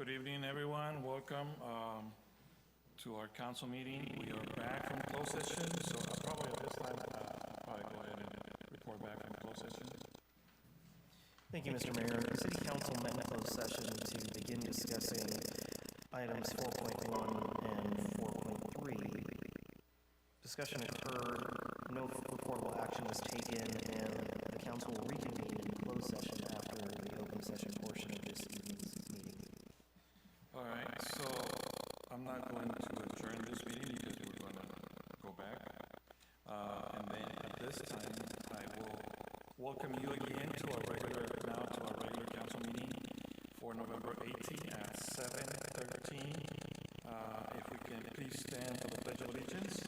Good evening, everyone. Welcome to our council meeting. We are back from closed session, so probably at this time, I'll probably go ahead and report back from closed session. Thank you, Mr. Mayor. The City Council met in closed session to begin discussing items 4.1 and 4.3. Discussion occurred, no reportable action was taken, and the council will reconvene in closed session after the open session portion of this evening's meeting. All right, so I'm not going to adjourn this meeting because we're going to go back. And then at this time, I will welcome you again to our regular council meeting for November 18 at 7:13. If we can please stand for the Pledge of Allegiance.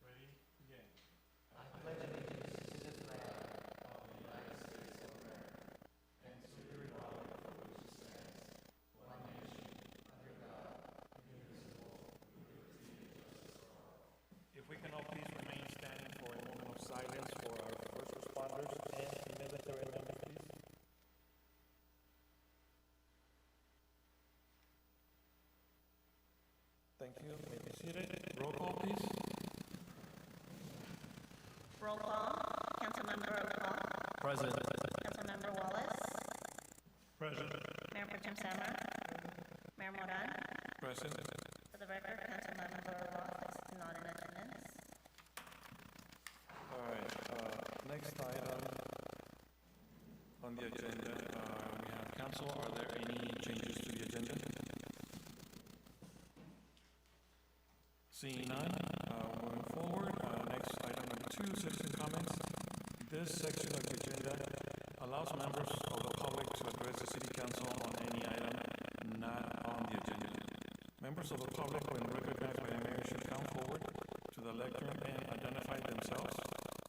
Ready? Begin. I pledge allegiance to the flag of the United States of America and to the republic for which it stands, one nation, under God, indivisible, with liberty and justice for all. If we can all please remain standing for a moment of silence for our first responders and military members, please. Thank you. You may be seated. Roll call, please. Roll call. Councilmember O'Call. Present. Councilmember Wallace. Present. Mayor Pro Tem Sammer. Mayor Moran. Present. For the record, Councilmember Roth is not in attendance. All right. Next item on the agenda, we have council. Are there any changes to the agenda? Seeing none, moving forward, next item number 2, citizen comments. This section of the agenda allows members of the public to address the city council on any item not on the agenda. Members of the public, when recognized by the mayor, should come forward to the lectern and identify themselves.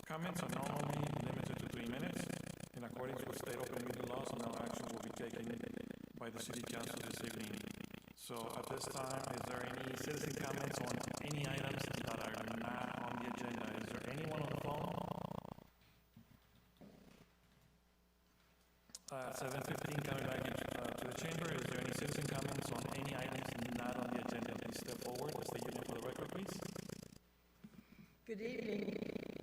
Comments are normally limited to 3 minutes. In accordance with state open meeting laws, no action will be taken by the city council this evening. So at this time, is there any citizen comments on any items that are not on the agenda? Is there anyone on the phone? 7:15, coming back to the chamber. Is there any citizen comments on any items not on the agenda? Please step forward. State your name for the record, please. Good evening,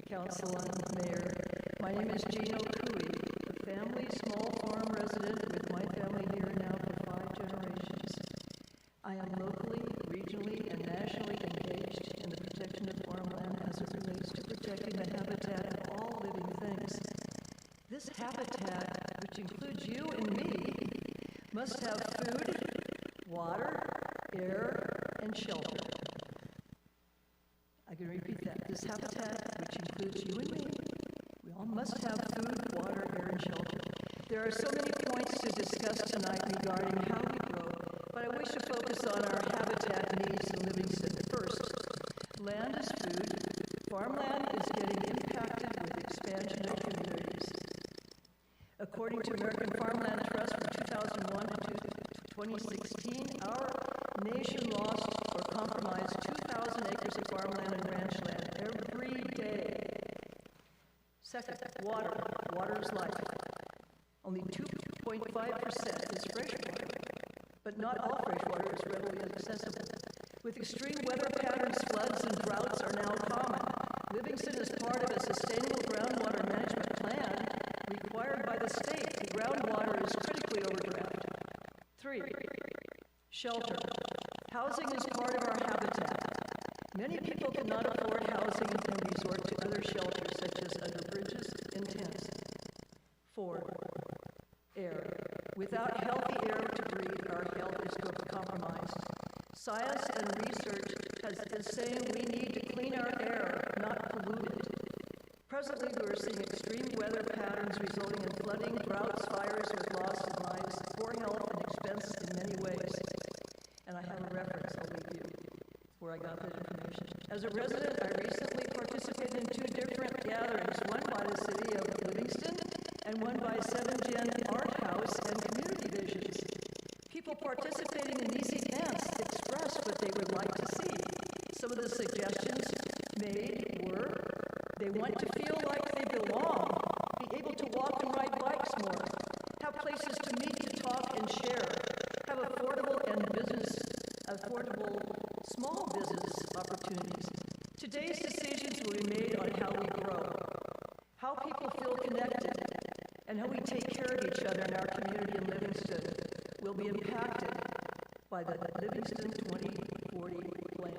Council and Mayor. My name is Gino Cooey, a family small farm resident with my family here now for 5 generations. I am locally, regionally, and nationally engaged in the protection of farmland as it relates to protecting the habitat of all living things. This habitat, which includes you and me, must have food, water, air, and shelter. I can repeat that. This habitat, which includes you and me, we all must have food, water, air, and shelter. There are so many points to discuss tonight regarding how we grow, but I wish to focus on our habitat needs in Livingston. First, land is food. Farmland is getting impacted with expansion of communities. According to American Farmland Trust from 2001 to 2016, our nation lost or compromised 2,000 acres of farmland and ranch land every day. Second, water. Water is life. Only 2.5% is fresh water, but not all fresh water is readily accessible. With extreme weather patterns, floods and droughts are now common. Livingston is part of a sustainable groundwater management plan required by the state. The groundwater is critically overdrafted. 3, shelter. Housing is part of our habitat. Many people cannot afford housing and resort to other shelters such as under bridges and tents. 4, air. Without healthy air to breathe, our health is compromised. Science and research is saying we need to clean our air, not pollute it. Presently, we are seeing extreme weather patterns resulting in flooding, droughts, fires with loss of lives, poor health, and expense in many ways. And I have a reference I'll leave you where I got that information. As a resident, I recently participated in 2 different gatherings, one by the city of Livingston and one by 7 Gen Art House and Community Visions. People participating in these events expressed what they would like to see. Some of the suggestions made were they want to feel like they belong, be able to walk more, have places to meet, to talk, and share, have affordable small business opportunities. Today's decisions will be made on how we grow, how people feel connected, and how we take care of each other in our community in Livingston will be impacted by the Livingston 2040 plan.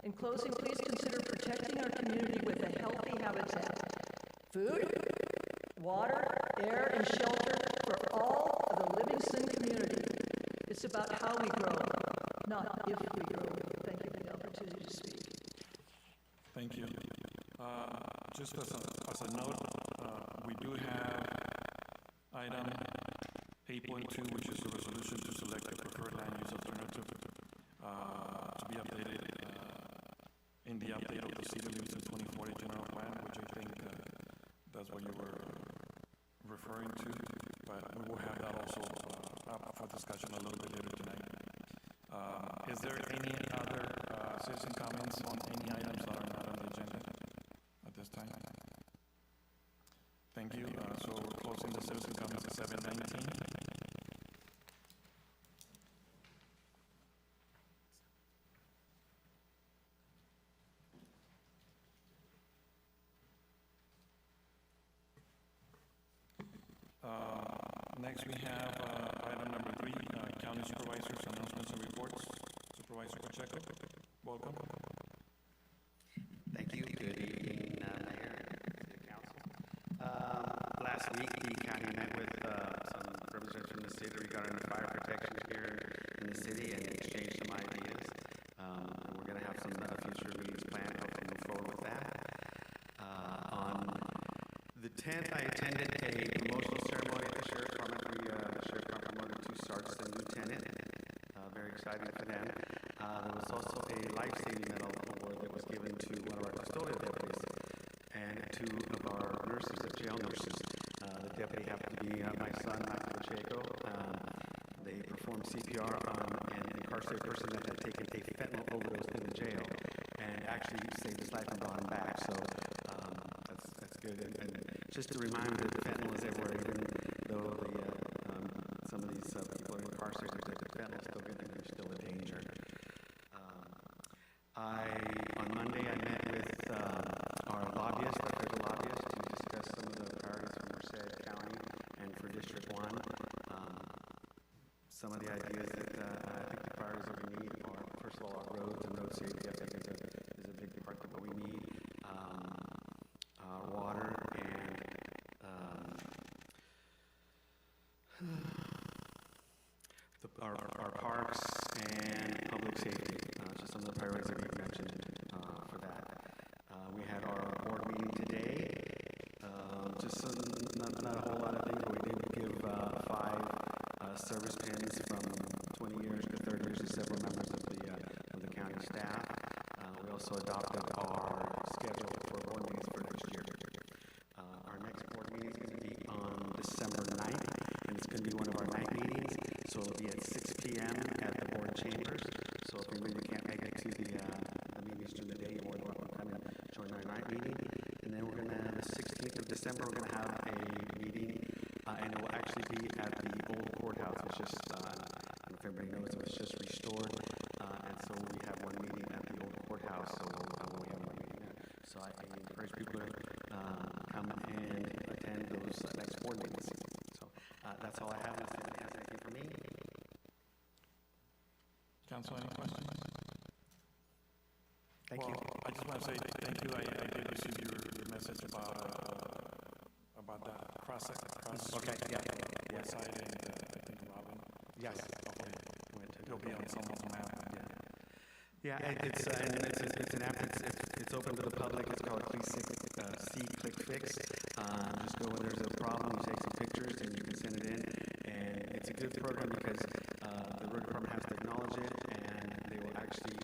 In closing, please consider protecting our community with a healthy habitat. Food, water, air, and shelter for all of the Livingston community. It's about how we grow, not if we grow. Thank you for the opportunity to speak. Thank you. Just as a note, we do have item 8.2, which is a resolution to select a preferred land use alternative to be updated in the update of the City of Livingston 2040 General Plan, which I think that's what you were referring to, but we will have that also up for discussion a little bit later tonight. Is there any other citizen comments on any items that are not on the agenda at this time? Thank you. So we're closing the citizen comments at 7:19. Next, we have item number 3, County Supervisors, announcements and reports. Supervisor Pacheco, welcome. Thank you. Good evening, Mayor and City Council. Last week, the county met with some representatives from the city regarding the fire protection here in the city and exchanged some ideas. We're going to have some future meetings planned, hopefully move forward with that. On the 10th, I attended a promotional ceremony at the Sheriff's Department. The Sheriff's Department promoted 2 sergeants and lieutenant. Very exciting for them. There was also a life-saving medal award that was given to one of our custodial deputies and 2 of our nurses, the jail nurses. The deputy happened to be my son, Michael Pacheco. They performed CPR on an incarcerated person that had taken a fentanyl overdose in the jail and actually saved his life and brought him back. So that's good. And just a reminder that fentanyl is everywhere, even though some of these people are incarcerated, that fentanyl is still good and they're still a danger. On Monday, I met with our lobbyist, our federal lobbyist, to discuss some of the priorities for Merced County and for District 1. Some of the ideas that I think the priorities that we need are, first of all, our roads and road safety. I think is a big part of what we need. Water and our parks and public safety. Just some of the priorities that we mentioned for that. We had our board meeting today. Just not a whole lot of things, but we did give 5 service pins from 20 years to 30 years to several members of the county staff. We also adopted our schedule for board meetings for next year. Our next board meeting is going to be on December 9th, and it's going to be one of our night meetings. So it'll be at 6 p.m. at the board chambers. So if anybody can't make it to the meetings during the day, you're more than welcome to come and join our night meeting. And then we're going to, the 16th of December, we're going to have a meeting, and it will actually be at the old courthouse. It's just, I don't know if everybody knows, it was just restored. And so we have one meeting at the old courthouse, so we'll have one meeting there. So I encourage people to come and attend those next board meetings. So that's all I have. Unless anybody has anything for me. Council, any questions? Thank you. I just want to say thank you. I did receive your message about the cross Okay, yeah. website and I think Robin. Yes. Okay. It'll be on someone's map. Yeah, it's an app. It's open to the public. It's called Click Fix. Just go when there's a problem, you take some pictures, and you can send it in. And it's a good program because the road department has to acknowledge it, and they will actually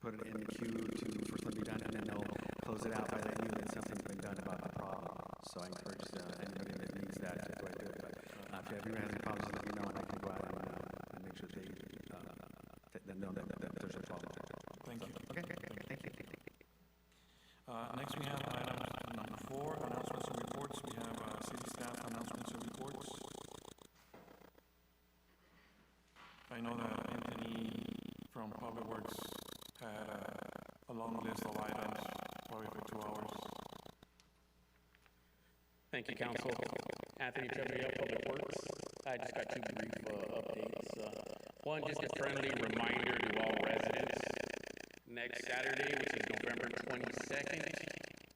put it in the queue for something to be done, and then they'll close it out by letting you know that something's been done about the problem. So I encourage anybody that needs that to go ahead and do it. But if you have any problems, let me know, and I can go out and make sure they know that there's a problem. Thank you. Okay, thank you. Next, we have item number 4, announcements and reports. We have city staff I know that Anthony from Public Works had a long list of items, probably for 2 hours. Thank you, Council. Anthony Treviel, Public Works. I just got 2 brief updates. One, just a friendly reminder to all residents. Next Saturday, which is November 22nd,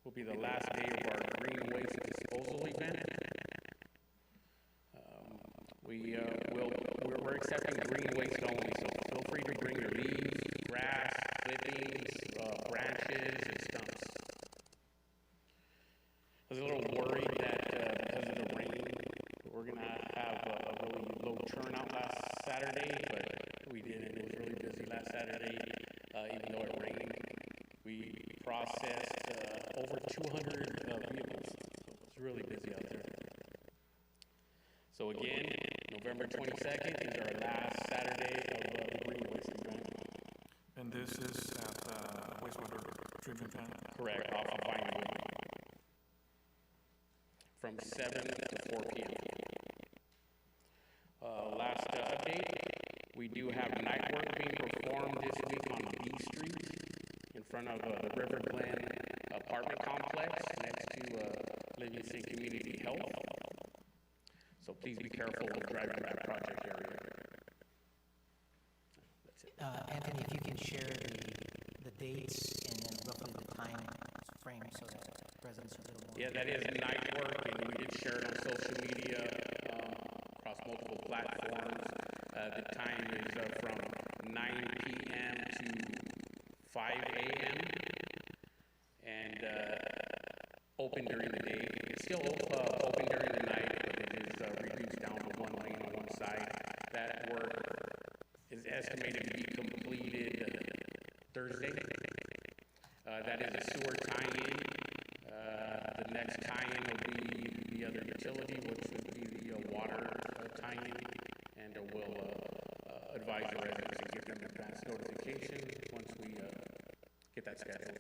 will be the last day of our green waste disposal event. We're accepting green waste only, so feel free to bring your leaves, grass, clippings, branches, and stumps. I was a little worried that because of the rain, we're going to have a really low turnout last Saturday, but we didn't. It was really busy last Saturday, even though it rained. We processed over 200 vehicles, so it was really busy out there. So again, November 22nd is our last Saturday of the green waste event. And this is at the wastewater treatment plant? Correct, off of Vinewood. From 7 to 4 p.m. Last update, we do have night work being performed this week on B Street in front of the River Glen apartment complex next to Livingston Community Health. So please be careful when driving that project area. That's it. Anthony, if you can share the dates and then roughly the time frame so that residents are a little more. Yeah, that is night work, and we did share it on social media across multiple platforms. The time is from 9 p.m. to 5 a.m. and open during the day. It's still open during the night, but it is reduced down to 1 lane on one side. That work is estimated to be completed Thursday. That is a sewer tie-in. The next tie-in will be the other utility, which would be the water tie-in, and we'll advise the residents and give them advance notification once we get that scheduled.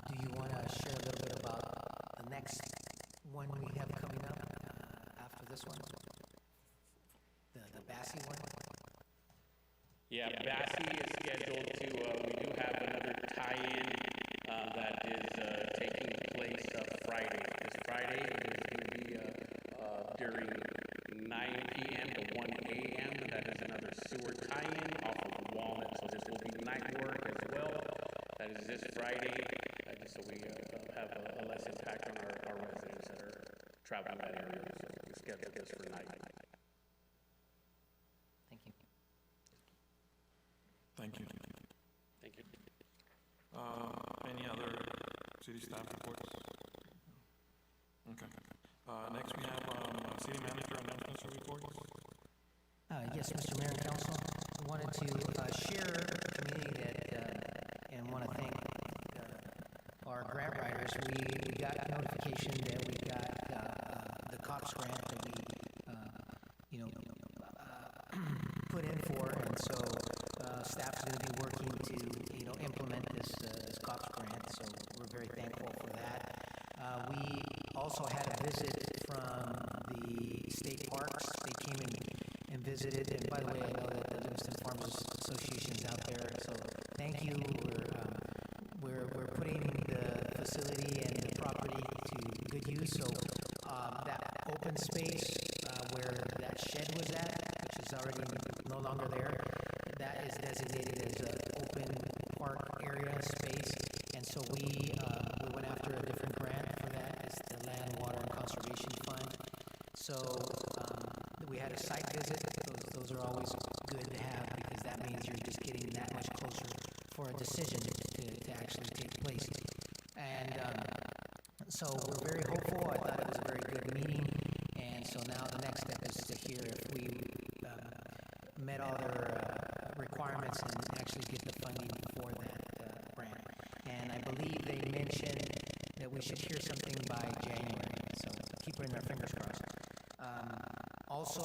Do you want to share a little bit about the next one we have coming up after this one? The Bassy one? Yeah, Bassy is scheduled to, we do have another tie-in that is taking place Friday. This Friday it is going to be during 9 p.m. to 1 a.m. That is another sewer tie-in off of Walnut, so this will be night work as well. That is this Friday, just so we have a less impact on our residents that are traveling that area. So we scheduled this for night. Thank you. Thank you. Thank you. Any other city staff reports? Okay. Next we have city manager announcements and reports. Yes, Mr. Mayor and Council, I wanted to share a community that, and want to thank our grant writers. We got notification that we got the COPS grant that we, put in for, and so staff's going to be working to, implement this COPS grant. So we're very thankful for that. We also had a visit from the state parks. They came and visited. And by the way, I know that the Livingston Farmers Association is out there. So thank you. We're putting the facility and the property to good use. So that open space where that shed was at, which is already no longer there, that is designated as an open park area space. And so we went after a different grant for that. It's the Land, Water, and Conservation Fund. So we had a site visit. Those are always good to have because that means you're just getting that much closer for a decision to actually take place. And so we're very hopeful. I thought it was a very good meeting. And so now the next step is to hear if we met all their requirements and actually get the funding for that grant. And I believe they mentioned that we should hear something by January. So keep our fingers crossed. Also,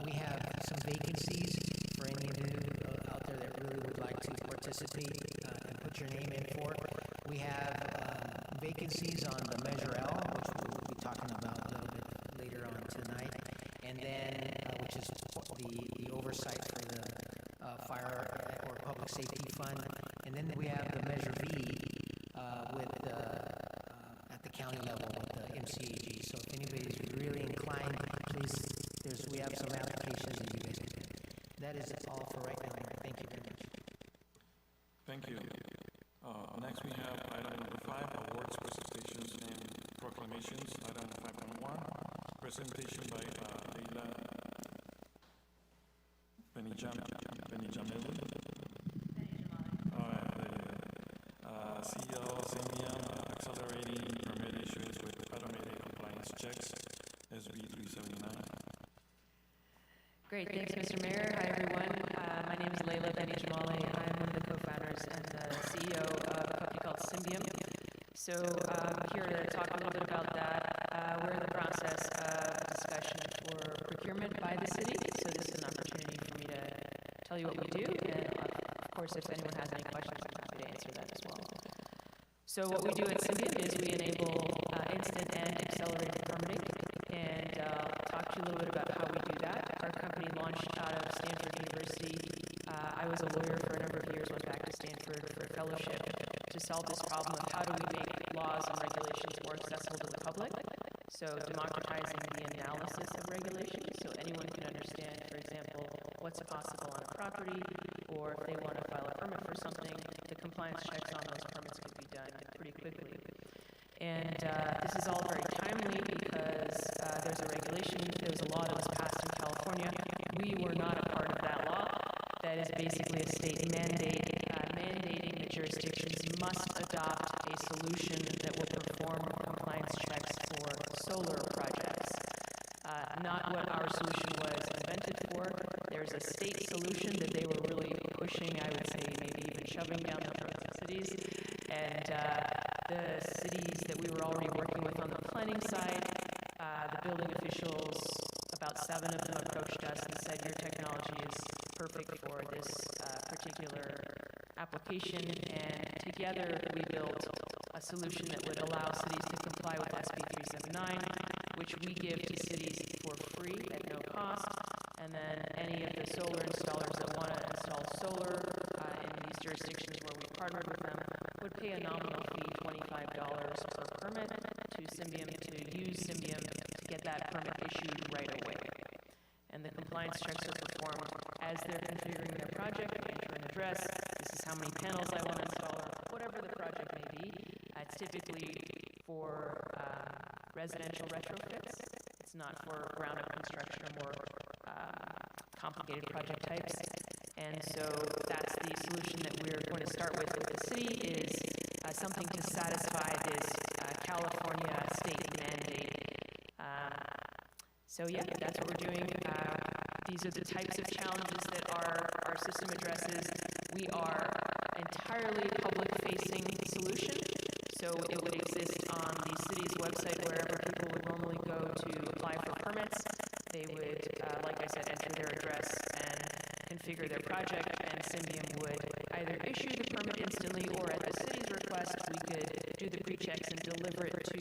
we have some vacancies for any of you out there that really would like to participate and put your name in for. We have vacancies on the Measure L, which we'll be talking about a little bit later on tonight, and then which is the oversight for the fire or public safety fund. And then we have the Measure V at the county level with the MCAG. So if anybody's really inclined, please, we have some applications that you guys can do. That is all for right now, Mayor. Thank you very much. Thank you. Next, we have item number 5, awards, presentations, and proclamations. Item 5.1, presentation by Leila Benijameli. CEO, Symbian, accelerating permit issuance with automated compliance checks, SB 379. Great, thanks, Mr. Mayor. Hi, everyone. My name is Leila Benijameli. I'm one of the co-founders and the CEO of a company called Symbian. So I'm here to talk a little bit about that. We're in the process of discussion for procurement by the city, so this is an opportunity for me to tell you what we do, and of course, if anyone has any questions, I'm happy to answer that as well. So what we do at Symbian is we enable instant and accelerated permitting, and talk to you a little bit about how we do that. Our company launched out of Stanford University. I was a lawyer for a number of years, went back to Stanford for a fellowship to solve this problem of how do we make laws and regulations more accessible to the public. So democratizing the analysis of regulations so anyone can understand, for example, what's possible on a property, or if they want to file a permit for something, the compliance checks on those permits could be done pretty quickly. And this is all very timely because there's a regulation, there was a law that was passed in California. We were not a part of that law. That is basically a state mandate mandating that jurisdictions must adopt a solution that will perform compliance checks for solar projects. Not what our solution was invented for. There's a state solution that they were really pushing, I would say maybe even shoving down the throats of cities. And the cities that we were already working with on the planning side, the building officials, about 7 of them approached us and said, your technology is perfect for this particular application, and together we built a solution that would allow cities to comply with SB 379, which we give to cities for free at no cost, and then any of the solar installers that want to install solar in these jurisdictions where we partnered with them would pay a nominal fee, $25 per permit, to Symbian, to use Symbian to get that permit issued right away. And the compliance checks are performed as they're configuring their project. They enter an address, this is how many panels I want to install, or whatever the project may be. It's typically for residential retrofits. It's not for ground-up construction or more complicated project types. And so that's the solution that we're going to start with the city, is something to satisfy this California state mandate. So yeah, that's what we're doing. These are the types of challenges that our system addresses. We are entirely public-facing solution, so it would exist on the city's website wherever people would normally go to apply for permits. They would, like I said, enter their address and configure their project, and Symbian would either issue the permit instantly, or at the city's request, we could do the pre-checks and deliver it to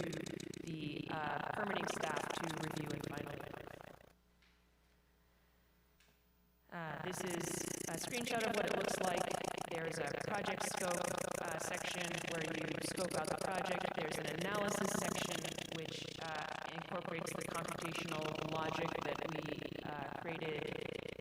the permitting staff to review and finalize. This is a screenshot of what it looks like. There's a project scope section where you scope out the project. There's an analysis section which incorporates the computational logic that we created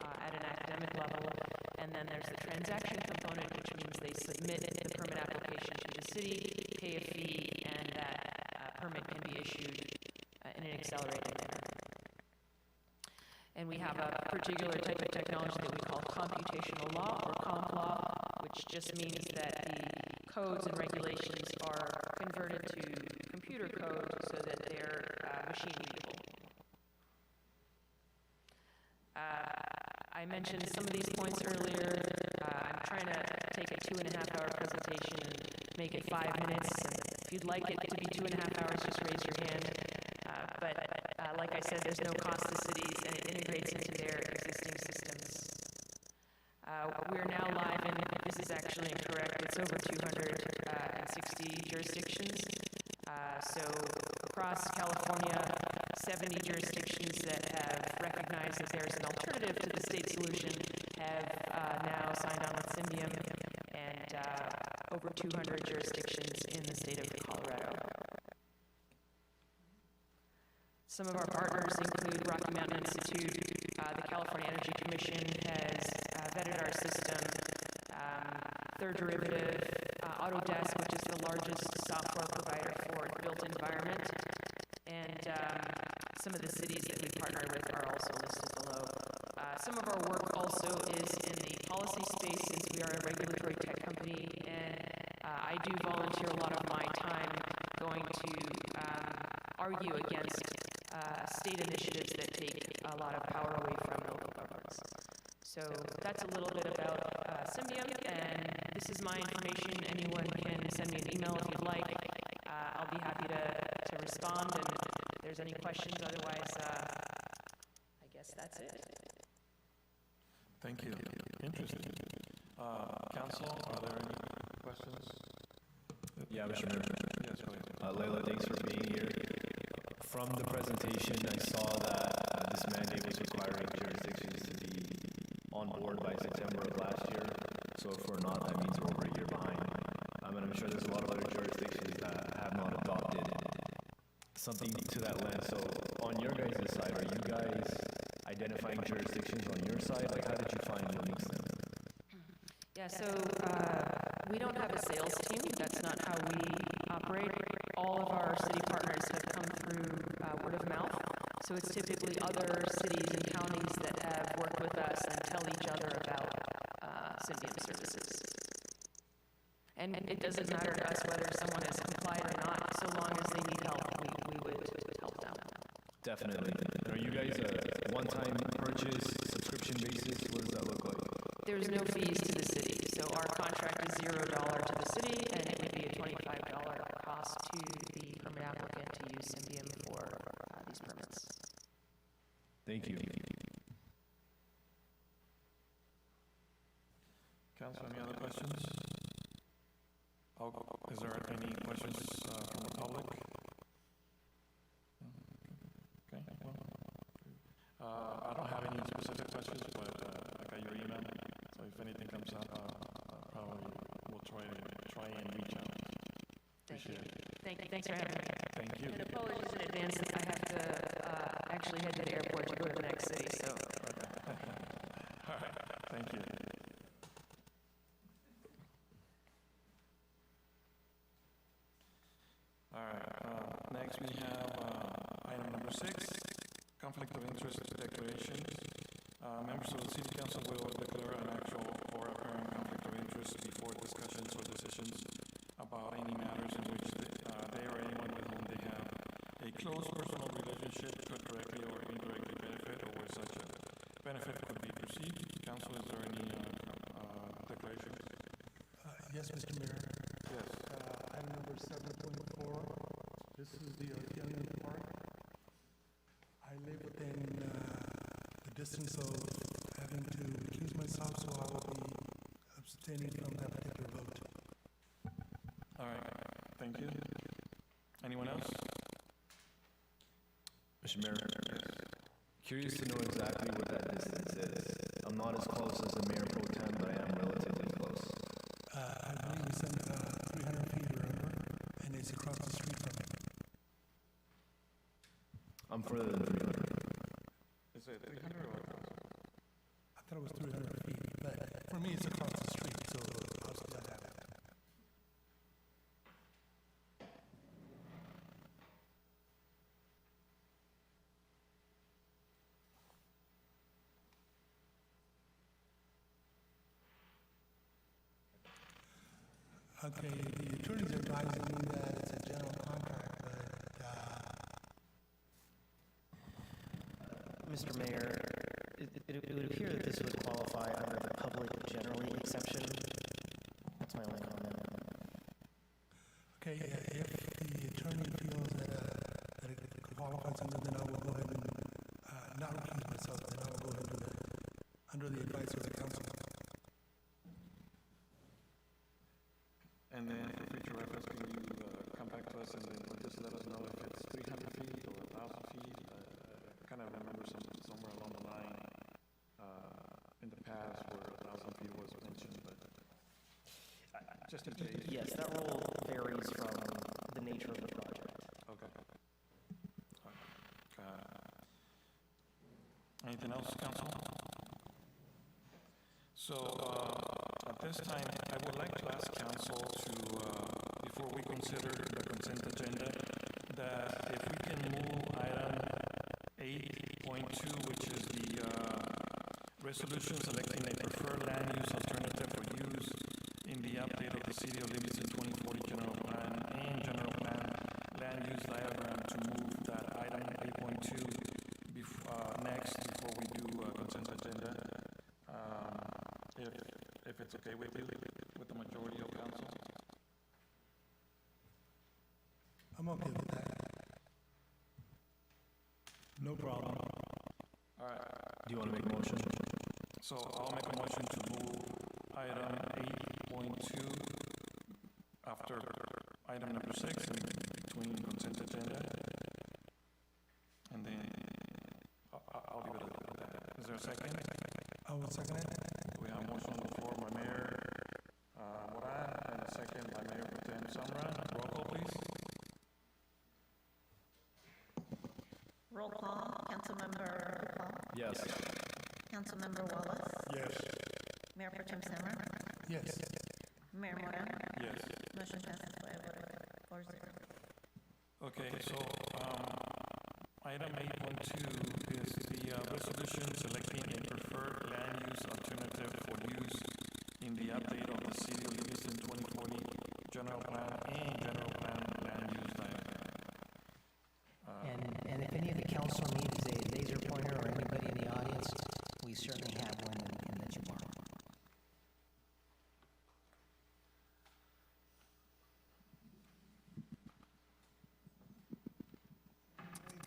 at an academic level. And then there's the transaction component, which means they submit the permit application to the city, pay a fee, and that permit can be issued in an accelerated manner. And we have a particular type of technology that we call computational law, or comp law, which just means that the codes and regulations are converted to computer code so that they're machine readable. I mentioned some of these points earlier. I'm trying to take a 2.5-hour presentation and make it 5 minutes. And if you'd like it to be 2.5 hours, just raise your hand. Like I said, there's no cost to cities, and it integrates into their existing systems. We're now live in, this is actually incorrect, it's over 260 jurisdictions. So across California, 70 jurisdictions that have recognized recognize that there's an alternative to the state solution, have now signed on with Symbiom, and over 200 jurisdictions in the state of Colorado. Some of our partners include Rocky Mountain Institute, the California Energy Commission has vetted our system, Third Derivative, Autodesk, which is the largest software provider for the built environment, and some of the cities that we partner with are also listed below. Some of our work also is in the policy space, since we are a regulatory tech company, and I do volunteer a lot of my time going to argue against state initiatives that take a lot of power away from local governments. So that's a little bit about Symbiom, and this is my information. Anyone can send me an email if you'd like. I'll be happy to respond, and if there's any questions. Otherwise, I guess that's it. Thank you. Interesting. Council, are there any questions? Yeah, Mr. Mayor. Yes, go ahead. Leila, thanks for being here. From the presentation, I saw that this mandate was requiring jurisdictions to be on board by September of last year. So if we're not, that means we're over a year behind. And I'm sure there's a lot of other jurisdictions that have not adopted something to that lens. So on your guys' side, are you guys identifying jurisdictions on your side? Like, how did you find Livingston? Yeah, so we don't have a sales team. That's not how we operate. All of our city partners have come through word of mouth. So it's typically other cities and counties that have worked with us and tell each other about Symbiom services. And it doesn't matter to us whether someone has complied or not. So long as they need help, we would help them. Definitely. And are you guys a one-time purchase, subscription basis? What does that look like? There's no fees to the city. So our contract is $0 to the city, and it would be a $25 cost to the permit applicant to use Symbiom for these permits. Thank you. Council, any other questions? Is there any questions from the public? Okay, well, I don't have any specific questions, but I got your email, so if anything comes up, probably we'll try and reach out. Appreciate it. Thank you. Thanks for having me. Thank you. And apologies in advance that I have to actually head to the airport to go to the next city, so. All right, thank you. All right, next we have item number 6, conflict of interest declaration. Members of the City Council will declare an actual or apparent conflict of interest before discussions or decisions about any matters in which they or anyone with whom they have a close personal relationship could directly or indirectly benefit, or where such a benefit could be perceived. Council, is there any declaration? Yes, Mr. Mayor. Yes. Item number 7.4. This is the Young Park. I live within the distance of having to recuse myself, so I will be abstaining from that particular vote. All right, thank you. Anyone else? Mr. Mayor, curious to know exactly what that distance is. I'm not as close as the Mayor Pro Tem, but I am relatively close. I believe it's 300 feet or under, and it's across the street from me. I'm further than 300. Is it 300 or 1,000? I thought it was 300 feet, but for me, it's across the street, so I'll still have it. Okay, the attorney's advising me that it's a general contract, but Mr. Mayor, it would appear that this would qualify under the public generally exception. That's my only comment. okay, if the attorney feels that it qualifies under, then I will go ahead and not recuse myself, then I will go ahead under the advice of the council. And then for future reference, can you come back to us and then just let us know if it's 300 feet or 1,000 feet? I kind of remember somewhere along the line past where 1,000 feet was mentioned, but just in case. Yes, that rule varies from the nature of the project. Okay. Anything else, council? So, at this time, I would like to ask council to, before we consider the consent agenda, that if we can move item 8.2, which is the resolution selecting a preferred land use alternative for use in the update of the City of Livingston 2040 General Plan and General Plan land use diagram, to move that item 8.2 next before we do consent agenda. If it's okay with you, with the majority of council? I'm okay with that. No problem. All right, Do you want to make a motion? so I'll make a motion to move item 8.2 after item number 6 in between consent agenda. And then I'll leave it at that. Is there a second? I will second it. We have a motion on the floor by Mayor Moran and a second by Mayor Pro Tem Samra. Roll call, please. Roll call, Councilmember Duvall, Yes. Councilmember Wallace, Yes. Mayor Pro Tem Semer, Yes. Mayor Moran. Yes. Motion passes by a vote of 4-0. Okay, so, item 8.2 is the resolution selecting a preferred land use alternative for use in the update of the City of Livingston 2040 General Plan and General Plan land use diagram. And if any of the council needs a laser pointer or anybody in the audience, we certainly have one and let you borrow.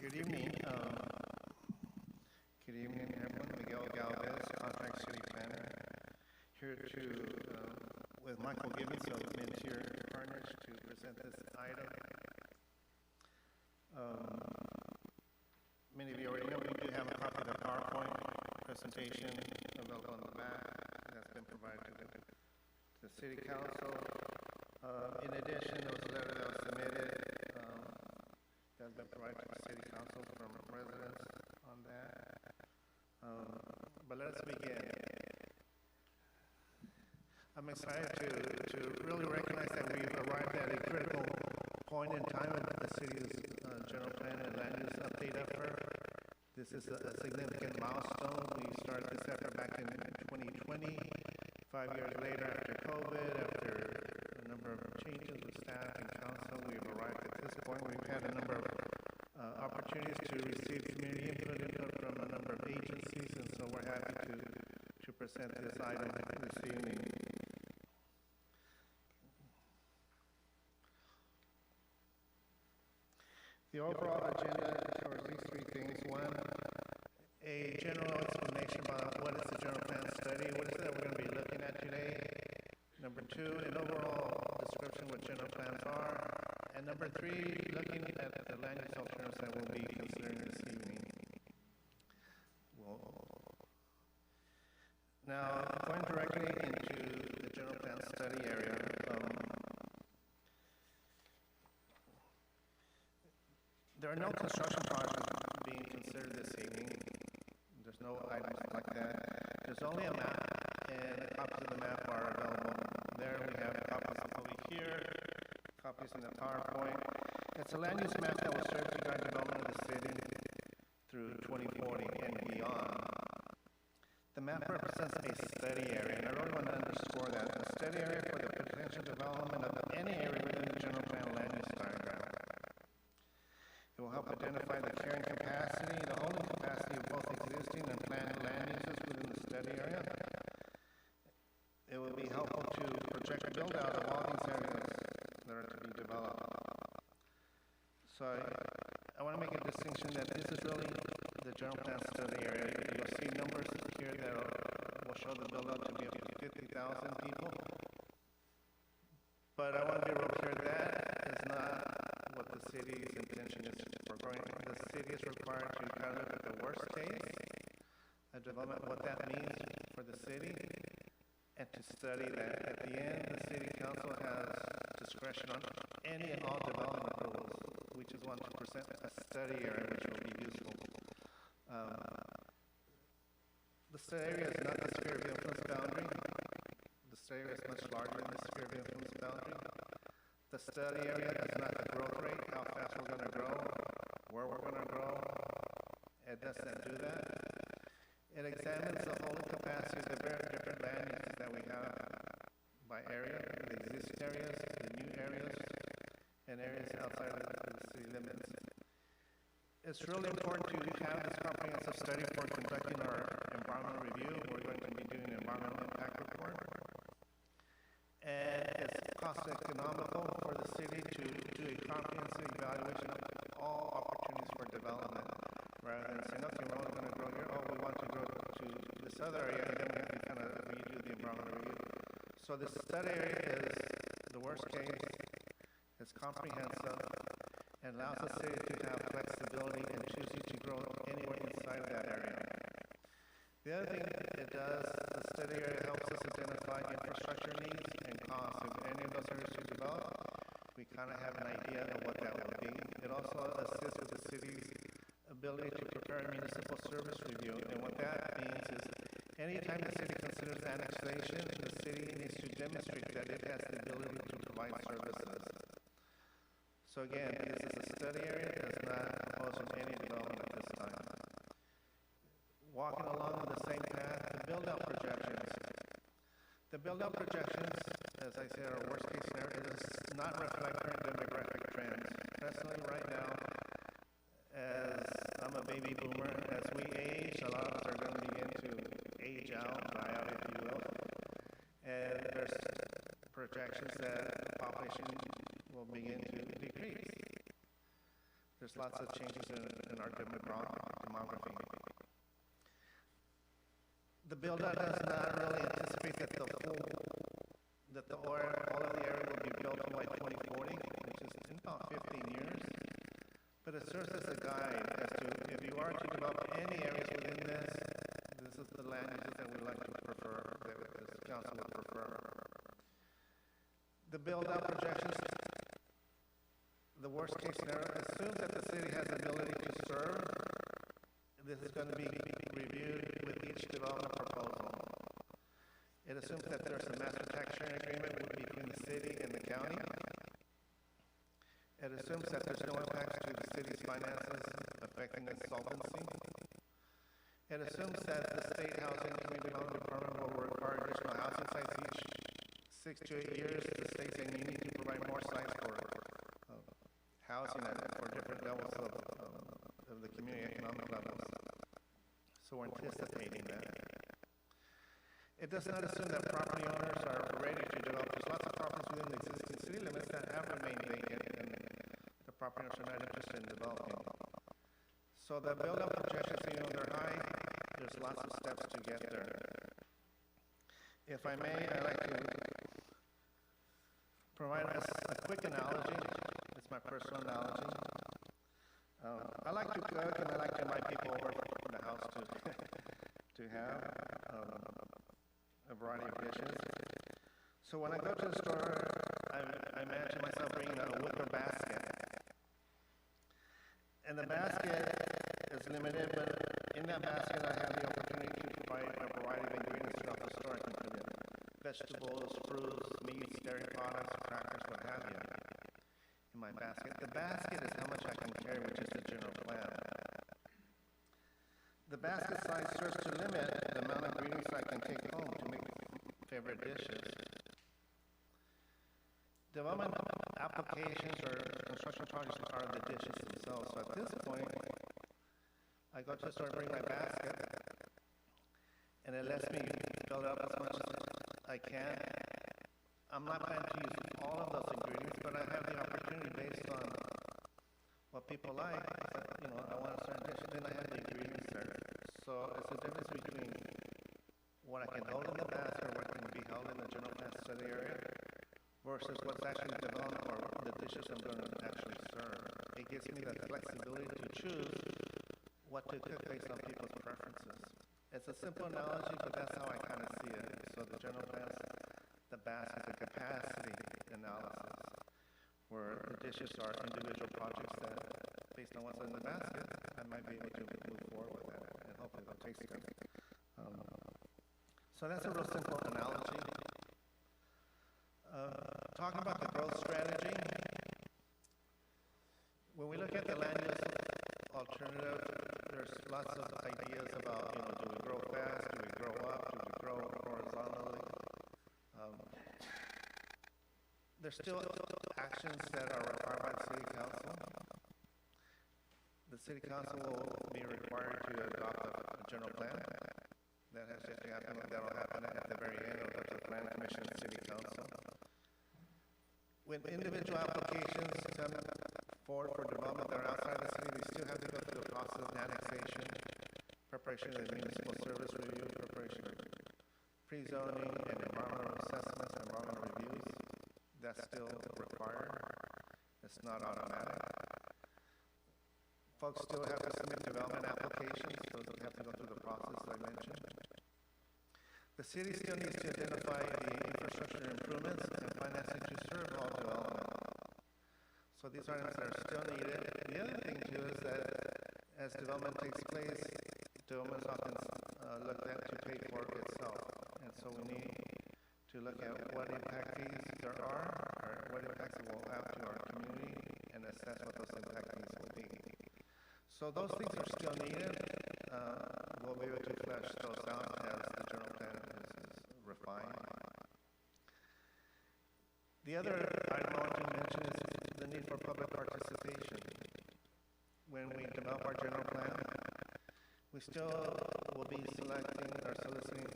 Good evening. Good evening, everyone. Miguel Galvez, Contract City Planner, here to, with Michael Gibbons of Mintier Partners, to present this item. Many of you already know we do have a copy of the PowerPoint presentation available on the back that's been provided to the City Council. In addition, there was a letter that was submitted that's been provided to the City Council from residents on that. But let's begin. I'm excited to really recognize that we've arrived at a critical point in time of the city's general plan and land use update effort. This is a significant milestone. We started this effort back in 2020. 5 years later, after COVID, after a number of changes with staff and council, we've arrived at this point. We've had a number of opportunities to receive community input from a number of agencies, and so we're happy to present this item this evening. The overall agenda covers these 3 things. 1, a general explanation about what is the general plan study, what is it that we're going to be looking at today. Number 2, an overall description of what general plans are. And number 3, looking at the land use alternatives that we'll be considering this evening. Now, going directly into the general plan study area, there are no construction projects being considered this evening. There's no items like that. There's only a map, and the copies of the map are available there. We have copies over here, copies in the PowerPoint. It's a land use map that will serve to guide development of the city through 2040 and beyond. The map represents a study area, and I really want to underscore that. A study area for the potential development of any area within the general plan land use diagram. It will help identify the carrying capacity, the holding capacity of both existing and planned land uses within the study area. It will be helpful to project a build-out of all these areas that are to be developed. So I want to make a distinction that this is really the general plan study area. You'll see numbers here that will show the build-out to be up to 50,000 people. But I want to be real clear, that is not what the city's intention is for growing. The city is required to kind of look at the worst case, at the development, what that means for the city, and to study that. At the end, the city council has discretion on any and all development approvals. We just want to present a study area which will be useful. The study area is not the sphere of influence boundary. The study area is much larger than the sphere of influence boundary. The study area is not the growth rate, how fast we're going to grow, where we're going to grow. It doesn't do that. It examines the holding capacity of the very different land uses that we have by area, the existing areas, the new areas, and areas outside of the city limits. It's really important to have this comprehensive study for conducting our environmental review. We're going to be doing an environmental impact report. And it's cost economical for the city to do a comprehensive evaluation of all opportunities for development, rather than saying, okay, we're only going to grow here, oh, we want to grow to this other area, and then we have to kind of redo the environmental review. So the study area is the worst case, it's comprehensive, and allows the city to have flexibility in choosing to grow anywhere inside of that area. The other thing it does, the study area helps us identify infrastructure needs and costs. If any of those areas to develop, we kind of have an idea of what that would be. It also assists with the city's ability to prepare a municipal service review. And what that means is anytime the city considers annexation, the city needs to demonstrate that it has the ability to provide services. So again, this is a study area that is not proposing any development at this time. Walking along on the same path, the build-out projections. The build-out projections, as I said, are worst-case scenario. It does not reflect current demographic trends. Presently, right now, as I'm a baby boomer, as we age, a lot of us are going to begin to age out, die out, if you will. And there's projections that the population will begin to decrease. There's lots of changes in our demography. The build-out does not really anticipate that all of the area will be built by 2040, which is in about 15 years. But it serves as a guide as to if you are to develop any areas within this, this is the land uses that we like to prefer, that this council would prefer. The build-out projections, the worst-case scenario assumes that the city has the ability to serve. This is going to be reviewed with each development proposal. It assumes that there's a master tax sharing agreement between the city and the county. It assumes that there's no impacts to the city's finances affecting its solvency. It assumes that the state housing and community development department will require additional housing sites each 6 to 8 years. The state saying you need to provide more sites for housing for different levels of the community economic levels. So we're anticipating that. It does not assume that property owners are ready to develop. There's lots of properties within the existing city limits that have remained vacant, and the property owners are not interested in developing. So the build-up projections, they're high. There's lots of steps to get there. If I may, I'd like to provide us a quick analogy. It's my personal analogy. I like to cook, and I like to invite people over to the house to have a variety of dishes. So when I go to the store, I imagine myself bringing a wicker basket. And the basket is limited, but in that basket I have the opportunity to provide a variety of ingredients throughout the store. I can put in vegetables, fruits, meats, dairy products, crackers, what have you, in my basket. The basket is how much I can carry, which is the general plan. The basket size serves to limit the amount of ingredients I can take home to make favorite dishes. Development applications or construction projects are the dishes themselves. So at this point, I go to the store and bring my basket, and it lets me fill it up as much as I can. I'm not planning to use all of those ingredients, but I have the opportunity based on what people like. I want a certain dish, then I have the ingredients there. So it's the difference between what I can hold in the basket or what can be held in the general plan study area versus what's actually developed or the dishes I'm going to actually serve. It gives me the flexibility to choose what to cook based on people's preferences. It's a simple analogy, but that's how I kind of see it. So the general plan's the basket, the capacity analysis, where the dishes are individual projects that, based on what's in the basket, I might be able to move forward with that, and hopefully they'll taste good. So that's a real simple analogy. Talking about the growth strategy, when we look at the land use alternative, there's lots of ideas about, do we grow fast, do we grow up, do we grow horizontally? There's still actions that are required by the City Council. The City Council will be required to adopt a general plan. That has yet to happen. That'll happen at the very end of the Planning Commission and City Council. When individual applications come forward for development that are outside the city, they still have to go through the process of annexation, preparation of the municipal service review, preparation of pre-zoning and environmental assessments and environmental reviews. That's still required. It's not automatic. Folks still have to submit development applications. Those have to go through the process that I mentioned. The city still needs to identify the infrastructure improvements and financing to serve all development. So these are items that are still needed. The other thing too is that as development takes place, development is often looked at to pay for itself. And so we need to look at what impact fees there are, or what impacts it will have to our community, and assess what those impact fees will be. So those things are still needed. We'll be able to flesh those out as the general plan is refined. The other item I want to mention is the need for public participation. When we develop our general plan, we still will be selecting or soliciting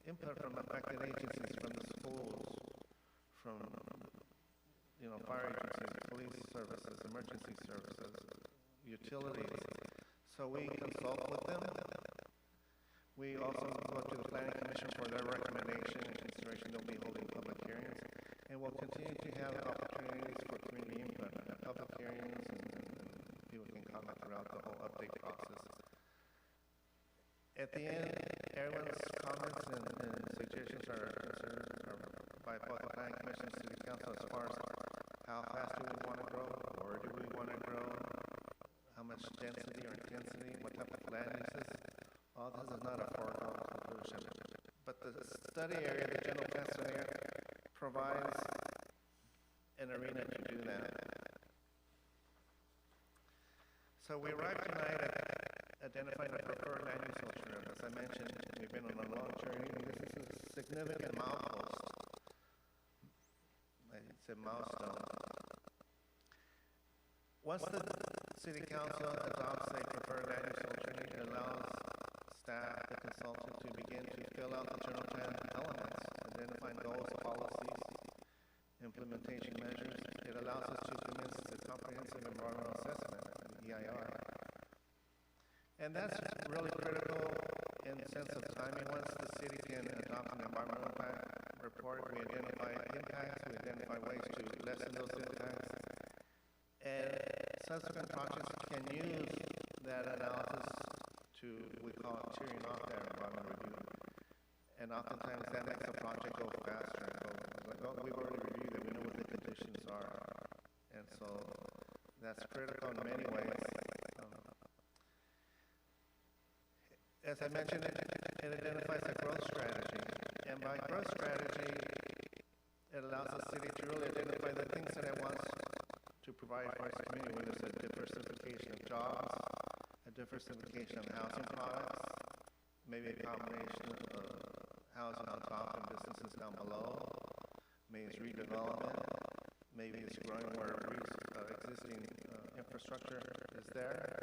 input from affected agencies, from the schools, from fire agencies, police services, emergency services, utilities. So we consult with them. We also go to the Planning Commission for their recommendation and consideration. They'll be holding public hearings. And we'll continue to have opportunities for community input and public hearings, and people can comment throughout the whole update process. At the end, everyone's comments and suggestions are considered by both the Planning Commission and City Council as far as how fast do we want to grow, where do we want to grow, how much density or intensity, what type of land uses. All this is not a foregone conclusion. But the study area, the general plan study area, provides an arena to do that. So we arrived tonight at identifying the preferred land use alternative. As I mentioned, we've been on a long journey, and this is a significant milepost. It's a milestone. Once the City Council adopts a preferred land use alternative, it allows staff, the consultant, to begin to fill out the general plan elements, identifying goals, policies, implementation measures. It allows us to commence the comprehensive environmental assessment, the EIR. And that's really critical in the sense of timing. Once the city can adopt an environmental impact report, we identify impacts, we identify ways to lessen those impacts, and subsequent projects can use that analysis to, we call it tearing off that environmental review. And oftentimes that makes the project go faster and go, like, oh, we've already reviewed it, we know what the conditions are. And so that's critical in many ways. As I mentioned, it identifies a growth strategy. And by growth strategy, it allows the city to really identify the things that it wants to provide for its community, whether it's a diversification of jobs, a diversification of housing products, maybe a combination of housing on top and businesses down below, maybe it's redevelopment, maybe it's growing where existing infrastructure is there.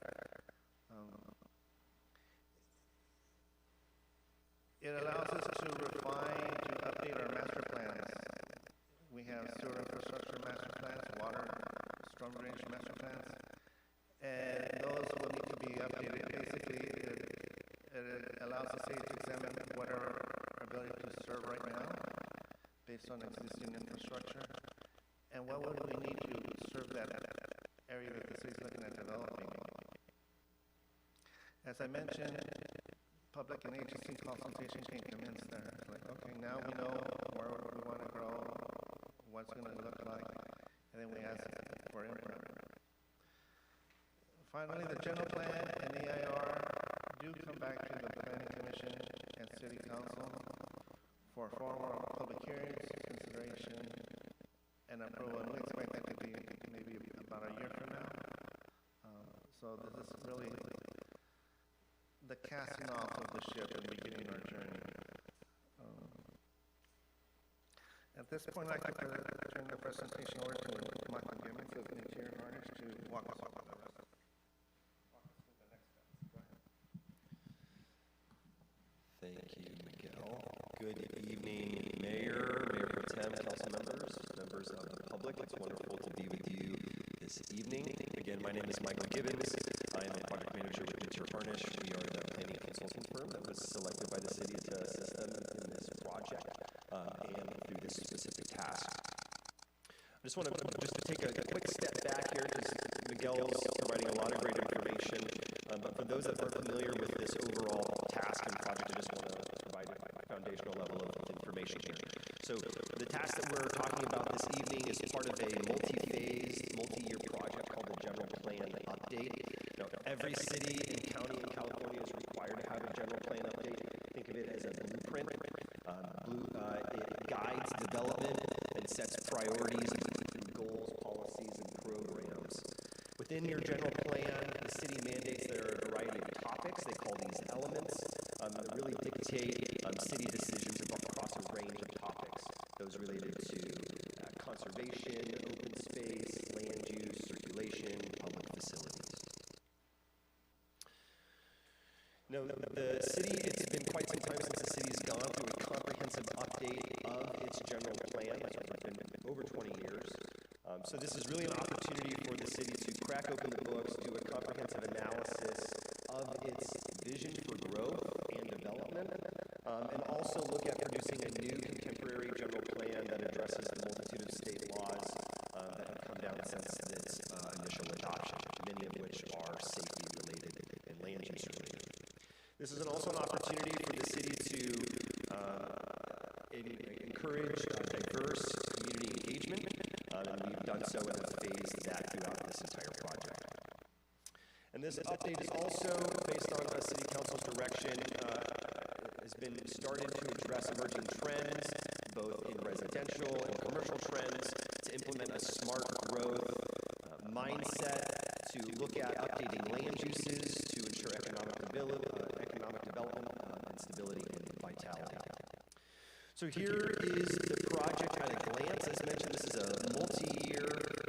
It allows us to refine, to update our master plans. We have sewer infrastructure master plans, water, storm drainage master plans, and those will need to be updated. Basically, it allows the city to examine what our ability to serve right now, based on existing infrastructure, and what would we need to serve that area that the city's looking at developing. As I mentioned, public and agency consultation can commence there. It's like, okay, now we know where we want to grow, what's going to look like, and then we ask for input. Finally, the general plan and EIR do come back to the Planning Commission and City Council for formal public hearings, consideration, and approval. And we expect that to be maybe about a year from now. So this is really the casting off of the ship and beginning our journey. At this point, I'd like to turn the presentation over to Michael Gibbons of Interior Harness to walk us over the rest. Thank you, Miguel. Good evening, Mayor, Mayor Pro Tem, council members of the public. It's wonderful to be with you this evening. Again, my name is Michael Gibbons. I am a project manager with Interior Harness. We are the planning consulting firm that was selected by the city to assist them in this project and through this specific task. I just want to take a quick step back here because Miguel's providing a lot of great information. But for those that aren't familiar with this overall task and project, I just want to provide a foundational level of information here. So the task that we're talking about this evening is part of a multi-phase, multi-year project called the General Plan Update. Now, every city and county in California is required to have a General Plan Update. Think of it as a blueprint. It guides development and sets priorities and goals, policies, and programs. Within your general plan, the city mandates there are a variety of topics. They call these elements that really dictate city decisions across a range of topics. Those related to conservation, open space, land use, circulation, public facilities. Now, the city, it's been quite some time since the city's gone through a comprehensive update of its general plan. It's been over 20 years. So this is really an opportunity for the city to crack open the books, do a comprehensive analysis of its vision for growth and development, and also look at producing a new contemporary general plan that addresses the multitude of state laws that have come down since its initial adoption, many of which are safety related and land use related. This is also an opportunity for the city to encourage diverse community engagement, and we've done so and have phased that throughout this entire project. And this update is also based on a city council's direction, has been started to address emerging trends, both in residential and commercial trends, to implement a smart growth mindset, to look at updating land uses, to ensure economic development and stability and vitality. So here is the project at a glance. As mentioned, this is a multi-year,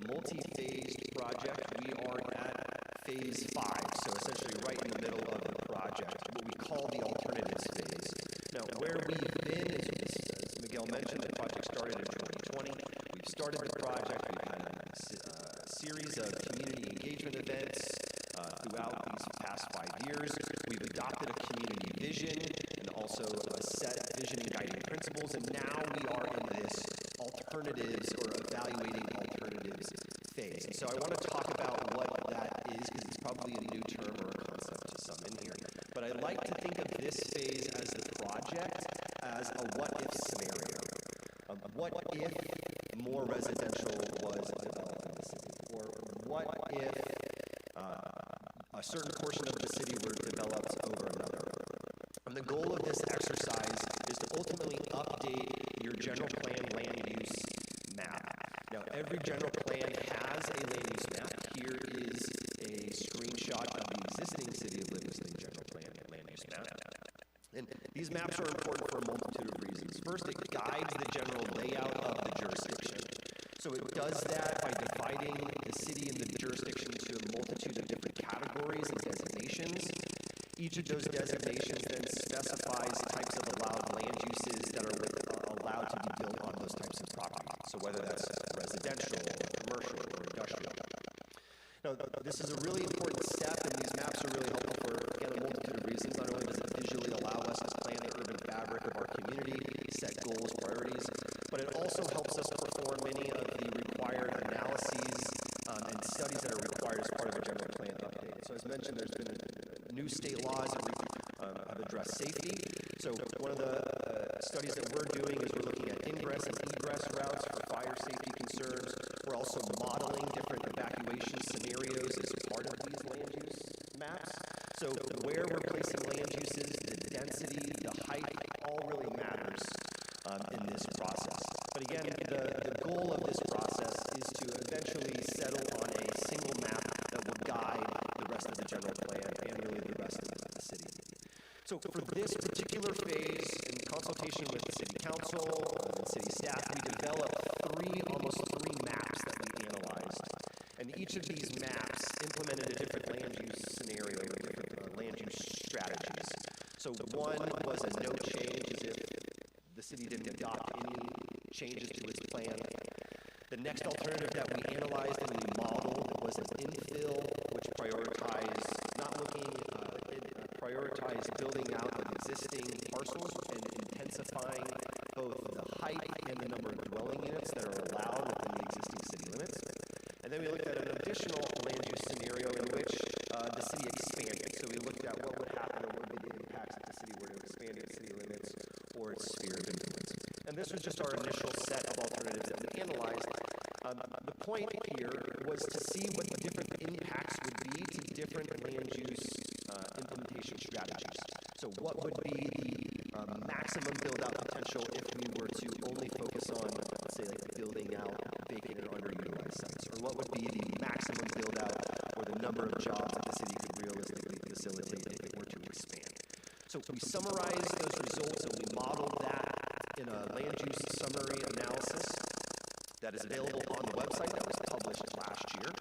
multi-phased project. We are at phase 5, so essentially right in the middle of the project, what we call the alternatives phase. Now, where we've been, as Miguel mentioned, the project started in 2020. We've started the project. We've had a series of community engagement events throughout these past 5 years. We've adopted a community vision and also a set vision and guiding principles, and now we are in this alternatives or evaluating alternatives phase. And so I want to talk about what that is because it's probably a new term or a concept to some in here. But I like to think of this phase as the project as a what-if scenario. What if more residential was developed in the city? Or what if a certain portion of the city were developed over another? And the goal of this exercise is to ultimately update your general plan land use map. Now, every general plan has a land use map. Here is a screenshot of the existing City of Livingston general plan land use map. And these maps are important for a multitude of reasons. First, it guides the general layout of the jurisdiction. So it does that by dividing the city and the jurisdiction into a multitude of different categories and designations. Each of those designations then specifies types of allowed land uses that are allowed to be built on those types of property. So whether that's residential, or commercial, or industrial. Now, this is a really important step, and these maps are really helpful for, again, a multitude of reasons. Not only does it visually allow us to plan the urban fabric of our community, set goals, priorities, but it also helps us perform many of the required analyses and studies that are required as part of a general plan update. So as mentioned, there's been new state laws that have addressed address safety. So one of the studies that we're doing is we're looking at ingress and egress routes for fire safety concerns. We're also modeling different evacuation scenarios as part of these land use maps. So where we're placing land uses, the density, the height, all really matters in this process. But again, the goal of this process is to eventually settle on a single map that will guide the rest of the general plan and really the rest of the city. So for this particular phase, in consultation with the city council and city staff, we developed almost three maps that we analyzed. And each of these maps implemented a different land use scenario, different land use strategies. So one was a no change, as if the city didn't adopt any changes to its plan. The next alternative that we analyzed and we modeled was an infill, which prioritized building out of existing parcels and intensifying both the height and the number of dwelling units that are allowed within the existing city limits. And then we looked at an additional land use scenario in which the city expanded. So we looked at what would happen or what would be the impacts if the city were to expand its city limits or its sphere of influence. And this was just our initial set of alternatives that we analyzed. The point here was to see what the different impacts would be to different land use implementation strategies. So what would be the maximum build-out potential if we were to only focus on, let's say, like building out vacant or underutilized sites? Or what would be the maximum build-out or the number of jobs that the city could realistically facilitate if it were to expand? So we summarized those results and we modeled that in a land use summary analysis that is available on the website that was published last year.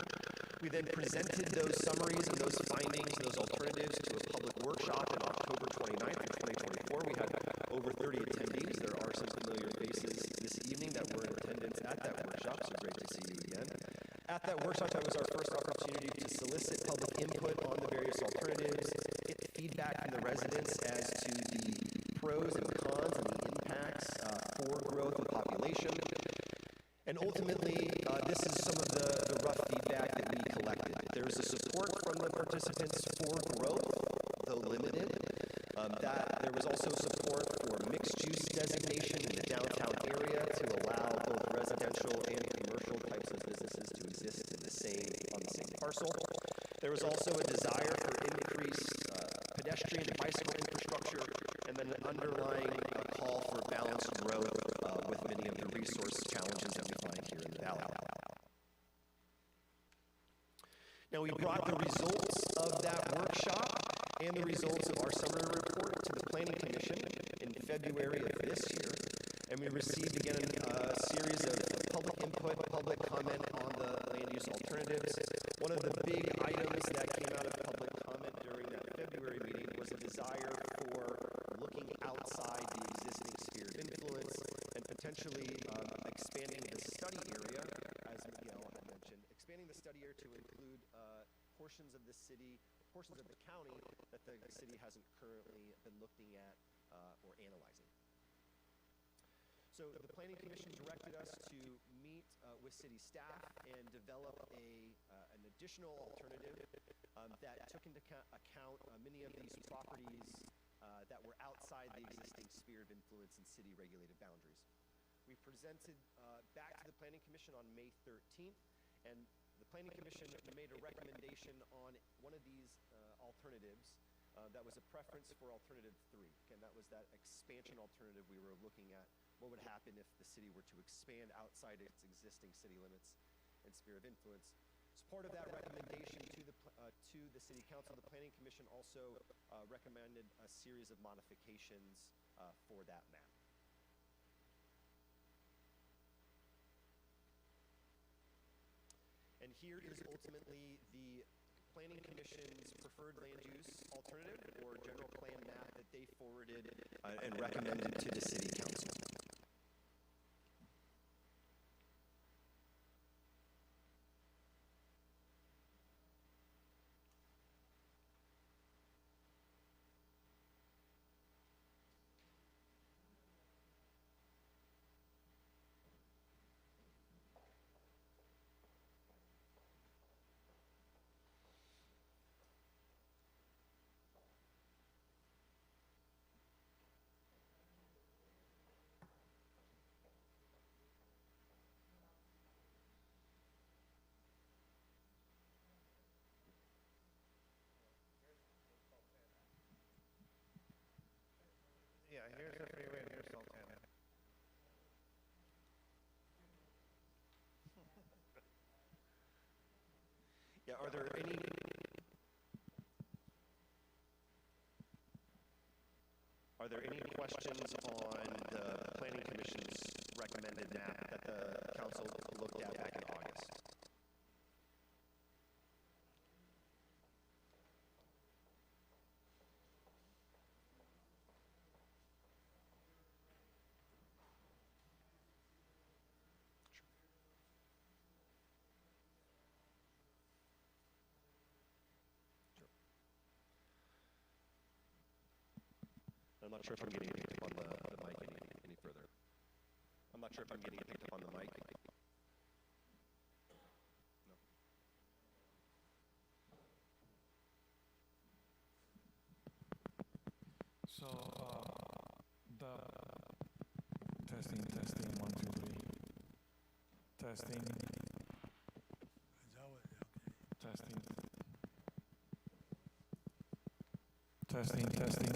We then presented those summaries and those findings, those alternatives, to a public workshop on October 29th of 2024. We had over 30 attendees. There are some familiar faces this evening that were in attendance at that workshop, so great to see you again. At that workshop, that was our first opportunity to solicit public input on the various alternatives, get feedback from the residents as to the pros and cons and the impacts for growth and population. And ultimately, this is some of the rough feedback that we collected. There is a support from the participants for growth, though limited. That there was also support for mixed-use designation in the downtown area to allow both residential and commercial types of businesses to exist on the same parcel. There was also a desire for increased pedestrian and bicycle infrastructure, and then an underlying call for balanced growth with many of the resource challenges that we find here in the valley. Now, we brought the results of that workshop and the results of our summary report to the Planning Commission in February of this year, and we received again a series of public input, public comment on the land use alternatives. One of the big items that came out of public comment during that February meeting was a desire for looking outside the existing sphere of influence and potentially expanding the study area, as Miguel had mentioned, expanding the study area to include portions of the city, portions of the county that the city hasn't currently been looking at or analyzing. So the Planning Commission directed us to meet with city staff and develop an additional alternative that took into account many of these properties that were outside the existing sphere of influence and city regulated boundaries. We presented back to the Planning Commission on May 13th, and the Planning Commission made a recommendation on one of these alternatives that was a preference for alternative 3. Again, that was that expansion alternative we were looking at. What would happen if the city were to expand outside its existing city limits and sphere of influence? As part of that recommendation to the City Council, the Planning Commission also recommended a series of modifications for that map. And here is ultimately the Planning Commission's preferred land use alternative or general plan map that they forwarded and recommended to the City Council. Are there any questions on the Planning Commission's recommended map that the council looked at back in August? I'm not sure if I'm getting picked up on the mic any further. I'm not sure if I'm getting picked up on the mic. No. So, the testing, 1, 2, 3. Testing. Testing. Testing.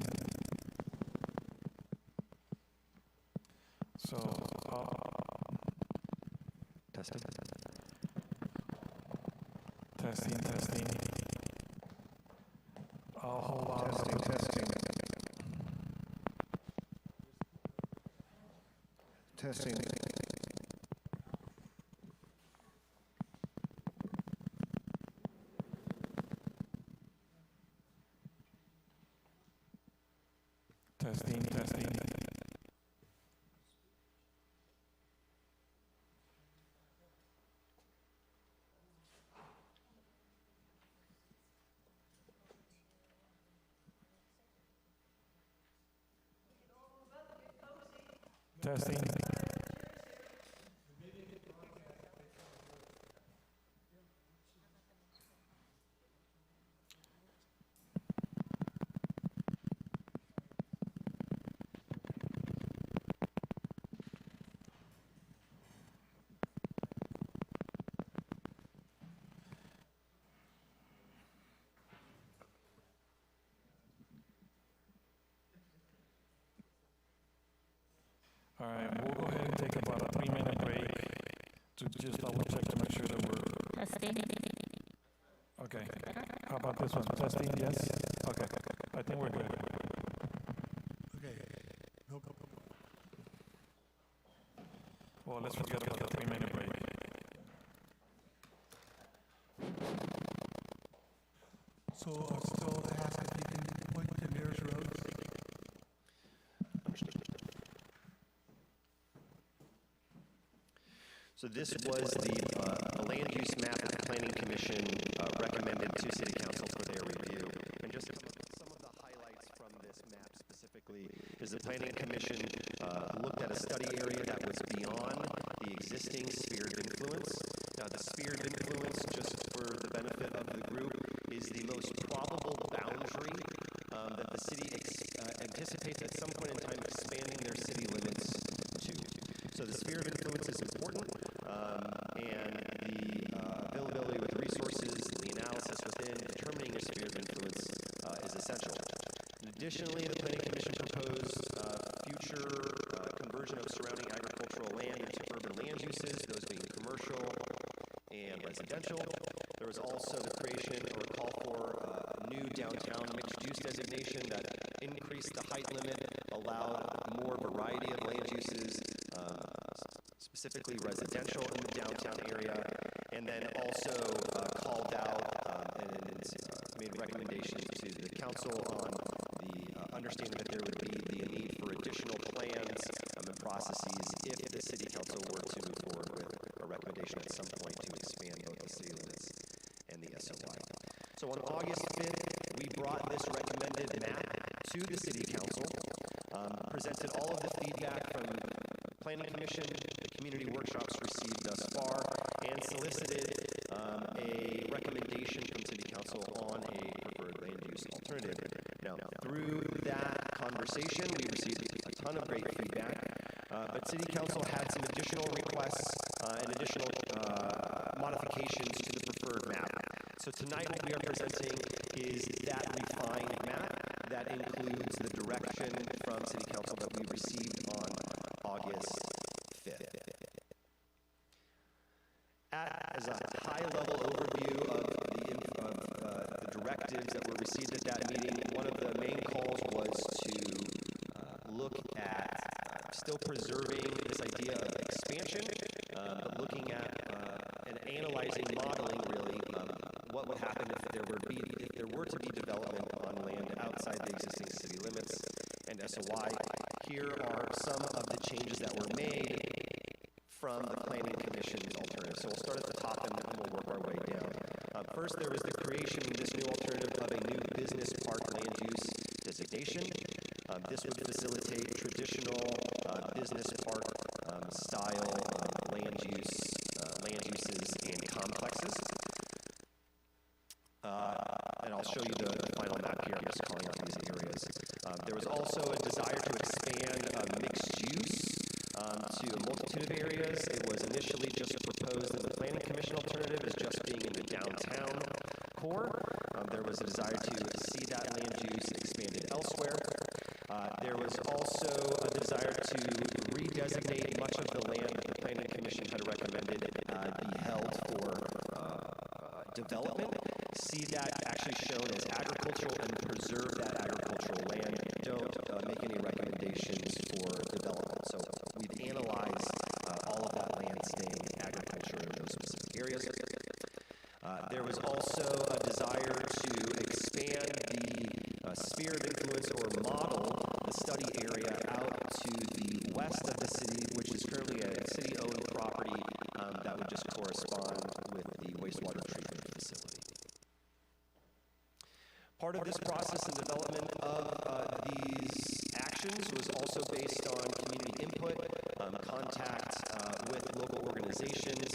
So, testing. I'll hold on. Testing. Testing. Testing. All right, we'll go ahead and take about a 3-minute break to just double check to make sure that we're Testing. okay. How about this one? Testing, yes? Okay, I think we're good. Okay. Nope. Well, let's forget about the 3-minute break. So I'll still ask if you can point to nearest roads. So this was the land use map that the Planning Commission recommended to City Council for their review. And just some of the highlights from this map specifically is the Planning Commission looked at a study area that was beyond the existing sphere of influence. Now the sphere of influence, just for the benefit of the group, is the most probable boundary that the city anticipates at some point in time expanding their city limits to. So the sphere of influence is important, and the availability with resources, the analysis within determining a sphere of influence is essential. And additionally, the Planning Commission proposed future conversion of surrounding agricultural land into urban land uses, those being commercial and residential. There was also the creation or call for a new downtown mixed-use designation that increased the height limit, allowed more variety of land uses, specifically residential in the downtown area, and then also called out and made recommendations to the council on the understanding that there would be the need for additional plans and processes if the city council were to move forward with a recommendation at some point to expand both the city limits and the SOI. So on August 5th, we brought this recommended map to the city council, presented all of the feedback from Planning Commission, the community workshops received thus far, and solicited a recommendation from City Council on a preferred land use alternative. Now, through that conversation, we received a ton of great feedback, but City Council had some additional requests and additional modifications to the preferred map. So tonight what we are presenting is that refined map that includes the direction from City Council that we received on August 5th. As a high-level overview of the directives that were received at that meeting, one of the main calls was to still preserving this idea of expansion, but looking at and analyzing, modeling really, what would happen if there were to be development on land outside the existing city limits and SOI. Here are some of the changes that were made from the Planning Commission's alternative. So we'll start at the top and we'll work our way down. First, there was the creation of this new alternative of a new business park land use designation. This would facilitate traditional business park style land uses and complexes. And I'll show you the final map here. I'm just calling out these areas. There was also a desire to expand mixed use to a multitude of areas. It was initially just proposed in the Planning Commission alternative as just being in the downtown core. There was a desire to see that land use expanded elsewhere. There was also a desire to redesignate much of the land that the Planning Commission had recommended be held for development. See that actually shown as agricultural and preserve that agricultural land. Don't make any recommendations for development. So we've analyzed all of that land staying agriculture in those specific areas. There was also a desire to expand the sphere of influence or model the study area out to the west of the city, which is currently a city-owned property that would just correspond with the wastewater treatment facility. Part of this process and development of these actions was also based on community input, contact with local organizations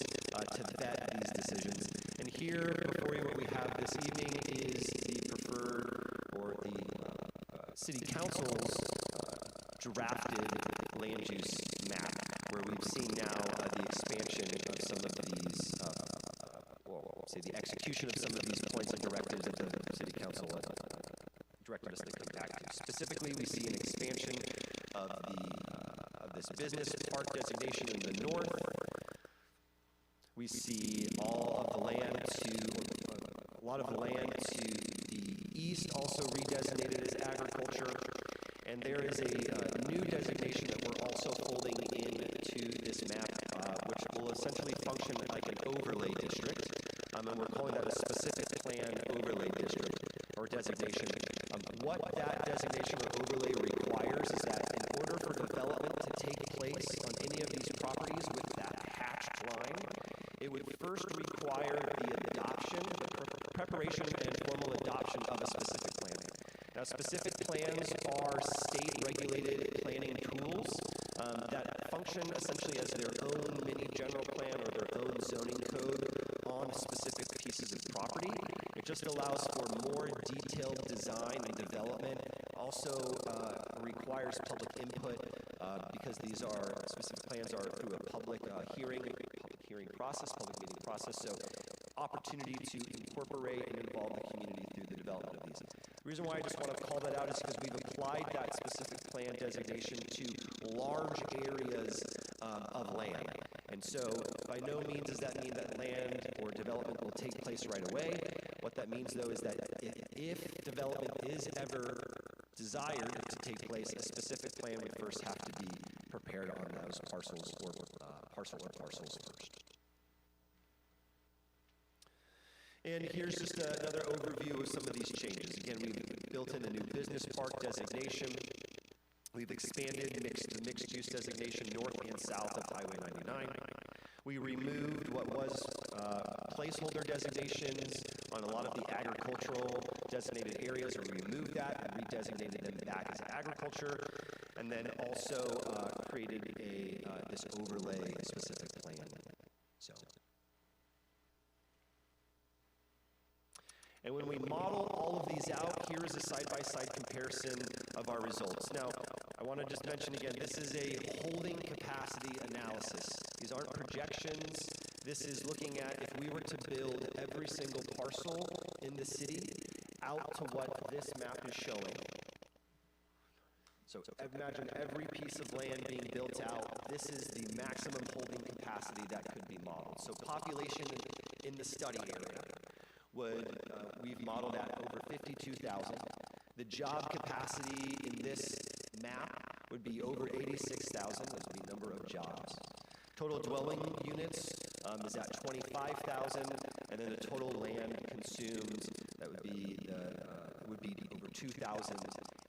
to vet these decisions. And here, before you, what we have this evening is the preferred, or the City Council's drafted land use map, where we've seen now the expansion of some of these, the execution of some of these points and directives that the City Council directed us to come back to. Specifically, we see an expansion of this business park designation in the north. We see all of the land a lot of the land to the east also redesignated as agriculture. And there is a new designation that we're also folding into this map, which will essentially function like an overlay district. And we're calling that a specific plan overlay district or designation. What that designation or overlay requires is that in order for development to take place on any of these properties with that hatched line, it would first require the adoption, the preparation and formal adoption of a specific plan. Now, specific plans are state-regulated planning tools that function essentially as their own mini general plan or their own zoning code on specific pieces of property. It just allows for more detailed design and development. Also requires public input because these are specific plans are through a public hearing process, public meeting process. So opportunity to incorporate and involve the community through the development of these. The reason why I just want to call that out is because we've applied that specific plan designation to large areas of land. And so by no means does that mean that land or development will take place right away. What that means, though, is that if development is ever desired to take place, a specific plan would first have to be prepared on those parcels or parcels first. And here's just another overview of some of these changes. Again, we've built in a new business park designation. We've expanded the mixed use designation north and south of Highway 99. We removed what was placeholder designations on a lot of the agricultural designated areas, or we removed that and redesignated them back as agriculture, and then also created this overlay specific plan zone. And when we model all of these out, here is a side-by-side comparison of our results. Now, I want to just mention again, this is a holding capacity analysis. These aren't projections. This is looking at if we were to build every single parcel in the city out to what this map is showing. So imagine every piece of land being built out. This is the maximum holding capacity that could be modeled. So population in the study area we've modeled at over 52,000. The job capacity in this map would be over 86,000. Total dwelling units is at 25,000, and then the total land consumed, that would be over 2,000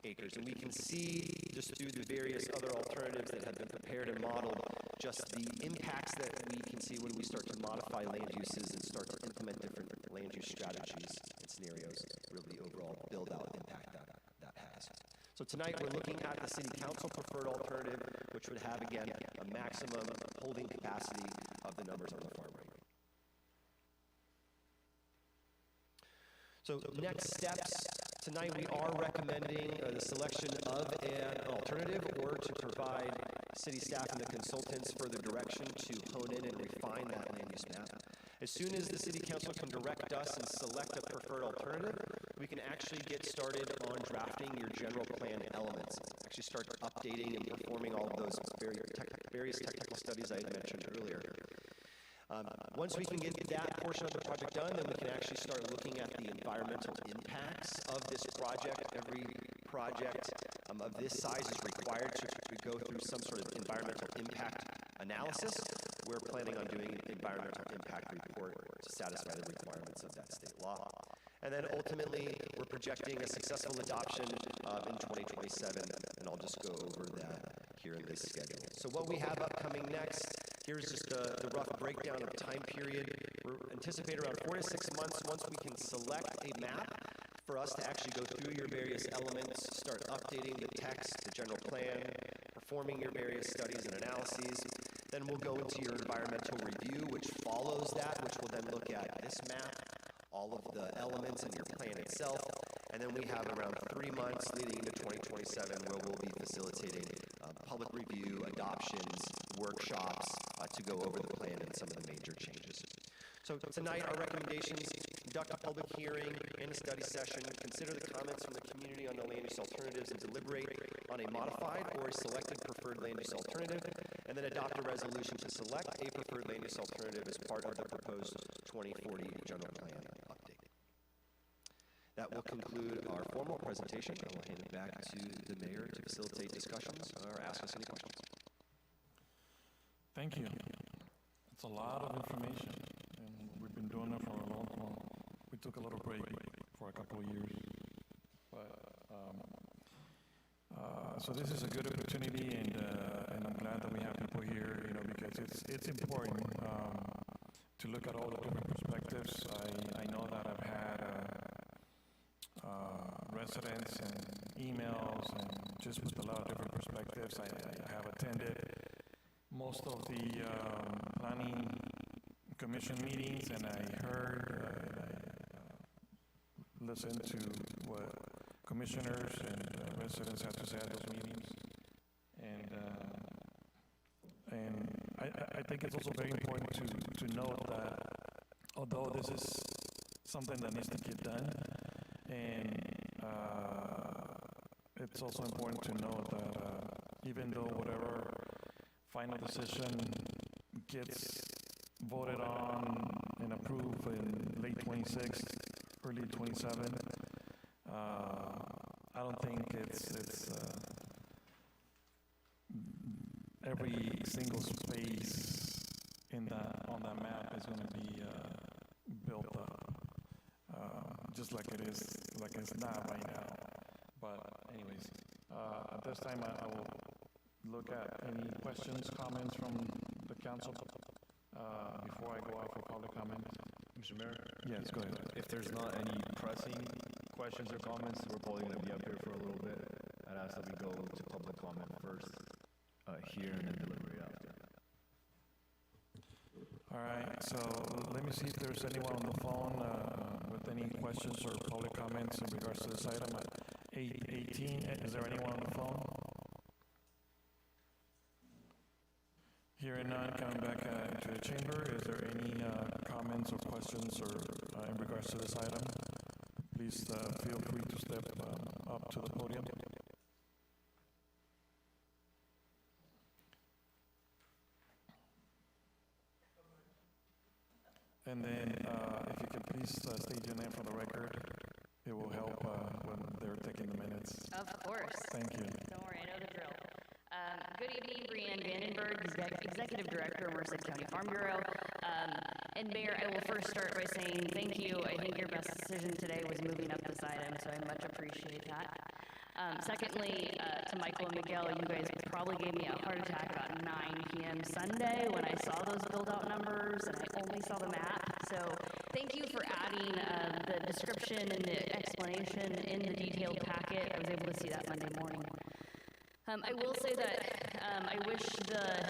acres. And we can see just through the various other alternatives that have been prepared and modeled, just the impacts that we can see when we start to modify land uses and start to implement different land use strategies and scenarios, really the overall build-out impact that has. So tonight we're looking at the City Council preferred alternative, which would have, again, a maximum holding capacity of the numbers on the far right. So next steps, tonight we are recommending the selection of an alternative or to provide city staff and the consultants further direction to hone in and refine that land use map. As soon as the City Council can direct us and select a preferred alternative, we can actually get started on drafting your general plan elements. Actually start updating and performing all of those various technical studies I had mentioned earlier. Once we can get that portion of the project done, then we can actually start looking at the environmental impacts of this project. Every project of this size is required to go through some sort of environmental impact analysis. We're planning on doing an environmental impact report to satisfy the requirements of that state law. And then ultimately, we're projecting a successful adoption in 2027, and I'll just go over that here in this schedule. So what we have upcoming next, here's just the rough breakdown of time period. We're anticipating around 4 to 6 months once we can select a map for us to actually go through your various elements, start updating the text, the general plan, performing your various studies and analyses. Then we'll go into your environmental review, which follows that, which will then look at this map, all of the elements in your plan itself, and then we have around 3 months leading into 2027 where we'll be facilitating public review, adoptions, workshops to go over the plan and some of the major changes. So tonight our recommendations: conduct a public hearing and a study session, consider the comments from the community on the land use alternatives and deliberate on a modified or a selected preferred land use alternative, and then adopt a resolution to select a preferred land use alternative as part of the proposed 2040 general plan update. That will conclude our formal presentation. I will hand it back to the mayor to facilitate discussions or ask us any questions. Thank you. It's a lot of information, and we've been doing it for a long time. We took a little break for a couple of years, but so this is a good opportunity, and I'm glad that we have people here, because it's important to look at all the different perspectives. I know that I've had residents and emails, and just with a lot of different perspectives. I have attended most of the planning commission meetings, and I heard, listened to what commissioners and residents have to say at those meetings, and I think it's also very important to note that although this is something that needs to get done, and it's also important to note that even though whatever final decision gets voted on and approved in late 26, early 27, I don't think it's every single space on that map is going to be built up, just like it is, like it's not right now. But anyways, at this time I will look at any questions, comments from the council before I go out for public comment. Mr. Mayor? Yes, go ahead. If there's not any pressing questions or comments, we're probably going to be up here for a little bit. I'd ask that we go to public comment first here and then deliberate after. All right, so let me see if there's anyone on the phone with any questions or public comments in regards to this item at 8:18. Is there anyone on the phone? Hearing none, coming back into the chamber, is there any comments or questions or in regards to this item? Please feel free to step up to the podium. And then if you can please state your name for the record, it will help when they're taking the minutes. Of course. Thank you. Don't worry, I know the drill. Good evening, Brianne Vandenberg. Lambert, Executive Director, Merced County Farm Bureau. And Mayor, I will first start by saying thank you. I think your best decision today was moving up this item, so I much appreciate that. Secondly, to Michael and Miguel, you guys probably gave me a heart attack about 9 p.m. Sunday when I saw those build-out numbers and I only saw the map. So thank you for adding the description and the explanation in the detailed packet. I was able to see that Monday morning. I will say that I wish the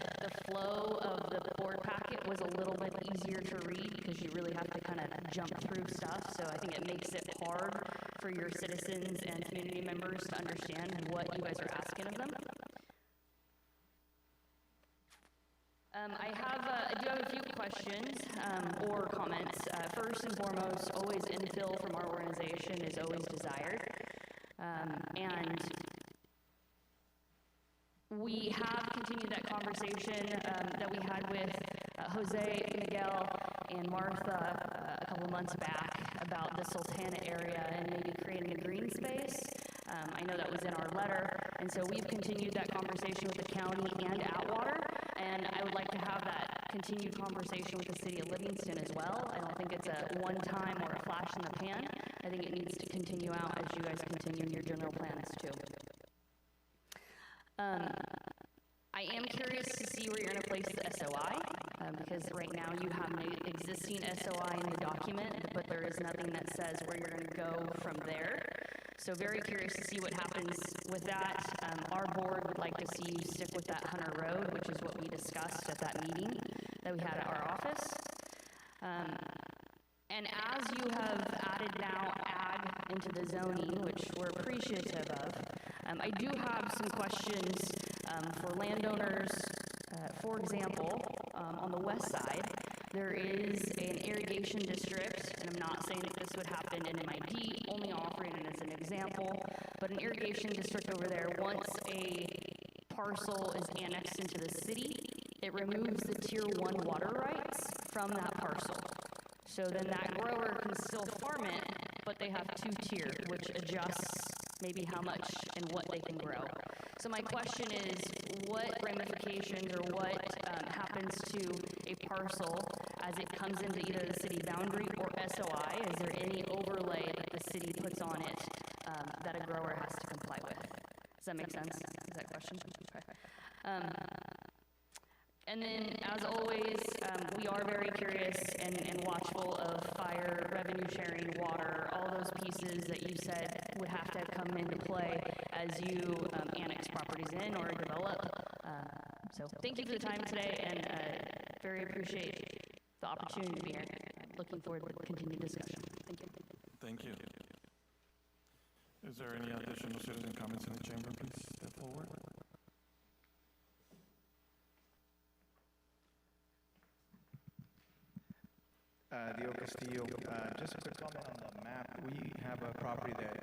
flow of the board packet was a little bit easier to read because you really have to kind of jump through stuff. So I think it makes it hard for your citizens and community members to understand what you guys are asking of them. I do have a few questions or comments. First and foremost, always infill from our organization is always desired. And we have continued that conversation that we had with Jose, Miguel, and Martha a couple months back about the Sultana area and maybe creating a green space. I know that was in our letter, and so we've continued that conversation with the county and Atwater, and I would like to have that continued conversation with the city of Livingston as well. I don't think it's a one-time or a flash in the pan. I think it needs to continue out as you guys continue in your general plans too. I am curious to see where you're going to place the SOI, because right now you have an existing SOI in the document, but there is nothing that says where you're going to go from there. So very curious to see what happens with that. Our board would like to see you stick with that Hunter Road, which is what we discussed at that meeting that we had at our office. And as you have added now ag into the zoning, which we're appreciative of, I do have some questions for landowners. For example, on the west side, there is an irrigation district, and I'm not saying that this would happen in MID, only offering it as an example, but an irrigation district over there, once a parcel is annexed into the city, it removes the Tier 1 water rights from that parcel. So then that grower can still farm it, but they have 2-tier, which adjusts maybe how much and what they can grow. So my question is, what ramifications or what happens to a parcel as it comes into either the city boundary or SOI? Is there any overlay that the city puts on it that a grower has to comply with? Does that make sense? Is that question? Okay. And then, as always, we are very curious and watchful of fire, revenue sharing, water, all those pieces that you said would have to come into play as you annex properties in or develop. So thank you for the time today, and very appreciate the opportunity to be here. Looking forward to continued discussion. Thank you. Thank you. Is there any additional citizen comments in the chamber? Please step forward. Dio Castillo, just a quick comment on the map. We have a property that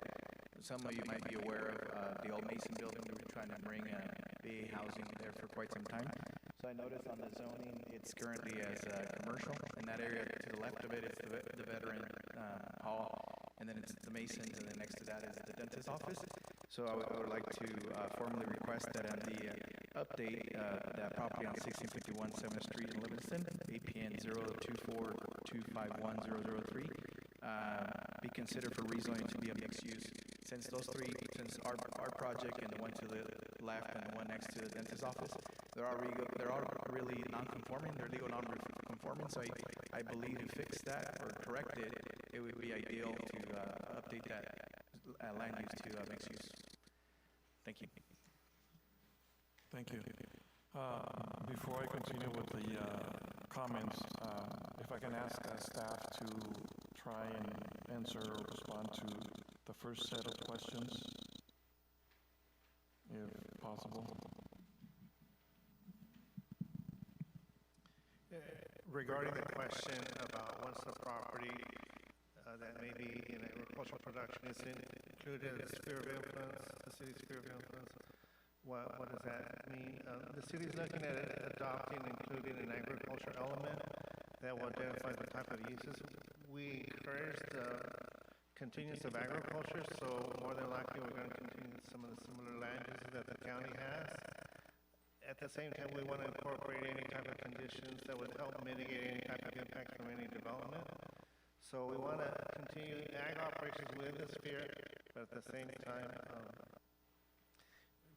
some of you might be aware of, the old Mason building. We were trying to bring BA housing there for quite some time. So I noticed on the zoning, it's currently as commercial, and that area to the left of it is the veteran hall, and then it's the Masons, and then next to that is the dentist's office. So I would like to formally request that on the update, that property on 1651 7th Street in Livingston, APN 024251003, be considered for rezoning to be a mixed use. Since those three, since our project and the one to the left and the one next to the dentist's office, they're all really non-conforming, they're legal non-conforming, so I believe to fix that or correct it, it would be ideal to update that land use to mixed use. Thank you. Thank you. Before I continue with the comments, if I can ask staff to try and answer or respond to the first set of questions, if possible. Regarding the question about once the property that may be in agricultural production is included in the sphere of influence, the city's sphere of influence, what does that mean? The city is looking at adopting, including an agriculture element that will identify the type of uses. We encourage the continuance of agriculture, so more than likely we're going to continue some of the similar land uses that the county has. At the same time, we want to incorporate any type of conditions that would help mitigate any type of impact from any development. So we want to continue ag operations within the sphere, but at the same time,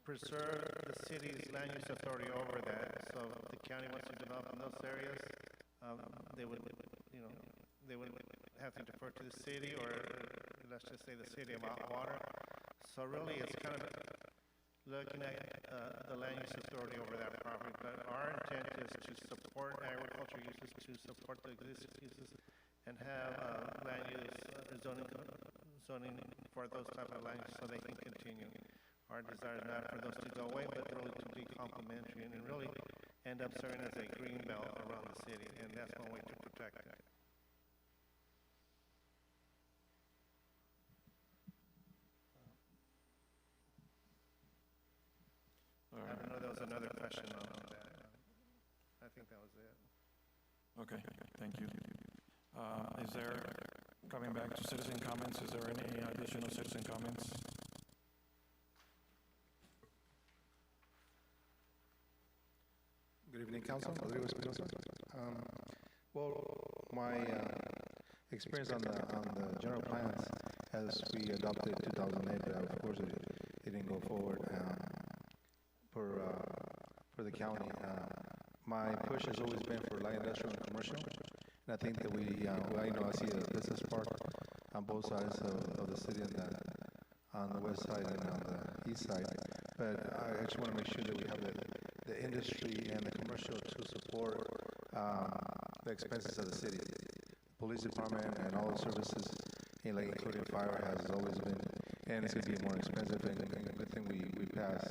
preserve the city's land use authority over that. So if the county wants to develop in those areas, they would, they would have to defer to the city, or let's just say the city of Water. So really, it's kind of looking at the land use authority over that property. But our intent is to support agriculture uses, to support the existing uses, and have land use zoning for those type of land use so they can continue. Our desire is not for those to go away, but really to be complementary and really end up serving as a green belt around the city, and that's one way to protect it. I don't know, there was another question on that. I think that was it. Okay, thank you. Is there, coming back to citizen comments, is there any additional citizen comments? Good evening, Council. Rodrigo Espinosa. Well, my experience on the general plans as we adopted 2008, but of course it didn't go forward for the county. My push has always been for light industrial and commercial, and I think that I see a business park on both sides of the city, on the west side and on the east side. But I actually want to make sure that we have the industry and the commercial to support the expenses of the city. The police department and all the services, including fire, has always been, and it's going to be more expensive. And a good thing we passed,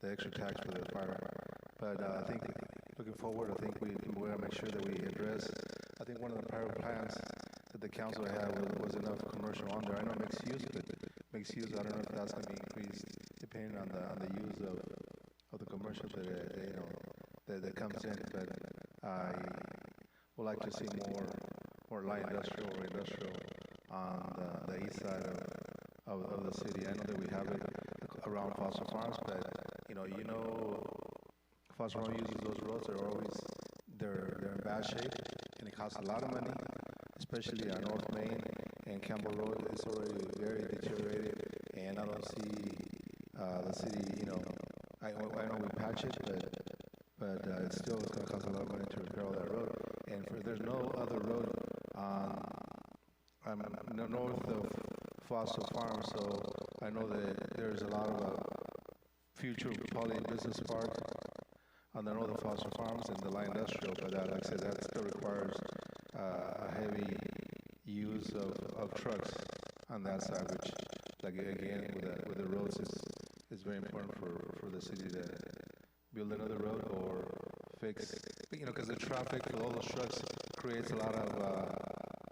the extra tax for the fire. But I think looking forward, I think we're going to make sure that we address. I think one of the prior plans that the council had was enough commercial on there. I know mixed use, but mixed use, I don't know if that's going to be increased depending on the use of the commercial that comes in. But I would like to see more light industrial or industrial on the east side of the city. I know that we have it around Fossil Farms, but Fossil Farms uses those roads. They're in bad shape, and it costs a lot of money, especially on North Main and Campbell Road. It's already very deteriorated, and I don't see the city. I know we patch it, but it's still going to cost a lot of money to repair all that road. And there's no other road north of Fossil Farm, so I know that there's a lot of future poly business park on the north of Fossil Farms and the light industrial, but like I said, that still requires a heavy use of trucks on that side, which, like again, with the roads, is very important for the city to build another road or fix, because the traffic for all those trucks creates a lot of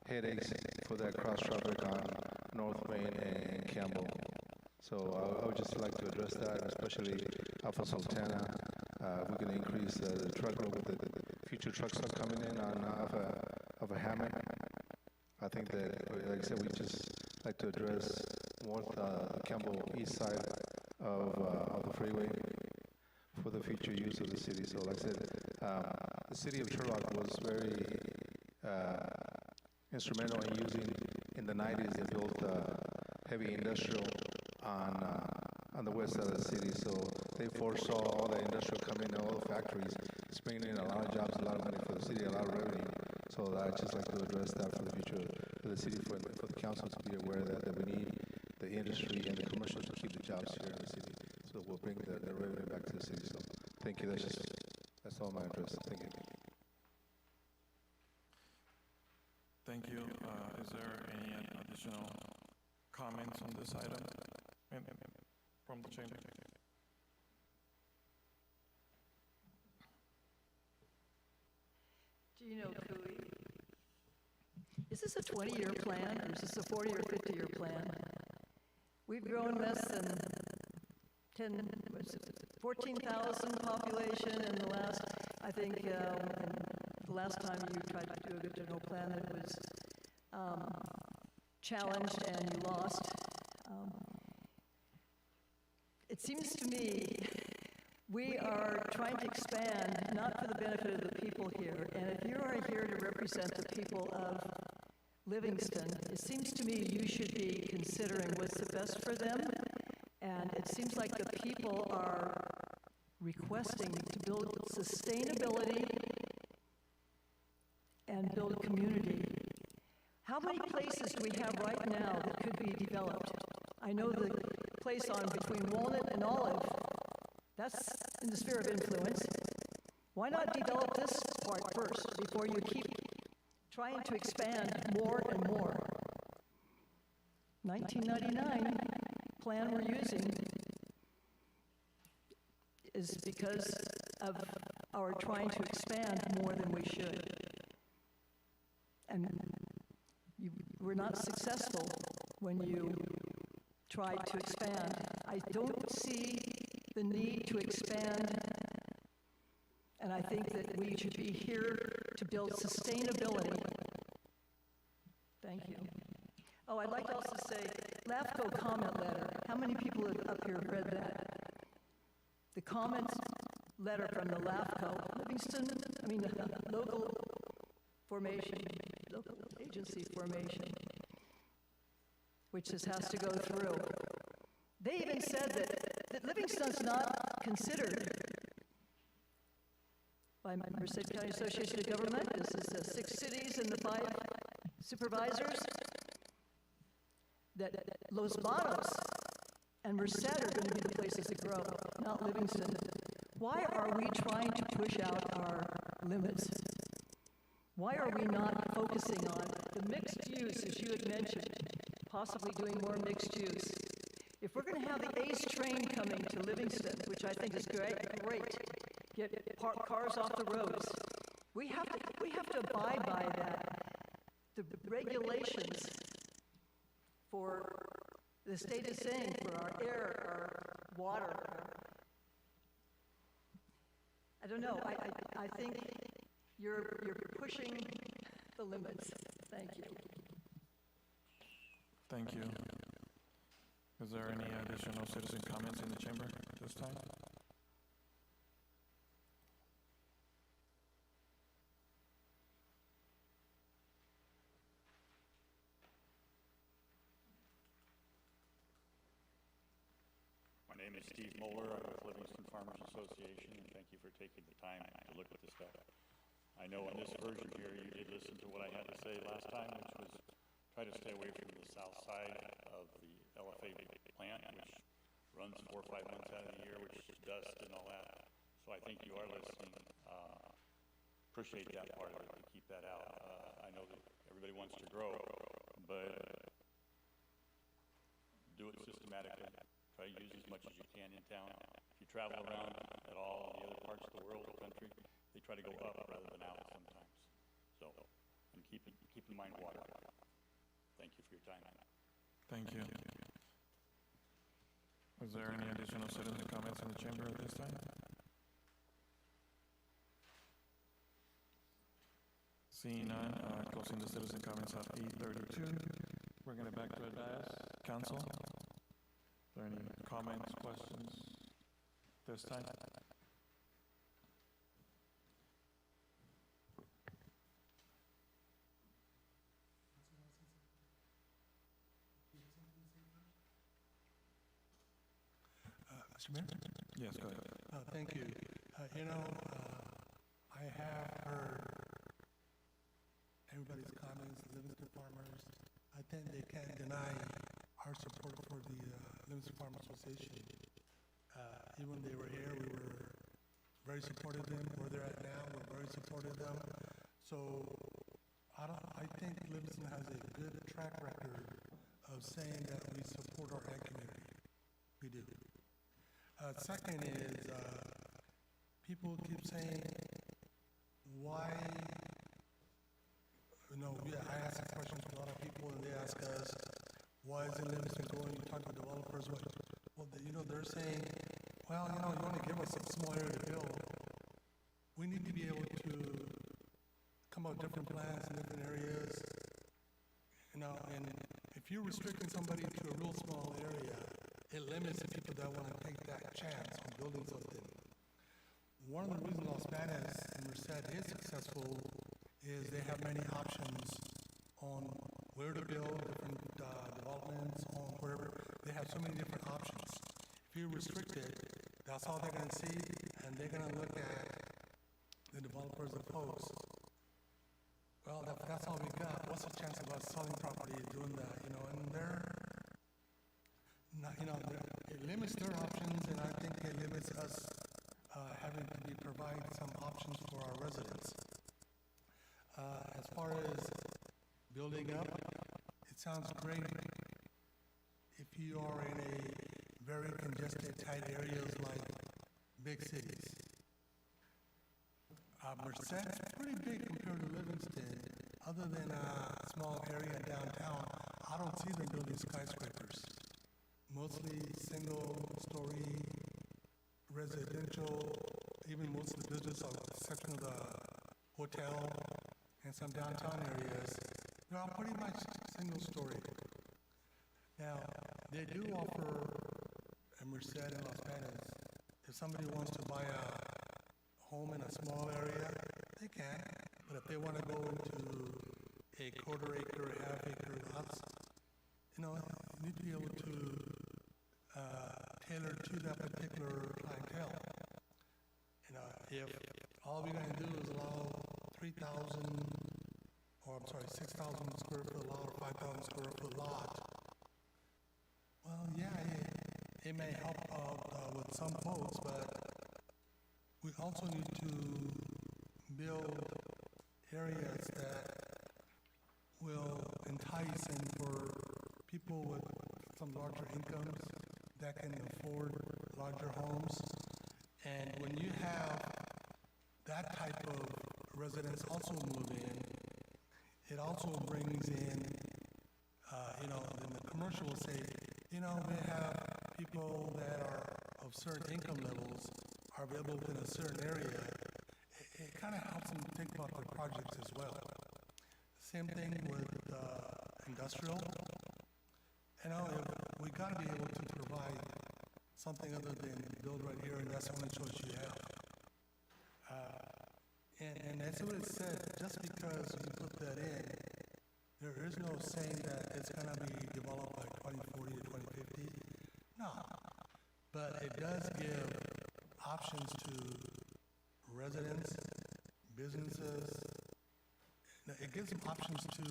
headaches for that cross traffic on North Main and Campbell. So I would just like to address that, especially Alpha Sultana. We're going to increase the truck road with the future truck stop coming in on Alpha Hammond. I think that, like I said, we just like to address north Campbell east side of the freeway for the future use of the city. So like I said, the city of Turlock was very instrumental in using, in the 90s, they built heavy industrial on the west side of the city. So they foresaw all that industrial coming in, all the factories. It's bringing in a lot of jobs, a lot of money for the city, a lot of revenue. So I'd just like to address that for the future, for the city, for the council to be aware that we need the industry and the commercial to keep the jobs here in the city. So we'll bring the revenue back to the city. So thank you. That's all my address. Thank you. Thank you. Is there any additional comments on this item from the chamber? Gino Cooey. Is this a 20-year plan, or is this a 40 or 50-year plan? We've grown less than 14,000 population in the last, I think, the last time you tried to do a good general plan, it was challenged and you lost. It seems to me we are trying to expand, not for the benefit of the people here, and if you are here to represent the people of Livingston, it seems to me you should be considering what's the best for them, and it seems like the people are requesting to build sustainability and build community. How many places do we have right now that could be developed? I know the place on between Walnut and Olive, that's in the sphere of influence. Why not develop this part first before you keep trying to expand more and more? 1999 plan we're using is because of our trying to expand more than we should. And we're not successful when you try to expand. I don't see the need to expand, and I think that we should be here to build sustainability. Thank you. Oh, I'd like to also say, LAFCO comment letter. How many people up here have read that? The comment letter from the LAFCO, Livingston, local formation, local agency formation, which this has to go through. They even said that Livingston's not considered by Merced County Association of Government. This is the 6 cities and the 5 supervisors. That Los Banos and Merced are going to be the places that grow, not Livingston. Why are we trying to push out our limits? Why are we not focusing on the mixed use, as you had mentioned, possibly doing more mixed use? If we're going to have the ACE train coming to Livingston, which I think is great, get cars off the roads, we have to abide by that. The regulations for the state is saying for our air, our water. I don't know. I think you're pushing the limits. Thank you. Thank you. Is there any additional citizen comments in the chamber this time? My name is Steve Moeller. I'm with Livingston Farmers Association, and thank you for taking the time to look at this stuff. I know in this version here, you did listen to what I had to say last time, which was try to stay away from the south side of the LFA plant, which runs 4 or 5 months out of the year, which is dust and all that. So I think you are listening. Appreciate that part of it, to keep that out. I know that everybody wants to grow, but do it systematically. Try to use as much as you can in town. If you travel around at all the other parts of the world or country, they try to go up rather than out sometimes. So, and keep in mind water. Thank you for your time. Thank you. Is there any additional citizen comments in the chamber at this time? Seeing none, closing the citizen comments at 8:32. Bringing it back to the dais. Council, are there any comments, questions this time? Mr. Mayor? Yes, go ahead. Thank you. I have heard everybody's comments, Livingston farmers. I think they can't deny our support for the Livingston Farmers Association. Even when they were here, we were very supportive of them. Where they're at now, we're very supportive of them. So I think Livingston has a good track record of saying that we support our ag community. We do. Second is, people keep saying, why, I ask questions to a lot of people, and they ask us, why isn't Livingston going? You talk to developers, they're saying, well, you only give us a small area to build. We need to be able to come up with different plans in different areas, and if you're restricting somebody to a real small area, it limits the people that want to take that chance on building something. One of the reasons Los Banas and Merced is successful is they have many options on where to build different developments, on wherever. They have so many different options. If you restrict it, that's all they're going to see, and they're going to look at the developers of folks. Well, that's all we got. What's the chance of us selling property doing that? And they're not, it limits their options, and I think it limits us having to provide some options for our residents. As far as building up, it sounds great if you are in a very congested, tight areas like big cities. Merced is pretty big compared to Livingston. Other than a small area downtown, I don't see them building skyscrapers. Mostly single-story residential, even most of the business, with the exception of the hotel and some downtown areas, they're all pretty much single-story. Now, they do offer a Merced in Los Banas. If somebody wants to buy a home in a small area, they can. But if they want to go into a quarter-acre, half-acre lots, you need to be able to tailor to that particular clientele. If all we're going to do is allow 6,000 square foot lot or 5,000 square foot lot, well, yeah, it may help out with some folks, but we also need to build areas that will entice and for people with some larger incomes that can afford larger homes. And when you have that type of residents also move in, it also brings in, in the commercial will say, we have people that are of certain income levels are available in a certain area. It kind of helps them think about their projects as well. Same thing with industrial. We got to be able to provide something other than build right here, and that's the only choice you have. And that's what it said. Just because you put that in, there is no saying that it's going to be developed by 2040 or 2050. No. But it does give options to residents, businesses. It gives them options to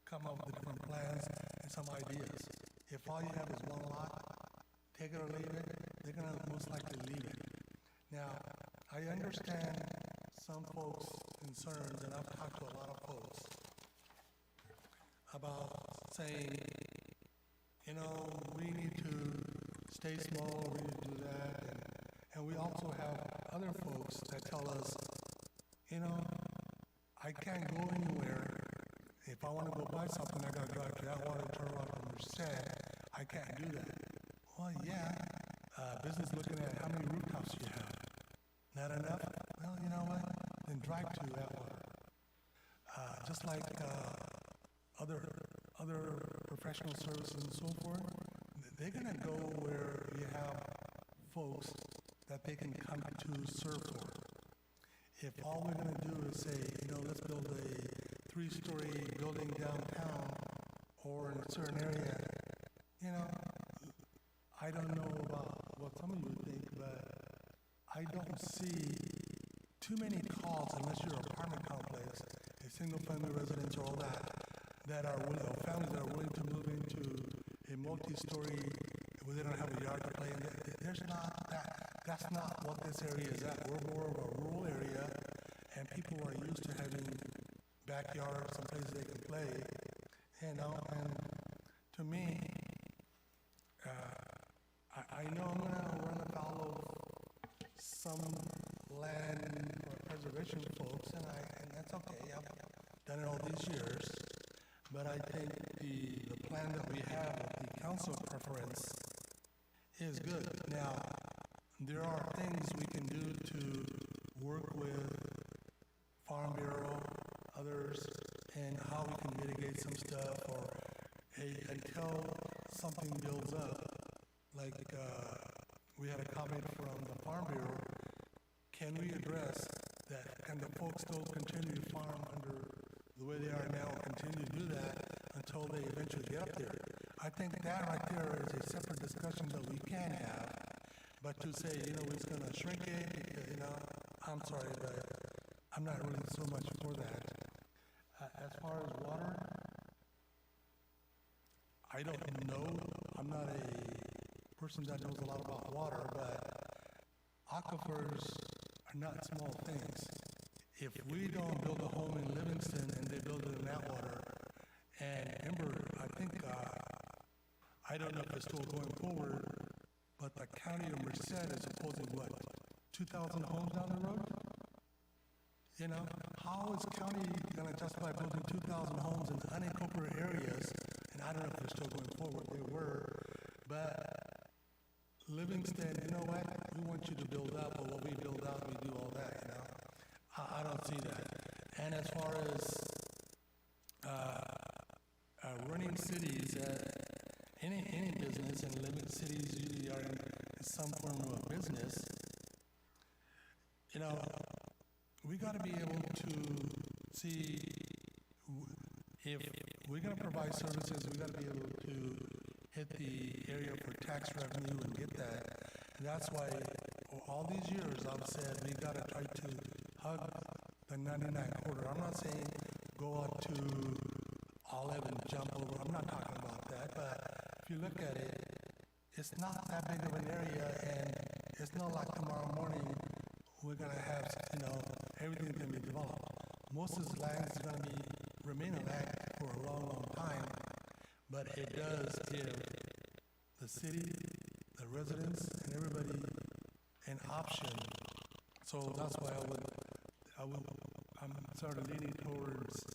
come up with different plans and some ideas. If all you have is one lot, take it or leave it, they're going to most likely leave it. Now, I understand some folks' concerns, and I've talked to a lot of folks about saying, we need to stay small, we need to do that, and we also have other folks that tell us, I can't go anywhere. If I want to go buy something, I got to drive to Atwater, turn around to Merced. I can't do that. Well, yeah, business looking at how many rooftops you have. Not enough? Well, you know what? Then drive to Atwater. Just like other professional services and so forth, they're going to go where you have folks that they can come to serve for. If all we're going to do is say, let's build a 3-story building downtown or in a certain area, I don't know about what some of you think, but I don't see too many calls unless you're an apartment complex, a single-family residence or all that are willing, or families that are willing to move into a multi-story where they don't have a yard to play in. There's not that. That's not what this area is at. We're more of a rural area, and people are used to having backyards, some places they can play, and to me, I know I'm going to run afoul of some land preservation folks, and that's okay. I've done it all these years, but I think the plan that we have with the council preference is good. Now, there are things we can do to work with Farm Bureau, others, and how we can mitigate some stuff, or until something builds up, like, we had a comment from the Farm Bureau. Can we address that? Can the folks still continue to farm under the way they are now, continue to do that until they eventually get up there? I think that right there is a separate discussion that we can have. But to say, we're just gonna shrink it, because, I'm sorry, but I'm not really so much for that. As far as water, I don't know. I'm not a person that knows a lot about water, but aquifers are not small things. If we don't build a home in Livingston and they build it in Atwater, and remember, I think, I don't know if it's still going forward, but the county of Merced is opposing what, 2,000 homes down the road? How is the county gonna justify building 2,000 homes in unincorporated areas? And I don't know if they're still going forward, they were, but Livingston, you know what? We want you to build up, but what we build out, we do all that, I don't see that. And as far as running cities, any business in living cities usually are in some form of business. We got to be able to see if we're going to provide services, we got to be able to hit the area for tax revenue and get that. And that's why all these years I've said we got to try to hug the 99 quarter. I'm not saying go out to Olive and jump over. I'm not talking about that. But if you look at it, it's not that big of an area, and it's not like tomorrow morning we're going to have, everything's going to be developed. Most of this land is going to remain a land for a long, long time, but it does give the city, the residents, and everybody an option. So that's why I'm sort of leaning towards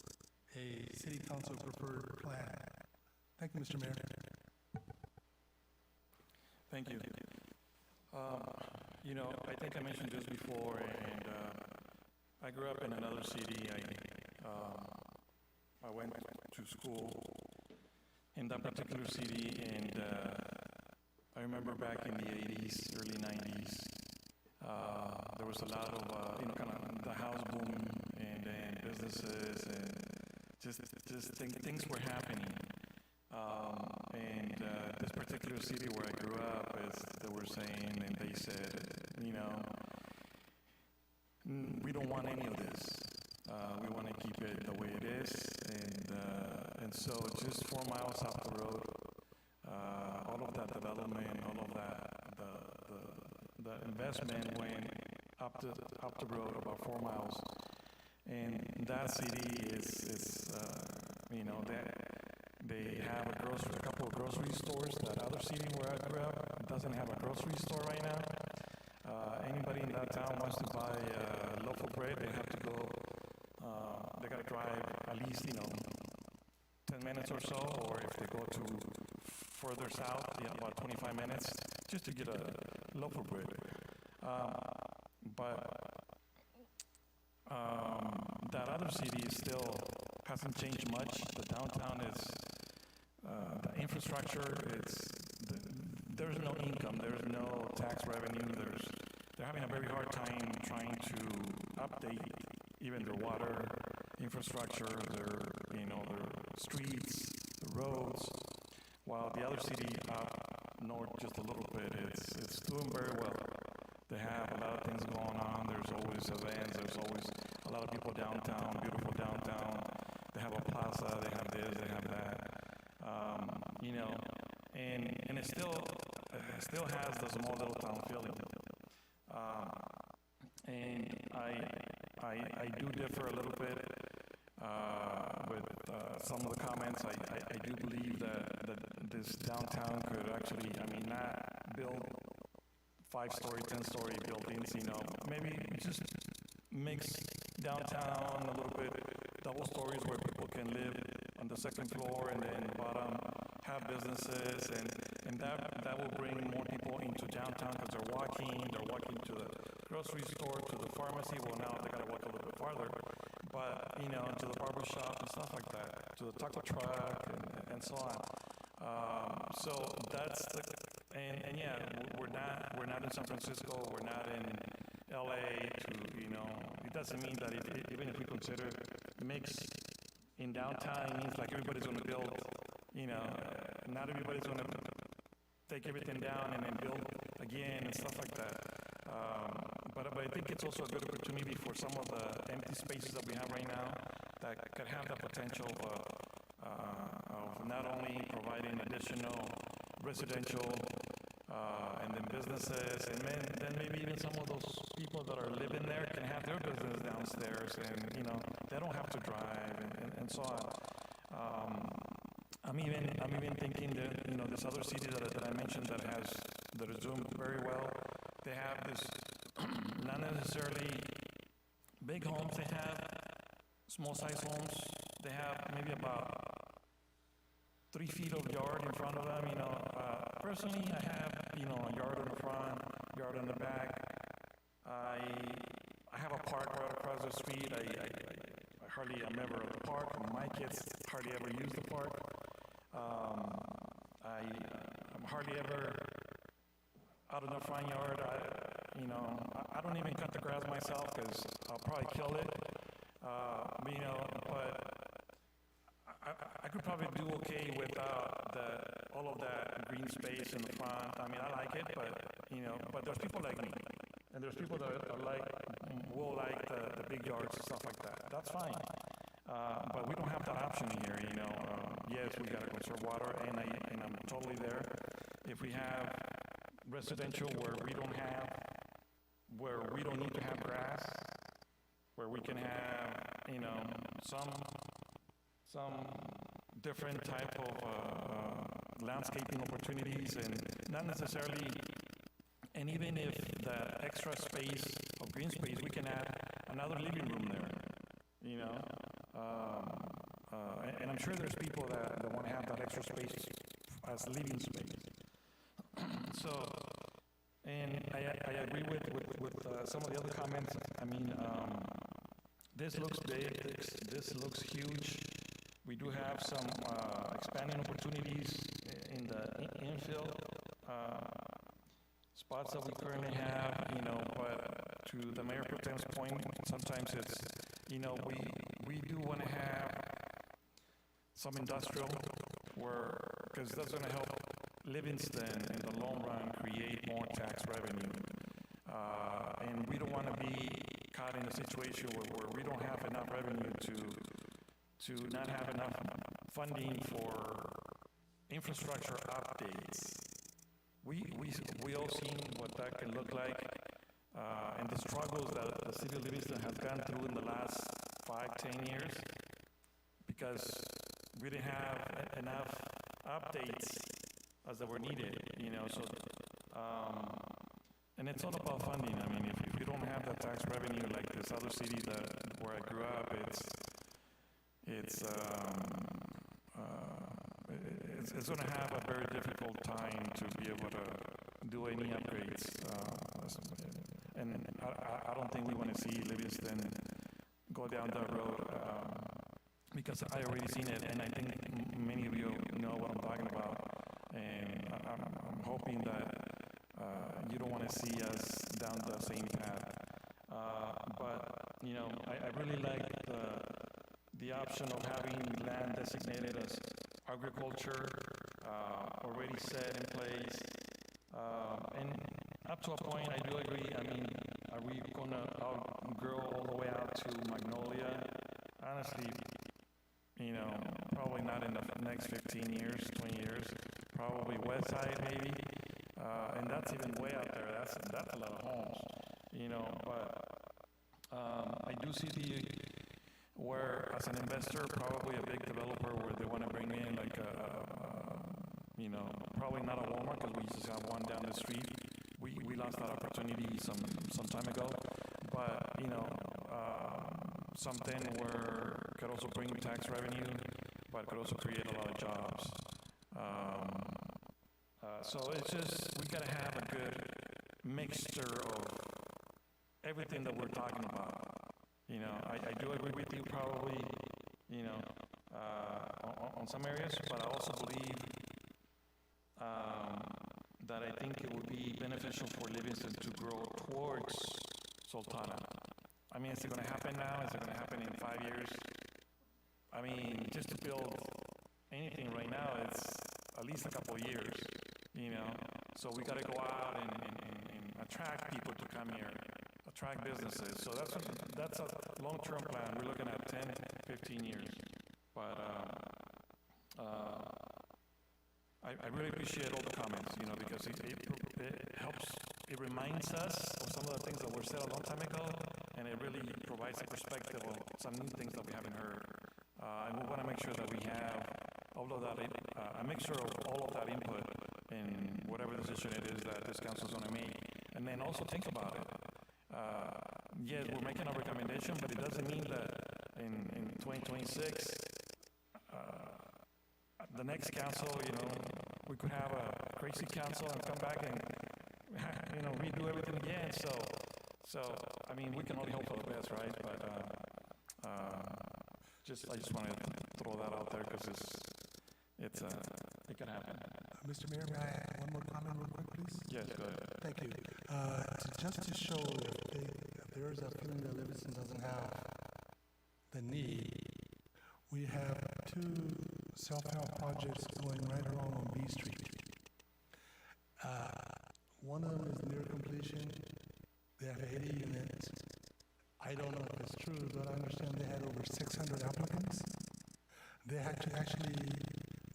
a city council preferred plan. Thank you, Mr. Mayor. Thank you. I think I mentioned this before, and I grew up in another city. I went to school in that particular city, and I remember back in the 80s, early 90s, there was a lot of, kind of the house boom, and then businesses, and just things were happening. And this particular city where I grew up, as they were saying, and they said, we don't want any of this. We want to keep it the way it is, and so just 4 miles off the road, all of that development, all of that, the investment went up the road about 4 miles, and that city is they have a couple of grocery stores. That other city where I grew up doesn't have a grocery store right now. Anybody in that town wants to buy a loaf of bread, they have to go, they got to drive at least, 10 minutes or so, or if they go to further south, about 25 minutes, just to get a loaf of bread. But that other city still hasn't changed much. The downtown is, the infrastructure, there's no income, there's no tax revenue, they're having a very hard time trying to update even their water infrastructure, their streets, the roads, while the other city up north just a little bit, it's doing very well. They have a lot of things going on, there's always events, there's always a lot of people downtown, beautiful downtown, they have a plaza, they have this, they have that, and it still has the small little town feeling. And I do differ a little bit with some of the comments. I do believe that this downtown could actually, not build 5-story, 10-story buildings, maybe just mix downtown a little bit, double stories where people can live on the second floor, and then bottom have businesses, and that will bring more people into downtown because they're walking to the grocery store, to the pharmacy. Well, now they gotta walk a little bit farther, but to the barber shop and stuff like that, to the taco truck and so on. So that's and yeah, we're not in San Francisco, we're not in LA it doesn't mean that even if we consider mix in downtown, it means like everybody's gonna build, not everybody's gonna take everything down and then build again and stuff like that. But I think it's also a good opportunity for some of the empty spaces that we have right now that could have the potential of not only providing additional residential and then businesses, and then maybe even some of those people that are living there can have their business downstairs, and they don't have to drive and so on. I'm even thinking that this other city that I mentioned that is doing very well. They have this not necessarily big homes. They have small size homes. They have maybe about 3 feet of yard in front of them. Personally, I have a yard on the front, yard on the back. I have a park right across the street. I hardly am ever at the park. My kids hardly ever use the park. I'm hardly ever out in the front yard. I don't even cut the grass myself because I'll probably kill it. But I could probably do okay without all of that green space in the front. I mean, I like it, but there's people like me, and there's people that will like the big yards and stuff like that. That's fine. But we don't have that option here, yes, we gotta conserve water, and I'm totally there. If we have residential where we don't need to have grass, where we can have, some different type of landscaping opportunities, and not necessarily, and even if that extra space of green space, we can add another living room there, and I'm sure there's people that want to have that extra space as living space. So, and I agree with some of the other comments. I mean, this looks big, this looks huge. We do have some expanding opportunities in the infill spots that we currently have, but to the Mayor Pro Tem's point, sometimes it's, we do want to have some industrial because that's going to help Livingston in the long run create more tax revenue. And we don't want to be caught in a situation where we don't have enough revenue to not have enough funding for infrastructure updates. We all seen what that can look like, and the struggles that the city of Livingston has gone through in the last 5-10 years, because we didn't have enough updates as that were needed, and it's all about funding. I mean, if you don't have that tax revenue like this other city where I grew up, it's going to have a very difficult time to be able to do any upgrades. And I don't think we want to see Livingston go down that road, because I already seen it, and I think many of you know what I'm talking about. And I'm hoping that you don't want to see us down the same path. But I really like the option of having land designated as agriculture already set in place, and up to a point I do agree. I mean, are we gonna outgrow all the way out to Magnolia? Honestly, probably not in the next 15 years, 20 years. Probably West Side maybe, and that's even way out there. That's a lot of homes, but I do see where as an investor, probably a big developer where they want to bring in like probably not a Walmart, because we used to have one down the street. We lost that opportunity some time ago, but something where could also bring tax revenue, but could also create a lot of jobs. So it's just, we gotta have a good mixture of everything that we're talking about. I do agree with you probably, on some areas, but I also believe that I think it would be beneficial for Livingston to grow towards Sultana. I mean, is it gonna happen now? Is it gonna happen in 5 years? I mean, just to build anything right now, it's at least a couple of years, you know? So we gotta go out and attract people to come here, attract businesses. So that's a long-term plan. We're looking at 10, 15 years. But I really appreciate all the comments, you know, because it helps, it reminds us of some of the things that were said a long time ago, and it really provides a perspective of some new things that we haven't heard. And we want to make sure that we have all of that, a mixture of all of that input in whatever decision it is that this council is going to make. And then also think about it. Yes, we're making a recommendation, but it doesn't mean that in 2026, the next council, you know, we could have a crazy council and come back and, you know, redo everything again. So I mean, we can only hope for the best, right? But I just want to throw that out there because it can happen. Mr. Mayor, may I add one more comment real quick, please? Yes, go ahead. Thank you. Just to show if there is a feeling that Livingston doesn't have the need, we have 2 self-help projects going right along on B Street. One of them is near completion. They have 80 units. I don't know if it's true, but I understand they had over 600 applicants. They had to actually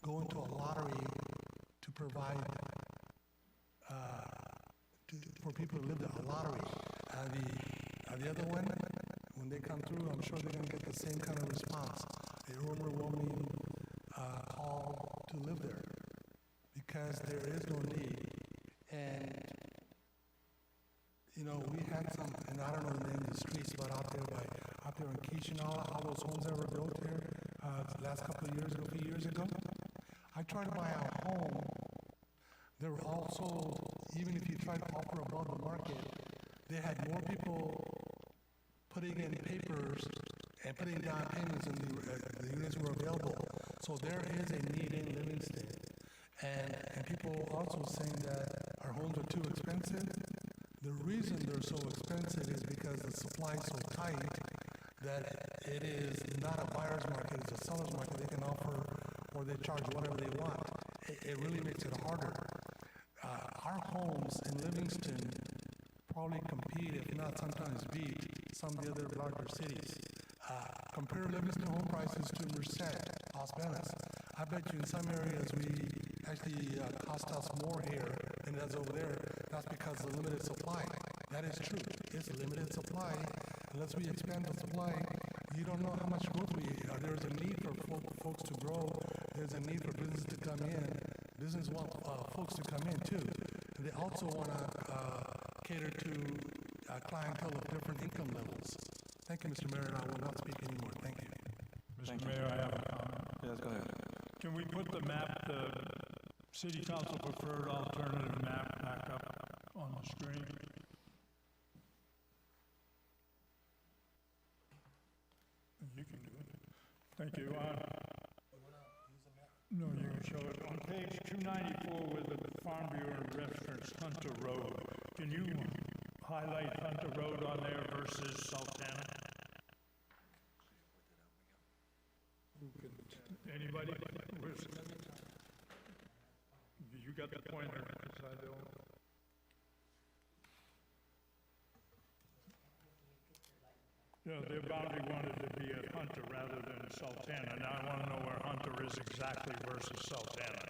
go into a lottery to provide for people to live there, a lottery. The other one, when they come through, I'm sure they're going to get the same kind of response, a overwhelming call to live there, because there is no need. And, you know, we had some, and I don't know the name of the streets, but out there in Kishinala, all those homes that were built here the last couple of years ago, a few years ago, I tried to buy a home. They were all sold, even if you tried to offer above the market, they had more people putting in papers and putting down payments than the units were available. So there is a need in Livingston. And people also saying that our homes are too expensive. The reason they're so expensive is because the supply is so tight that it is not a buyer's market, it's a seller's market. They can offer or they charge whatever they want. It really makes it harder. Our homes in Livingston probably compete, if not sometimes beat, some of the other larger cities. Compare Livingston home prices to Merced, Las Vegas. I bet you in some areas we actually cost us more here than it does over there. That's because of the limited supply. That is true. It's a limited supply. Unless we expand the supply, you don't know how much growth there's a need for folks to grow. There's a need for business to come in. Business want folks to come in too. And they also want to cater to clientele of different income levels. Thank you, Mr. Mayor, and I will not speak anymore. Thank you. Mr. Mayor, I have a comment. Yes, go ahead. Can we put the map, the city council preferred alternative map back up on the screen? You can do it. Thank you. No, you can show it. On page 294 where the Farm Bureau reference Hunter Road, can you highlight Hunter Road on there versus Sultana? Anybody? You got the pointer, because I don't. Yeah, their boundary wanted to be at Hunter rather than Sultana. Now I want to know where Hunter is exactly versus Sultana.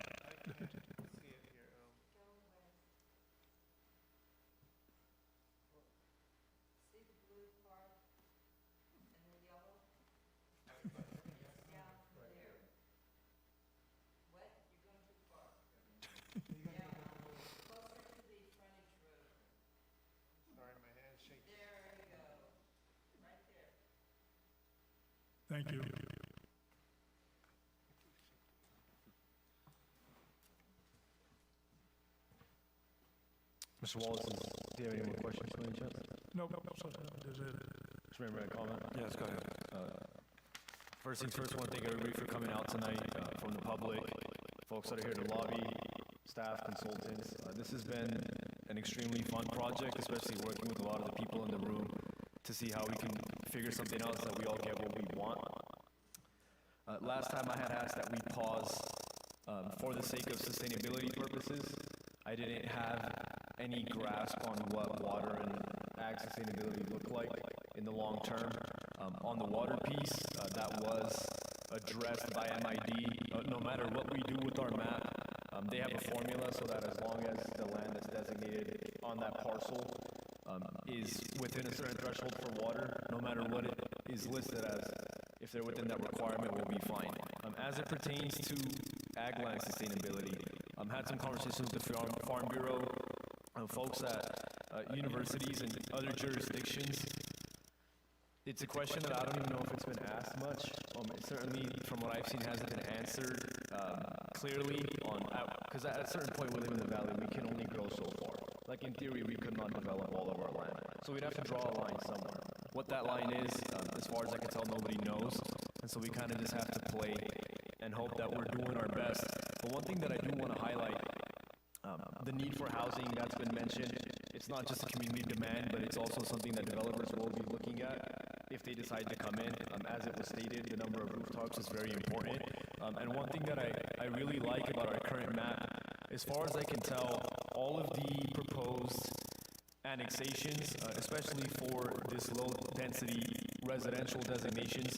Thank you. Mr. Wallace, do you have any more questions for me, Chance? Nope. Mr. Mayor, may I comment? Yes, go ahead. First things first, I want to thank everybody for coming out tonight, from the public, folks that are here in the lobby, staff, consultants. This has been an extremely fun project, especially working with a lot of the people in the room to see how we can figure something out so that we all get what we want. Last time I had asked that we pause for the sake of sustainability purposes. I didn't have any grasp on what water and ag sustainability look like in the long term. On the water piece, that was addressed by MID. No matter what we do with our map, they have a formula so that as long as the land that's designated on that parcel is within a certain threshold for water, no matter what it is listed as, if they're within that requirement, we'll be fine. As it pertains to ag land sustainability, had some conversations with the Farm Bureau, folks at universities and other jurisdictions. It's a question that I don't even know if it's been asked much. It certainly, from what I've seen, hasn't been answered clearly on, because at a certain point we live in the valley, we can only grow so far. Like in theory, we could not develop all of our land. So we'd have to draw a line somewhere. What that line is, as far as I can tell, nobody knows. And so we kind of just have to play and hope that we're doing our best. But one thing that I do want to highlight, the need for housing that's been mentioned. It's not just a community demand, but it's also something that developers will be looking at if they decide to come in. As it was stated, the number of rooftops is very important. And one thing that I really like about our current map, as far as I can tell, all of the proposed annexations, especially for this low-density residential designations,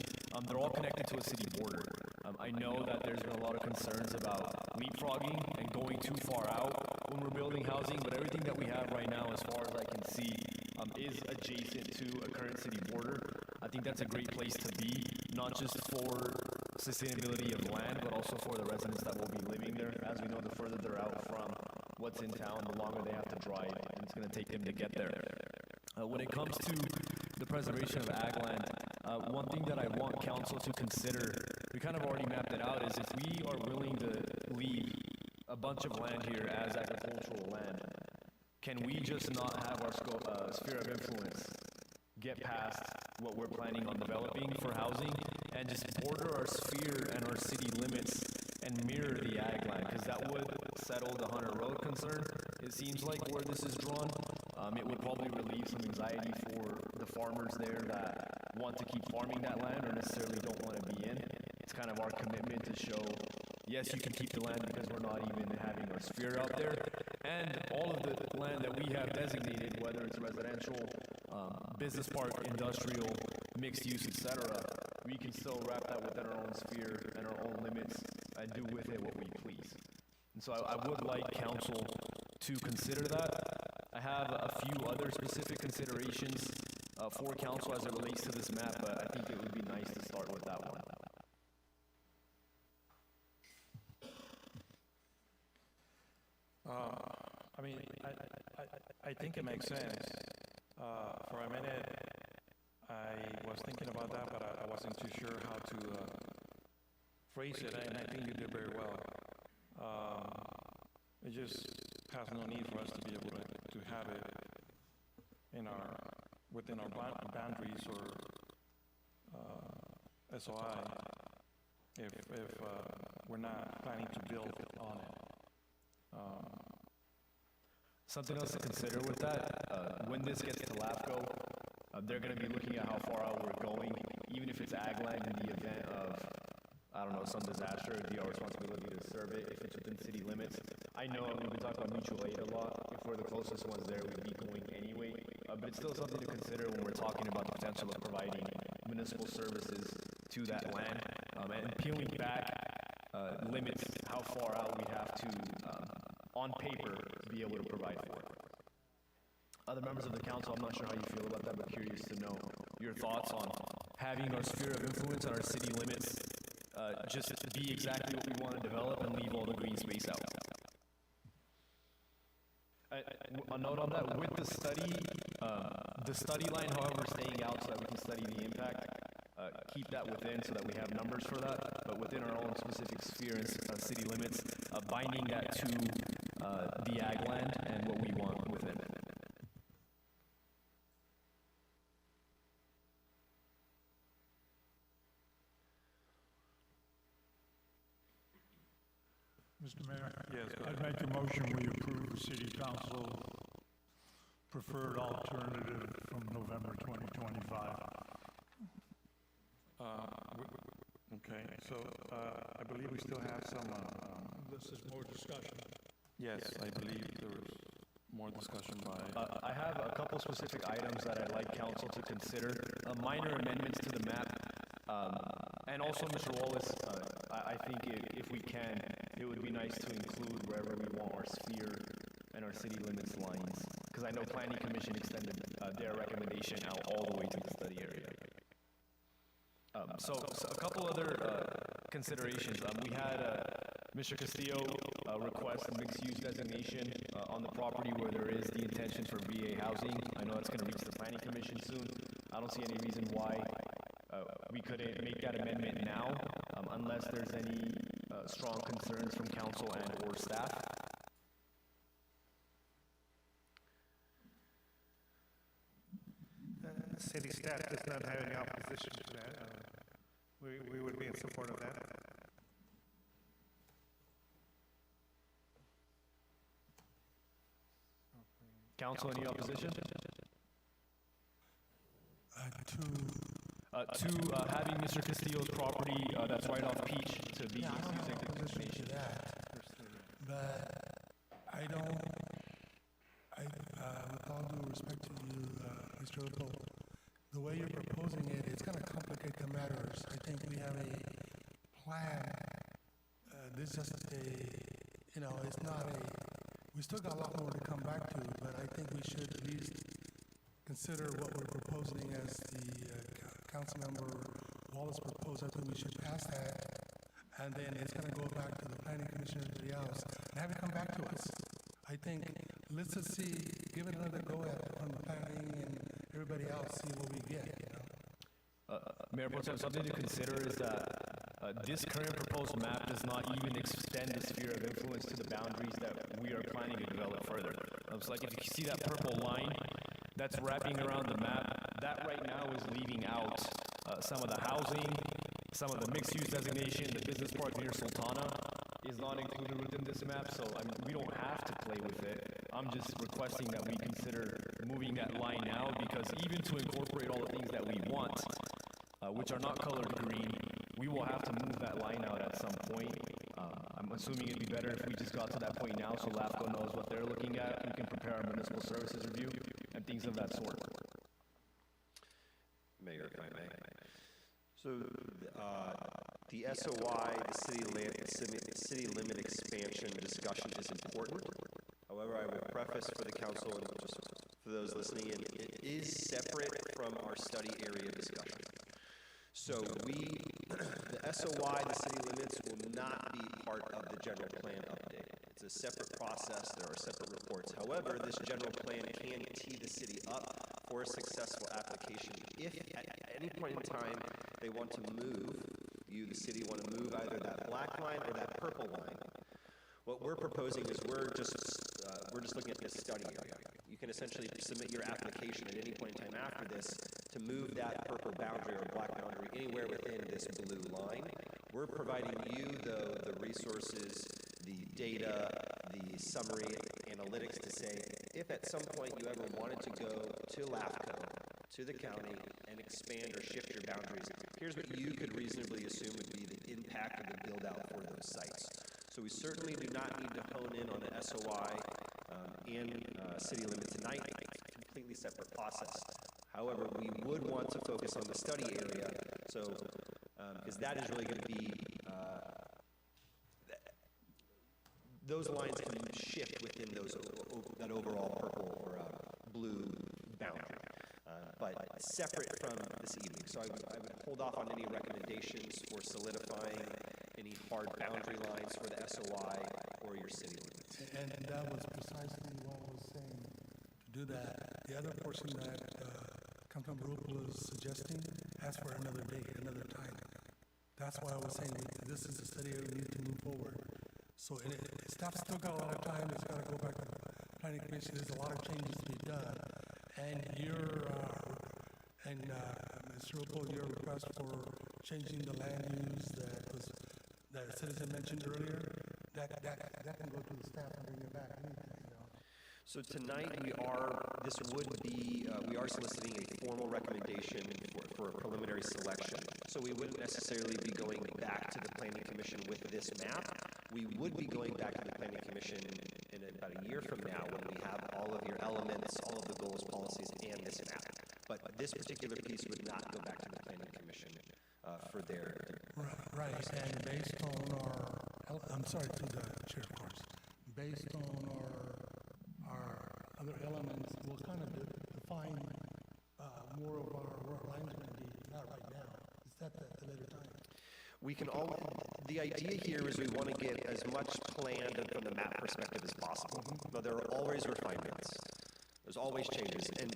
they're all connected to a city border. I know that there's been a lot of concerns about leapfrogging and going too far out when we're building housing, but everything that we have right now, as far as I can see, is adjacent to a current city border. I think that's a great place to be, not just for sustainability of land, but also for the residents that will be living there. As we know, the further they're out from what's in town, the longer they have to drive, and it's going to take them to get there. When it comes to the preservation of ag land, one thing that I want council to consider, we kind of already mapped it out, is if we are willing to leave a bunch of land here as agricultural land, can we just not have our sphere of influence get past what we're planning on developing for housing and just border our sphere and our city limits and mirror the ag land? Because that would settle the Hunter Road concern, it seems like, where this is drawn. It would probably relieve some anxiety for the farmers there that want to keep farming that land or necessarily don't want to be in. It's kind of our commitment to show, yes, you can keep the land because we're not even having our sphere out there. And all of the land that we have designated, whether it's residential, business park, industrial, mixed use, etc., we can still wrap that within our own sphere and our own limits and do with it what we please. And so I would like council to consider that. I have a few other specific considerations for council as it relates to this map, but I think it would be nice to start with that one. I mean, I think it makes sense. For a minute, I was thinking about that, but I wasn't too sure how to phrase it, and I think you did very well. It just has no need for us to be able to have it in within our boundaries or SOI if we're not planning to build on it. Something else to consider with that, when this gets to LAFCO, they're going to be looking at how far out we're going, even if it's ag land in the event of, I don't know, some disaster, it'd be our responsibility to serve it if it's within city limits. I know we've been talking about mutual aid a lot. If we're the closest ones there, we'd be going anyway. But it's still something to consider when we're talking about the potential of providing municipal services to that land. And peeling back limits how far out we have to, on paper, be able to provide for it. Other members of the council, I'm not sure how you feel about that, but curious to know your thoughts on having our sphere of influence and our city limits just be exactly what we want to develop and leave all the green space out. A note on that, with the study line, however, staying out so that we can study the impact, keep that within so that we have numbers for that, but within our own specific sphere and city limits, binding that to the ag land and what we want within it. Mr. Mayor? Yes, go I'd ahead. make a motion, we approve the city council preferred alternative from November 2025. Okay, so I believe we still have some, This is more discussion. yes, I believe there was more discussion by, I have a couple specific items that I'd like council to consider, minor amendments to the map. And also, Mr. Wallace, I think if we can, it would be nice to include wherever we want our sphere and our city limits lines. Because I know Planning Commission extended their recommendation out all the way to the study area. So a couple other considerations. We had Mr. Castillo request a mixed-use designation on the property where there is the intention for VA housing. I know that's going to reach the Planning Commission soon. I don't see any reason why we couldn't make that amendment now, unless there's any strong concerns from council and or staff. City staff does not have any opposition to that. We would be in support of that. Council, any opposition? To having Mr. Castillo's property that's right off Peach to be Yeah, I don't using have opposition to that, but I don't, with all due respect to you, Mr. Oppo, the way you're proposing it, it's gonna complicate the matters. I think we have a plan. This is just it's not we still got a lot more to come back to, but I think we should at least consider what we're proposing as the Councilmember Wallace proposed. I think we should pass that, and then it's gonna go back to the Planning Commission and everybody else, and have it come back to us. I think, let's just see, give it another go at it from the planning and everybody else, see what we get, Mayor Pro Tem, something to consider is that this current proposed map does not even extend the sphere of influence to the boundaries that we are planning to develop further. So like if you see that purple line that's wrapping around the map, that right now is leaving out some of the housing, some of the mixed-use designation, the business park near Sultana is not included within this map, so I mean, we don't have to play with it. I'm just requesting that we consider moving that line now, because even to incorporate all the things that we want, which are not colored green, we will have to move that line out at some point. I'm assuming it'd be better if we just got to that point now so LAFCO knows what they're looking at. We can prepare our municipal services review and things of that sort. Mayor, if I may. So the SOI, the city limit expansion discussion is important. However, I would preface for the council and just for those listening in, it is separate from our study area discussion. So the SOI, the city limits, will not be part of the general plan update. It's a separate process. There are separate reports. However, this general plan can tee the city up for a successful application. If at any point in time they want to move, the city want to move either that black line or that purple line, what we're proposing is we're just looking at this study area. You can essentially submit your application at any point in time after this to move that purple boundary or black boundary anywhere within this blue line. We're providing you, though, the resources, the data, the summary analytics to say, if at some point you ever wanted to go to LAFCO, to the county, and expand or shift your boundaries, here's what you could reasonably assume would be the impact of the build-out for those sites. So we certainly do not need to hone in on the SOI and city limit tonight. It's a completely separate process. However, we would want to focus on the study area, so because that is really going to be those lines can shift within that overall purple or blue boundary, but separate from this evening. So I would hold off on any recommendations for solidifying any hard boundary lines for the SOI or your city limits. And that was precisely what I was saying, to do that. The other portion that Councilmember Opal is suggesting asks for another date, another time. That's why I was saying this is a study area we need to move forward. So staff's still got a lot of time. It's got to go back to the Planning Commission. There's a lot of changes to be done. And Mr. Opal, your request for changing the land use that a citizen mentioned earlier, that can go to the staff and bring it back anytime, you know. So tonight, we are soliciting a formal recommendation for a preliminary selection. So we wouldn't necessarily be going back to the Planning Commission with this map. We would be going back to the Planning Commission in about a year from now when we have all of your elements, all of the goals, policies, and this map. But this particular piece would not go back to the Planning Commission for their... Right, and based on I'm sorry to the chair, of course. Based on our other elements, we'll kind of define more of our lines going to be, not right now. Is that the later time? We can the idea here is we want to get as much planned from the map perspective as possible. But there are always refinements. There's always changes. And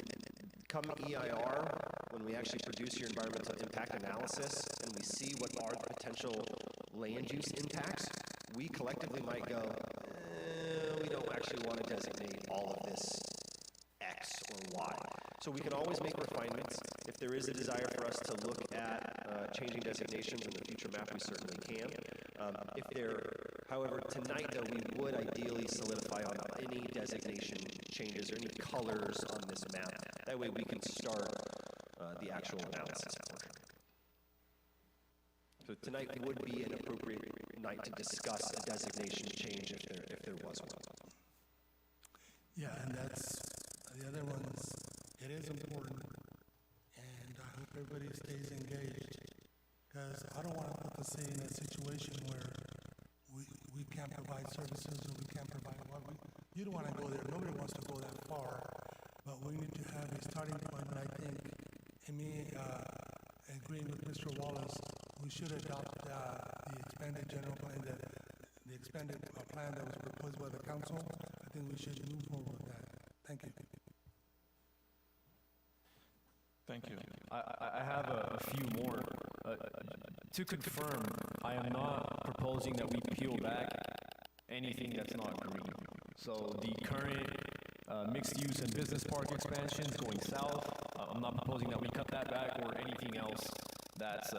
come EIR, when we actually produce your environmental impact analysis and we see what are the potential land use impacts, we collectively might go, we don't actually want to designate all of this X or Y. So we can always make refinements. If there is a desire for us to look at changing designations in the future map, we certainly can. However, tonight though, we would ideally solidify on any designation changes or any colors on this map. That way we can start the actual analysis portion. So tonight would be an appropriate night to discuss a designation change if there was one. Yeah, and that's the other ones. It is important, and I hope everybody stays engaged, because I don't want to put the city in a situation where we can't provide services or we can't provide what you don't want to go there. Nobody wants to go that far, but we need to have a starting point. And I think, agreeing with Mr. Wallace, we should adopt the expanded general plan, the expanded plan that was proposed by the council. I think we should move forward with that. Thank you. Thank you. I have a few more. To confirm, I am not proposing that we peel back anything that's not green. So the current mixed use and business park expansions going south, I'm not proposing that we cut that back or anything else that's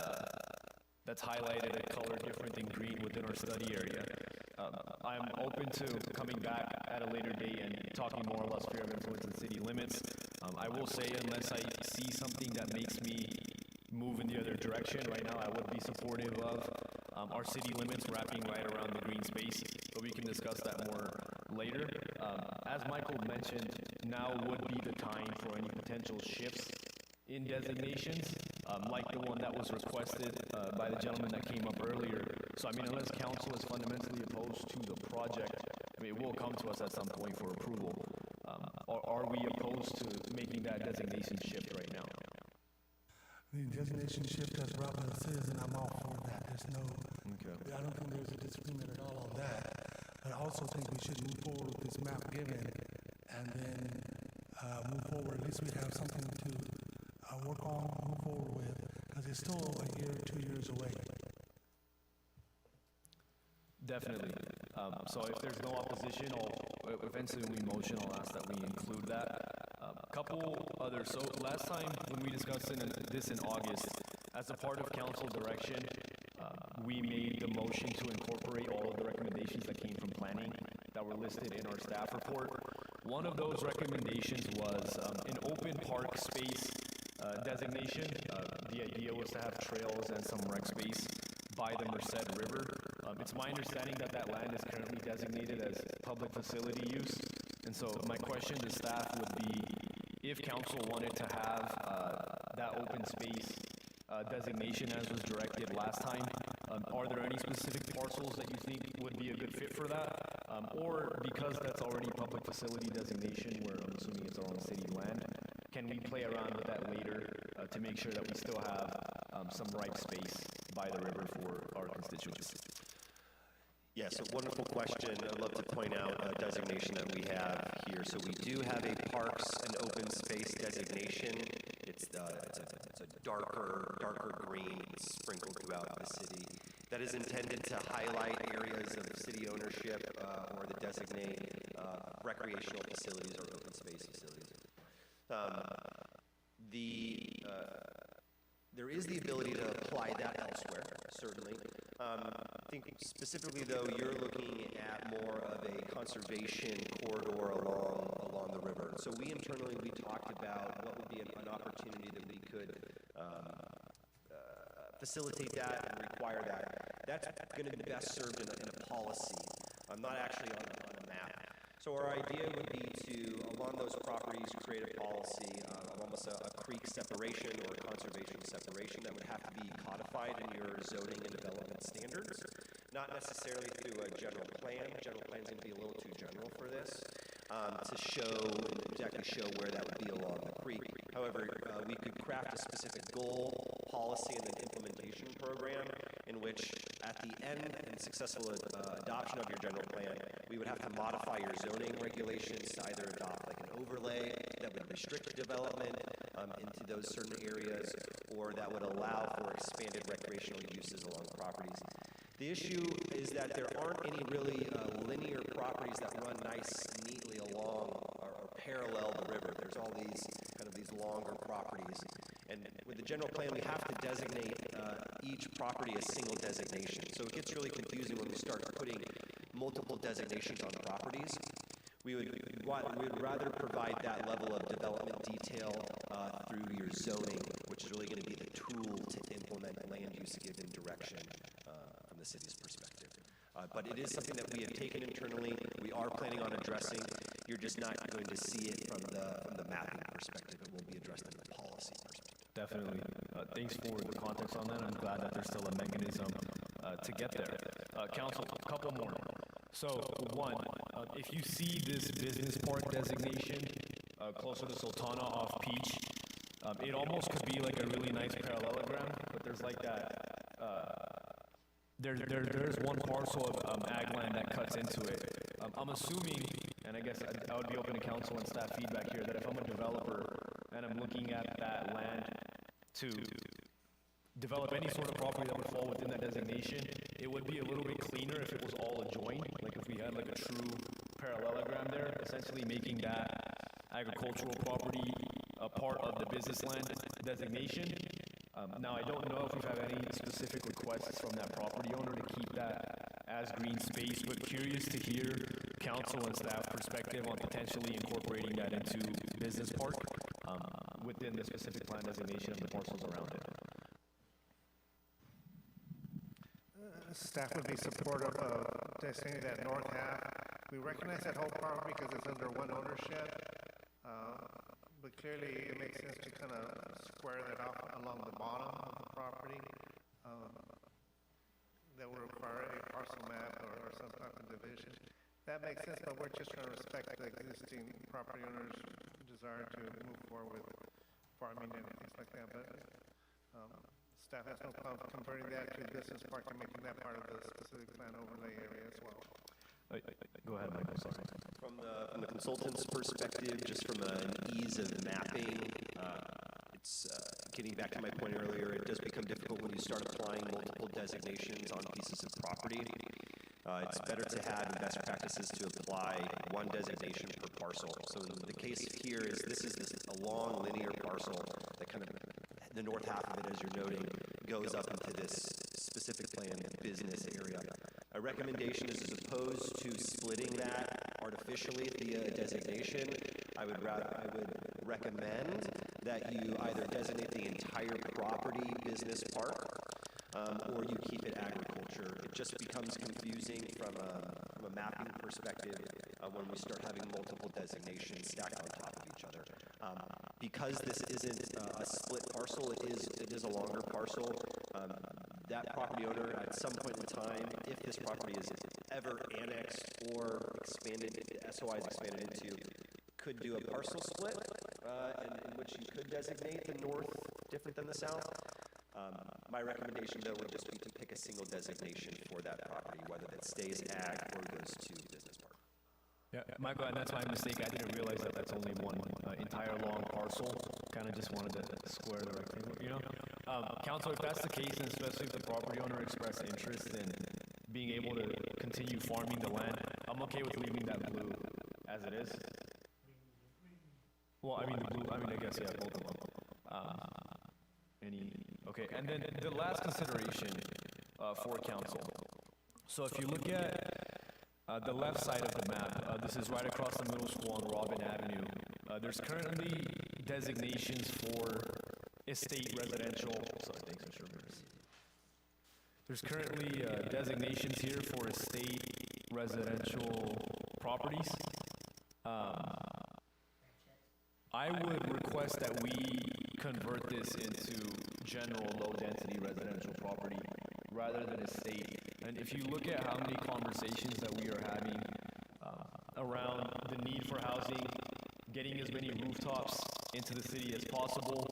highlighted a color different than green within our study area. I'm open to coming back at a later date and talking more or less sphere of influence and city limits. I will say, unless I see something that makes me move in the other direction, right now I would be supportive of our city limits wrapping right around the green space, but we can discuss that more later. As Michael mentioned, now would be the time for any potential shifts in designations, like the one that was requested by the gentleman that came up earlier. So, unless council is fundamentally opposed to the project, it will come to us at some point for approval. Or are we opposed to making that designation shift right now? The designation shift as brought by the citizen, I'm all for that. I don't think there's a disagreement at all on that. But I also think we should move forward with this map given, and then move forward. At least we have something to work on, move forward with, because it's still a year, 2 years away. Definitely. So if there's no opposition, eventually when we motion, I'll ask that we include that. Couple others. So last time when we discussed this in August, as a part of council direction, we made the motion to incorporate all of the recommendations that came from planning that were listed in our staff report. One of those recommendations was an open park space designation. The idea was to have trails and some rec space by the Merced River. It's my understanding that that land is currently designated as public facility use. And so my question to staff would be, if council wanted to have that open space designation as was directed last time, are there any specific parcels that you think would be a good fit for that? Or because that's already public facility designation, where I'm assuming it's on city land, can we play around with that later to make sure that we still have some ripe space by the river for our constituents? Yes, a wonderful question. I'd love to point out a designation that we have here. So we do have a parks and open space designation. It's a darker green sprinkled throughout the city. That is intended to highlight areas of city ownership or to designate recreational facilities or open space facilities. There is the ability to apply that elsewhere, certainly. I think specifically, though, you're looking at more of a conservation corridor along the river. So we internally, we talked about what would be an opportunity that we could facilitate that and require that. That's going to be best served in a policy, not actually on a map. So our idea would be to, along those properties, create a policy of almost a creek separation or a conservation separation that would have to be codified in your zoning and development standards, not necessarily through a general plan. General plan's going to be a little too general for this, to exactly show where that would be along the creek. However, we could craft a specific goal, policy, and an implementation program in which, at the end and successful adoption of your general plan, we would have to modify your zoning regulations to either adopt like an overlay that would restrict development into those certain areas, or that would allow for expanded recreational uses along properties. The issue is that there aren't any really linear properties that run nice, neatly along or parallel the river. There's all these longer properties. And with the general plan, we have to designate each property a single designation. So it gets really confusing when we start putting multiple designations on properties. We would rather provide that level of development detail through your zoning, which is really going to be the tool to implement land use given direction from the city's perspective. But it is something that we have taken internally. We are planning on addressing. You're just not going to see it from the mapping perspective. It will be addressed in the policy perspective. Definitely. Thanks for the context on that. I'm glad that there's still a mechanism to get there. Council, a couple more. So, one, if you see this business park designation closer to Sultana off Peach, it almost could be like a really nice parallelogram, but there's like that, there's one parcel of ag land that cuts into it. I'm assuming, and I guess I would be open to council and staff feedback here, that if I'm a developer and I'm looking at that land to develop any sort of property that would fall within that designation, it would be a little bit cleaner if it was all adjoined, like if we had like a true parallelogram there, essentially making that agricultural property a part of the business land designation. Now, I don't know if we've had any specific requests from that property owner to keep that as green space, but curious to hear council and staff perspective on potentially incorporating that into business park within the specific plan designation of the parcels around it. Staff would be supportive of designating that north half. We recognize that whole property because it's under one ownership, but clearly it makes sense to kind of square that off along the bottom of the property. That would require a parcel map or some type of division. That makes sense, but we're just trying to respect the existing property owner's desire to move forward with farming and things like that. But staff has no problem converting that to a business park and making that part of the specific plan overlay area as well. Go ahead, Michael, sorry. From the consultant's perspective, just from an ease of mapping, it's getting back to my point earlier, it does become difficult when you start applying multiple designations on pieces of property. It's better to have best practices to apply one designation per parcel. So the case here is this is a long linear parcel that kind of, the north half of it, as you're noting, goes up into this specific plan business area. A recommendation is, as opposed to splitting that artificially via designation, I would recommend that you either designate the entire property business park, or you keep it agriculture. It just becomes confusing from a mapping perspective when we start having multiple designations stacked on top of each other. Because this isn't a split parcel, it is a longer parcel. That property owner, at some point in time, if this property is ever annexed or expanded, SOI is expanded into, could do a parcel split, in which you could designate the north different than the south. My recommendation, though, would just be to pick a single designation for that property, whether that stays ag or goes to business park. Yeah, Michael, and that's my mistake. I didn't realize that that's only one entire long parcel. Kind of just wanted to square the rectangle, you know? Council, if that's the case, and especially if the property owner expressed interest in being able to continue farming the land, I'm okay with leaving that blue as it is. Well, I mean, I guess, yeah, both of them. Okay, and then the last consideration for council So if you look at the left side of the map, this is right across the middle school on Robin Avenue. There's currently designations for estate residential. Sorry, thanks, Mr. Rivers. There's currently designations here for estate residential properties. I would request that we convert this into general low-density residential property rather than estate. And if you look at how many conversations that we are having around the need for housing, getting as many rooftops into the city as possible,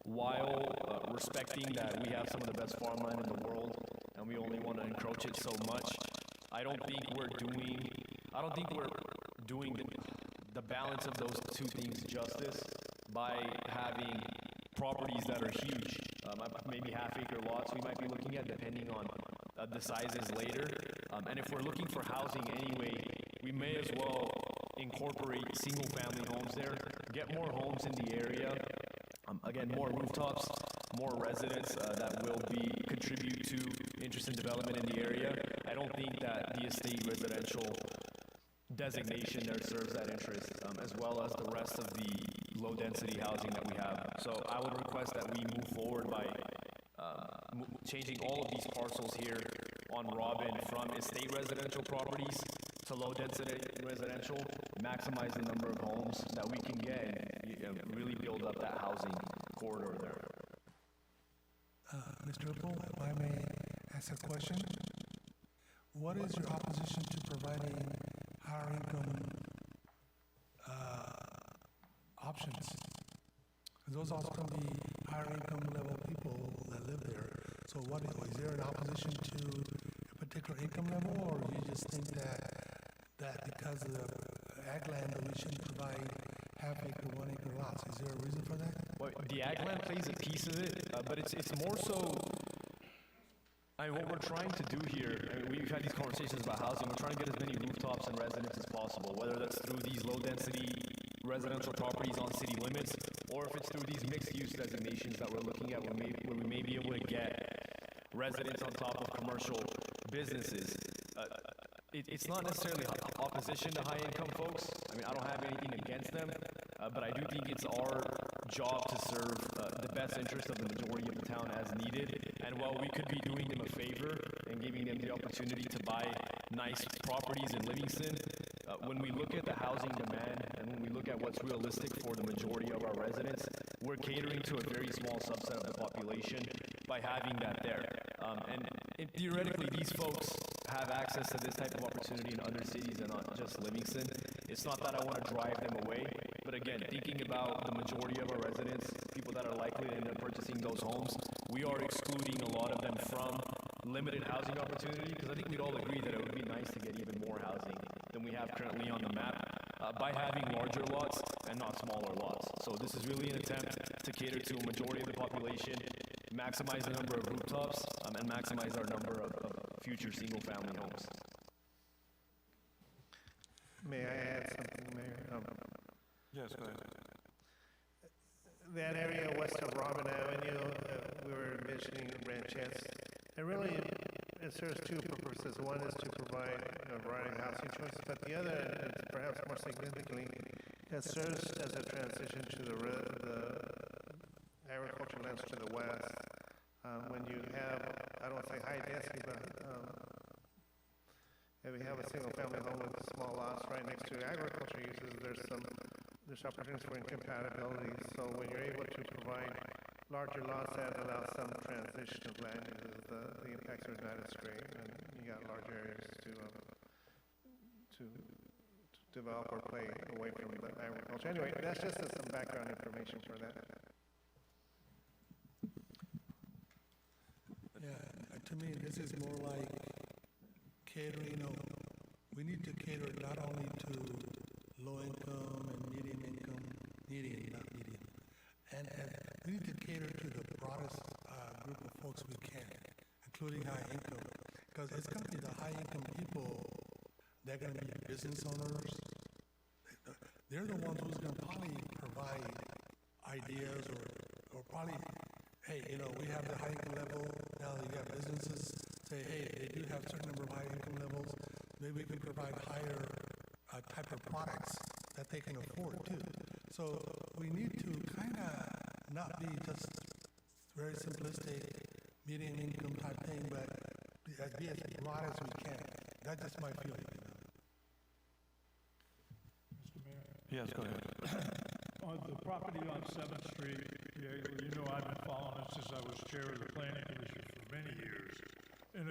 while respecting that we have some of the best farmland in the world and we only want to encroach it so much, I don't think we're doing the balance of those two things justice by having properties that are huge, maybe half-acre lots we might be looking at depending on the sizes later. And if we're looking for housing anyway, we may as well incorporate single-family homes there, get more homes in the area, again, more rooftops, more residents that will contribute to interest in development in the area. I don't think that the estate residential designation there serves that interest, as well as the rest of the low-density housing that we have. So I would request that we move forward by changing all of these parcels here on Robin from estate residential properties to low-density residential, maximize the number of homes that we can get and really build up that housing corridor there. Mr. Ripple, if I may ask a question, what is your opposition to providing higher income options? Those also can be higher income level people that live there. So is there an opposition to a particular income level, or you just think that because of the ag land that we shouldn't provide half-acre, one-acre lots? Is there a reason for that? Well, the ag land plays a piece of it, but it's more so, I mean, what we're trying to do here, we've had these conversations about housing, we're trying to get as many rooftops and residents as possible, whether that's through these low-density residential properties on city limits, or if it's through these mixed-use designations that we're looking at where we may be able to get residents on top of commercial businesses. It's not necessarily opposition to high-income folks. I mean, I don't have anything against them, but I do think it's our job to serve the best interest of the majority of the town as needed. And while we could be doing them a favor and giving them the opportunity to buy nice properties in Livingston, when we look at the housing demand and when we look at what's realistic for the majority of our residents, we're catering to a very small subset of the population by having that there. And theoretically, these folks have access to this type of opportunity in other cities and not just Livingston. It's not that I want to drive them away, but again, thinking about the majority of our residents, people that are likely to end up purchasing those homes, we are excluding a lot of them from limited housing opportunity, because I think we'd all agree that it would be nice to get even more housing than we have currently on the map by having larger lots and not smaller lots. So this is really an attempt to cater to a majority of the population, maximize the number of rooftops, and maximize our number of future single-family homes. May I add something, Mayor? Yes, go ahead. That area west of Robin Avenue, we were envisioning ranchettes. It really serves two purposes. One is to provide a variety of housing choices, but the other, and perhaps more significantly, it serves as a transition to the agricultural lands to the west. When you have, I don't say high density, but if you have a single-family home with small lots right next to agriculture uses, there's opportunities for incompatibility. So when you're able to provide larger lots that allow some transition of land uses, the impacts are not as great, and you got large areas to develop or play away from the agriculture. Anyway, that's just some background information for that. Yeah, to me, this is more like catering. We need to cater not only to low income and medium income, not medium, and we need to cater to the broadest group of folks we can, including high income, because it's going to be the high income people. They're going to be business owners. They're the ones who's going to probably provide ideas or probably, hey, we have the high income level, now you got businesses, say, hey, they do have a certain number of high income levels, maybe we can provide higher type of products that they can afford too. So we need to kind of not be just very simplistic, median income type thing, but be as broad as we can. That's just my feeling. Mr. Mayor? Yes, go ahead. On the property on 7th Street, yeah, you know I've been following it since I was chair of the planning commission for many years. And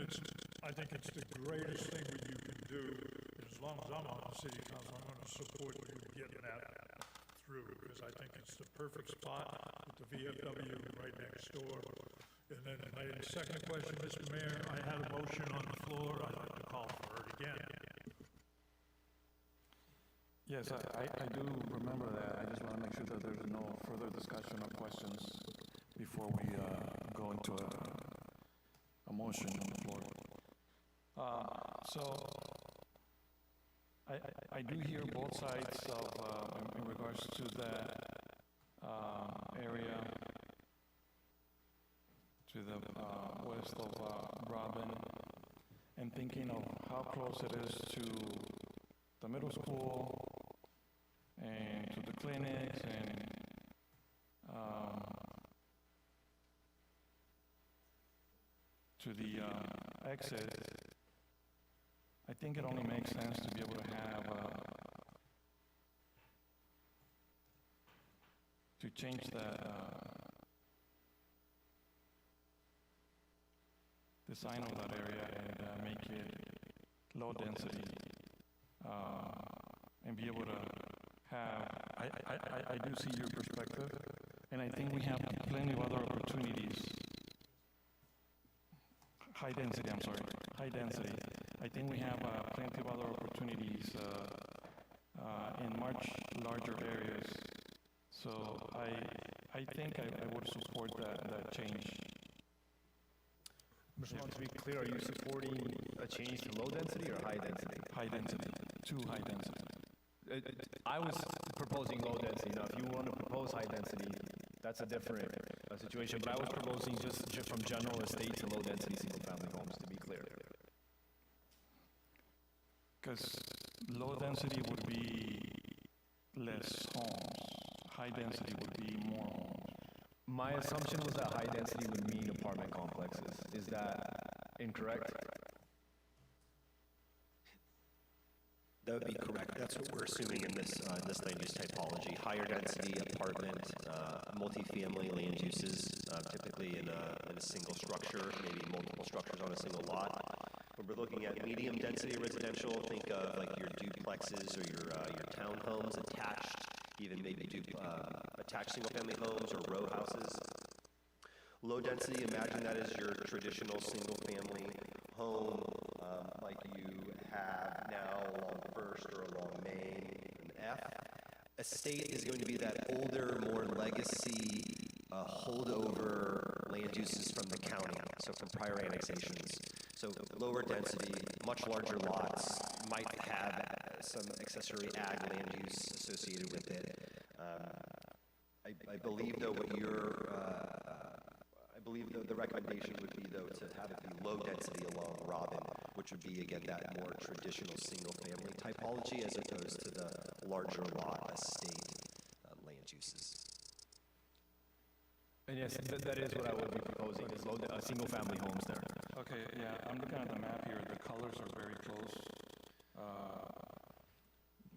I think it's the greatest thing that you can do. And as long as I'm on the city council, I'm going to support you getting that through, because I think it's the perfect spot with the VFW right next door. And then my second question, Mr. Mayor, I had a motion on the floor. I'd like to call for it again. Yes, I do remember that. I just want to make sure that there's no further discussion or questions before we go into a motion on the floor. So I do hear both sides of in regards to that area to the west of Robin, and thinking of how close it is to the middle school and to the clinics and to the exit. I think it only makes sense to be able to have to change that design of that area and make it low density and be able to have, I do see your perspective, and I think we have plenty of other opportunities. High density. I think we have plenty of other opportunities in much larger areas. So I think I would support that change. Mr. Long, to be clear, are you supporting a change to low density or high density? High density, to high density. I was proposing low density. Now, if you want to propose high density, that's a different situation, but I was proposing just from general estate to low density single family homes, to be clear. Because low density would be less homes, high density would be more homes. My assumption was that high density would mean apartment complexes. Is that incorrect? That would be correct. That's what we're assuming in this land use typology. Higher density apartment, multifamily land uses, typically in a single structure, maybe multiple structures on a single lot. When we're looking at medium density residential, think of like your duplexes or your townhomes attached, even maybe attached single family homes or row houses. Low density, imagine that as your traditional single family home, like you have now along First or along Main and F. Estate is going to be that older, more legacy, holdover land uses from the county, so from prior annexations. So lower density, much larger lots, might have some accessory ag land use associated with it. I believe, though, the recommendation would be, though, to have it be low density along Robin, which would be, again, that more traditional single-family typology as opposed to the larger lot estate land uses. And yes, that is what I would be proposing, is single-family homes there. Okay, yeah, I'm looking at the map here. The colors are very close.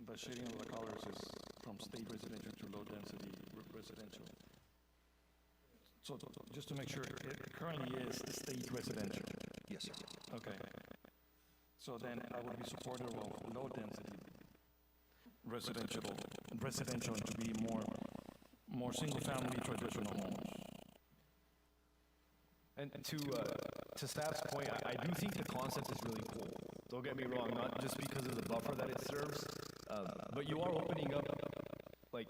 The shading of the colors is from state residential to low density residential. So just to make sure, it currently is state residential. Yes, sir. Okay. So then I would be supportive of low density residential to be more single family traditional homes. And to staff's point, I do think the concept is really cool. Don't get me wrong, not just because of the buffer that it serves, but you are opening up like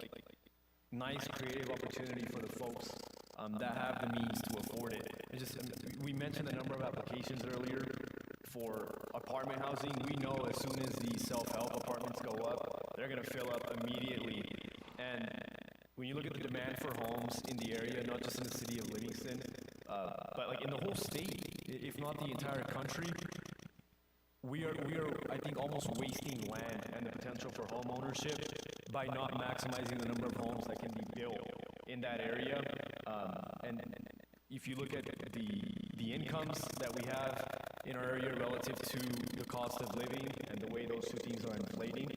nice creative opportunity for the folks that have the means to afford it. And just we mentioned the number of applications earlier for apartment housing. We know as soon as the self-help apartments go up, they're going to fill up immediately. And when you look at the demand for homes in the area, not just in the city of Livingston, but like in the whole state, if not the entire country, we are, I think, almost wasting land and the potential for home ownership by not maximizing the number of homes that can be built in that area. And if you look at the incomes that we have in our area relative to the cost of living and the way those two things are inflating,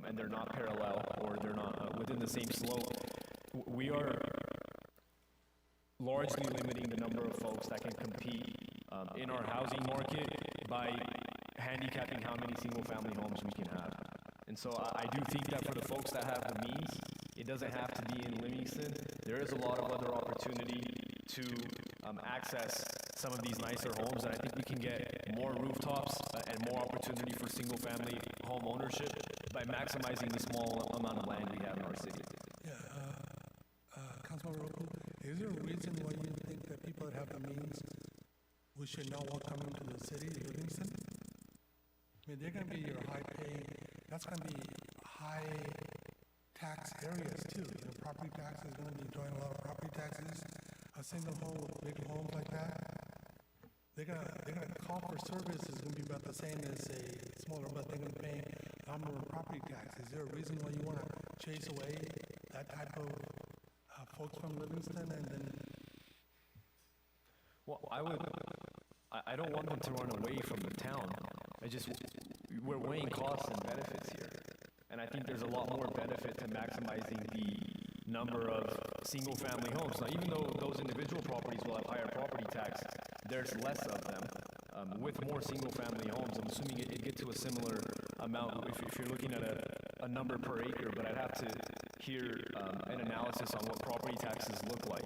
and they're not parallel or they're not within the same slope, we are largely limiting the number of folks that can compete in our housing market by handicapping how many single-family homes we can have. And so I do think that for the folks that have the means, it doesn't have to be in Livingston. There is a lot of other opportunity to access some of these nicer homes, and I think we can get more rooftops and more opportunity for single-family home ownership by maximizing the small amount of land we have in our city. Yeah, Councilman Roku, is there a reason why you think that people that have the means, we should not want coming to the city, Livingston? I mean, they're going to be your high-paying, that's going to be high-tax areas too. You know, property tax is going to be drawing a lot of property taxes. A single home with big homes like that, they're gonna call for service is going to be about the same as a smaller, but they're going to pay a number of property tax. Is there a reason why you want to chase away that type of folks from Livingston and then? Well, I don't want them to run away from the town. We're weighing costs and benefits here. And I think there's a lot more benefit to maximizing the number of single-family homes. Now, even though those individual properties will have higher property tax, there's less of them. With more single-family homes, I'm assuming it'd get to a similar amount if you're looking at a number per acre, but I'd have to hear an analysis on what property taxes look like.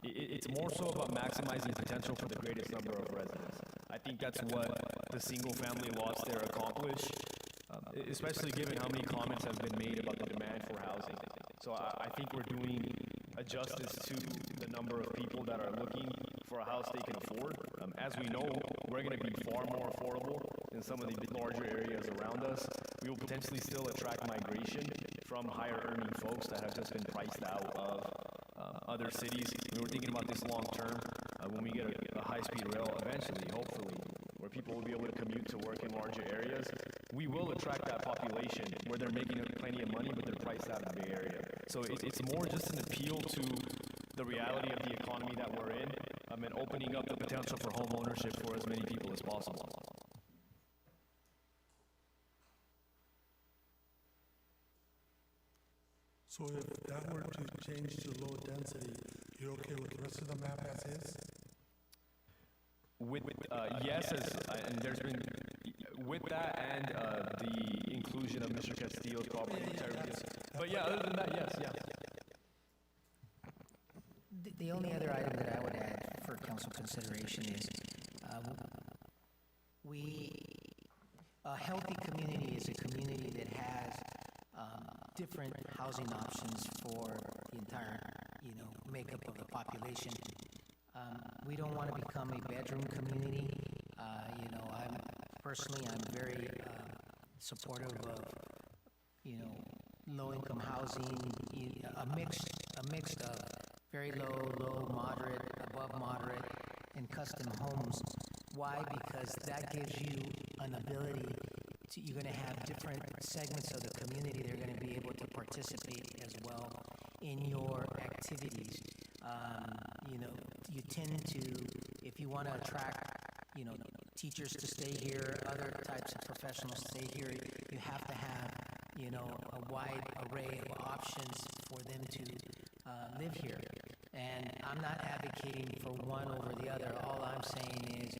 It's more so about maximizing potential for the greatest number of residents. I think that's what the single-family laws there accomplish, especially given how many comments have been made about the demand for housing. So I think we're doing a justice to the number of people that are looking for a house they can afford. As we know, we're going to be far more affordable in some of the larger areas around us. We will potentially still attract migration from higher earning folks that have just been priced out of other cities. We were thinking about this long term when we get a high-speed rail eventually, hopefully, where people will be able to commute to work in larger areas. We will attract that population where they're making plenty of money, but they're priced out of the Bay Area. So it's more just an appeal to the reality of the economy that we're in, and opening up the potential for home ownership for as many people as possible. So if that were to change to low density, you're okay with the rest of the map as is? Yes, and there's been, with that and the inclusion of Mr. Castillo's property. But yeah, other than that, yes, yeah. The only other item that I would add for council consideration is a healthy community is a community that has different housing options for the entire, makeup of the population. We don't want to become a bedroom community. I'm very supportive of, low-income housing, a mix of very low, moderate, above moderate, and custom homes. Why? Because that gives you an ability to, you're going to have different segments of the community that are going to be able to participate as well in your activities. You tend to, if you want to attract, teachers to stay here, other types of professionals to stay here, you have to have, a wide array of options for them to live here. And I'm not advocating for one over the other. All I'm saying is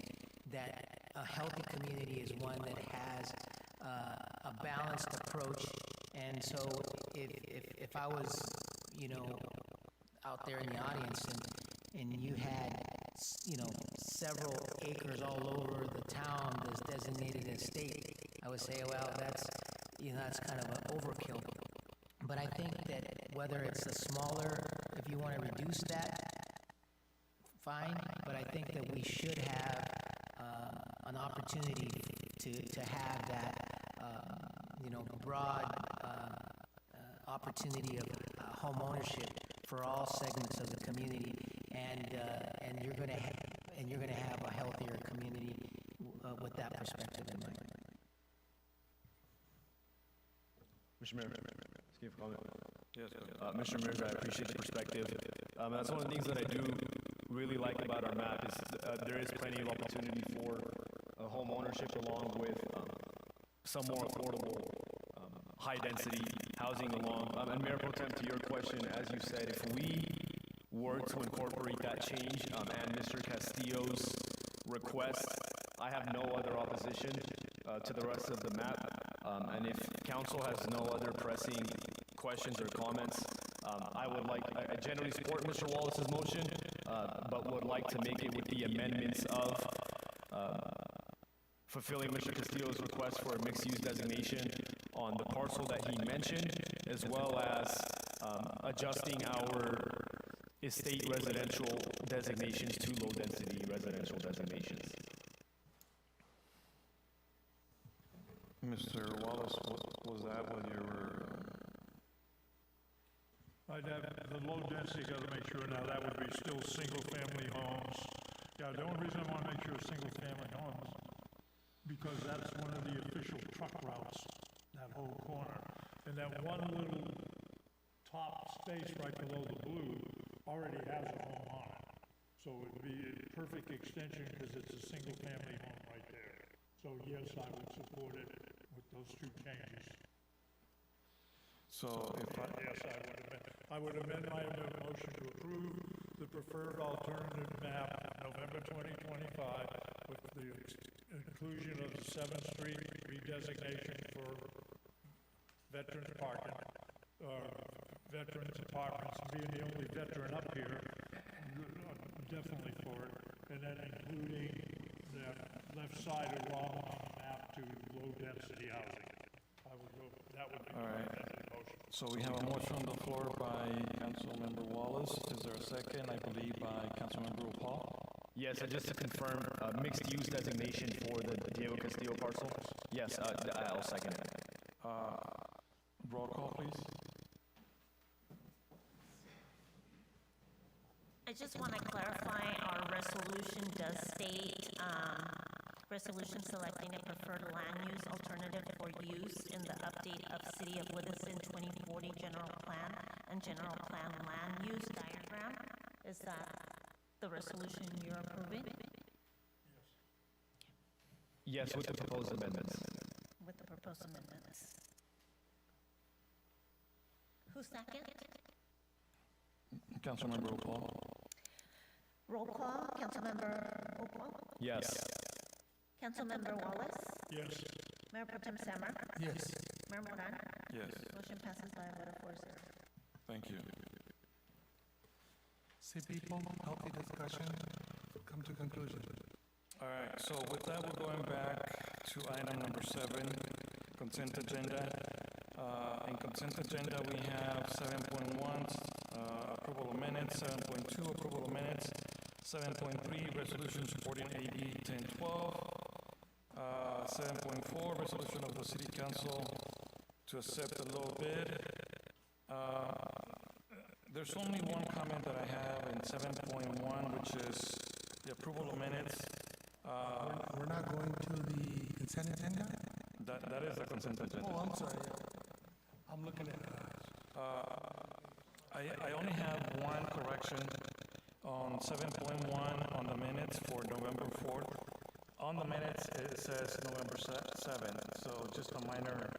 that a healthy community is one that has a balanced approach. And so if I was, out there in the audience and you had, several acres all over the town that's designated as state, I would say, well, that's kind of an overkill. But I think that whether it's a smaller, if you want to reduce that, fine, but I think that we should have an opportunity to have that, broad opportunity of home ownership for all segments of the community, and you're going to and you're going to have a healthier community with that perspective in mind. Mr. Mayor, excuse me for comment. Yes, Mr. Mayor, I appreciate the perspective. That's one of the things that I do really like about our map is there is plenty of opportunity for home ownership along with some more affordable, high-density housing along. And Mayor Pro Tem, to your question, as you said, if we were to incorporate that change and Mr. Castillo's request, I have no other opposition to the rest of the map. And if council has no other pressing questions or comments, I generally support Mr. Wallace's motion, but would like to make it with the amendments of fulfilling Mr. Castillo's request for a mixed-use designation on the parcel that he mentioned, as well as adjusting our estate residential designations to low-density residential designations. Mr. Wallace, what was that what you were? I'd have the low density, gotta make sure now that would be still single-family homes. Yeah, the only reason I wanna make sure single-family homes, because that's one of the official truck routes, that whole corner. And that one little top space right below the blue already has a home on it. So it'd be a perfect extension because it's a single-family home right there. So yes, I would support it with those two changes. So if I would amend my motion to approve the preferred alternative map, November 2025, with the inclusion of the 7th Street redesignation for veterans parking, veterans apartments, being the only veteran up here, I'm definitely for it, and then including the left side of Rollin on the map to low-density housing. That would be all right. my motion. So we have a motion on the floor by Councilmember Wallace. Is there a second? I believe by Councilmember Paul. Yes, and just to confirm, mixed-use designation for the Diego Castillo parcel? Yes, I'll second it. Roll call, please. I just want to clarify, our resolution does state, resolution selecting a preferred land use alternative for use in the update of City of Livingston 2040 General Plan and General Plan Land Use Diagram. Is that the resolution you're approving? Yes, with the proposed amendments. With the proposed amendments. Who's second? Councilmember Paul. Roll call, Councilmember Opal? Yes. Councilmember Wallace? Yes. Mayor Pro Tem Samar? Yes. Mayor Moran? Yes. Motion passes by a vote of 4-0. Thank you. See people, healthy discussion, come to conclusion. All right, so with that, we're going back to item number 7, consent agenda. In consent agenda, we have 7.1, approval of minutes, 7.2, approval of minutes, 7.3, resolution supporting AB 1012, 7.4, resolution of the City Council to accept the low bid. There's only one comment that I have in 7.1, which is the approval of minutes. We're not going to the consent agenda? That is the consent agenda. Oh, I'm sorry. I'm looking at, I only have one correction on 7.1 on the minutes for November 4th. On the minutes, it says November 7th, so just a minor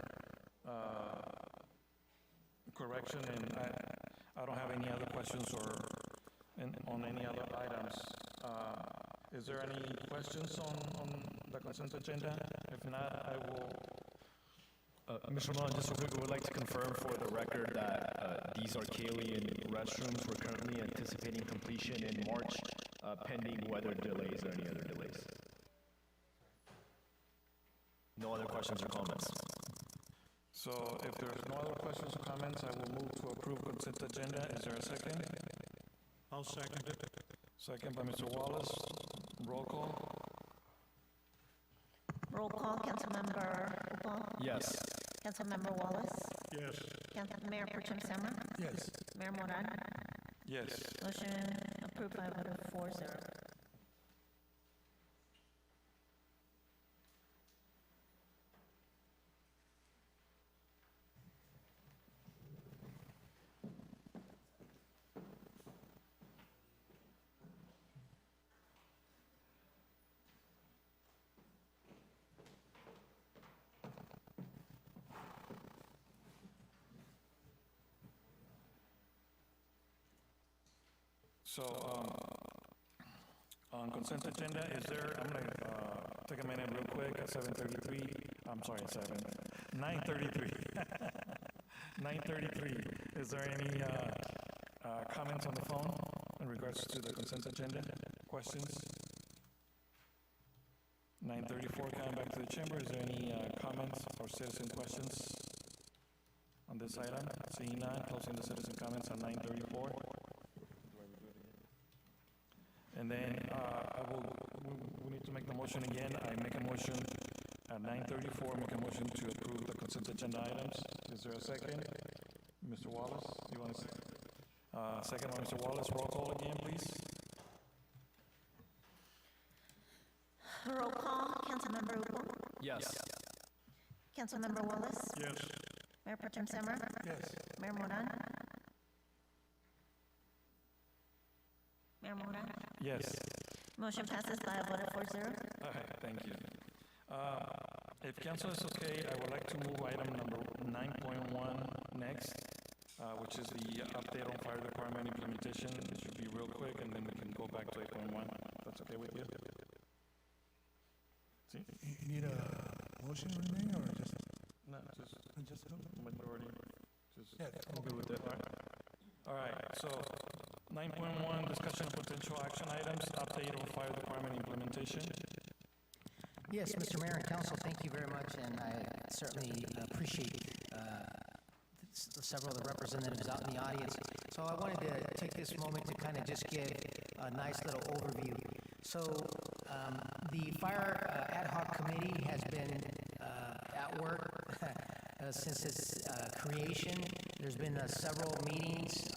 correction, and I don't have any other questions on any other items. Is there any questions on the consent agenda? If not, I will... Mr. Mullen, just real quick, we would like to confirm for the record that these Arcadian restrooms, we're currently anticipating completion in March, pending weather delays or any other delays. No other questions or comments? So if there's no other questions or comments, I will move to approve consent agenda. Is there a second? I'll second it. Second by Mr. Wallace. Roll call. Roll call, Councilmember Opal? Yes. Councilmember Wallace? Yes. Mayor Pro Tem Samar? yes. Mayor Moran? Yes. Motion approved by a vote of 4-0. So, on consent agenda, is there, I'm gonna, take a minute real quick at 7:33, I'm sorry, 9:33. 9:33, is there any, comments on the phone in regards to the consent agenda? Questions? 9:34, coming back to the chamber, is there any, comments or citizen questions on this item? Seeing none, closing the citizen comments on 9:34. And then, we need to make the motion again. I make a motion at 9:34, make a motion to approve the consent agenda items. Is there a second? Mr. Wallace, you want to say? Second by Mr. Wallace, roll call again, please. Roll call, Councilmember Upo. Yes. Councilmember Wallace. Yes. Mayor Pro Tem Semmer. Yes. Mayor Moran. Mayor Moran. Yes. Motion passes by a vote of 4-0. All right, thank you. If council is okay, I would like to move item number 9.1 next, which is the update on fire department implementation. It should be real quick, and then we can go back to 8.1. That's okay with you? See? You need a motion, Renee, or just? No, just Just go? majority. Just, Yeah. I'm good with that, all right? All right, so 9.1, discussion of potential action items, update on fire department implementation. Yes, Mr. Mayor and Council, thank you very much, and I certainly appreciate several of the representatives out in the audience. So I wanted to take this moment to kind of just give a nice little overview. So the Fire Ad Hoc Committee has been at work since its creation. There's been several meetings,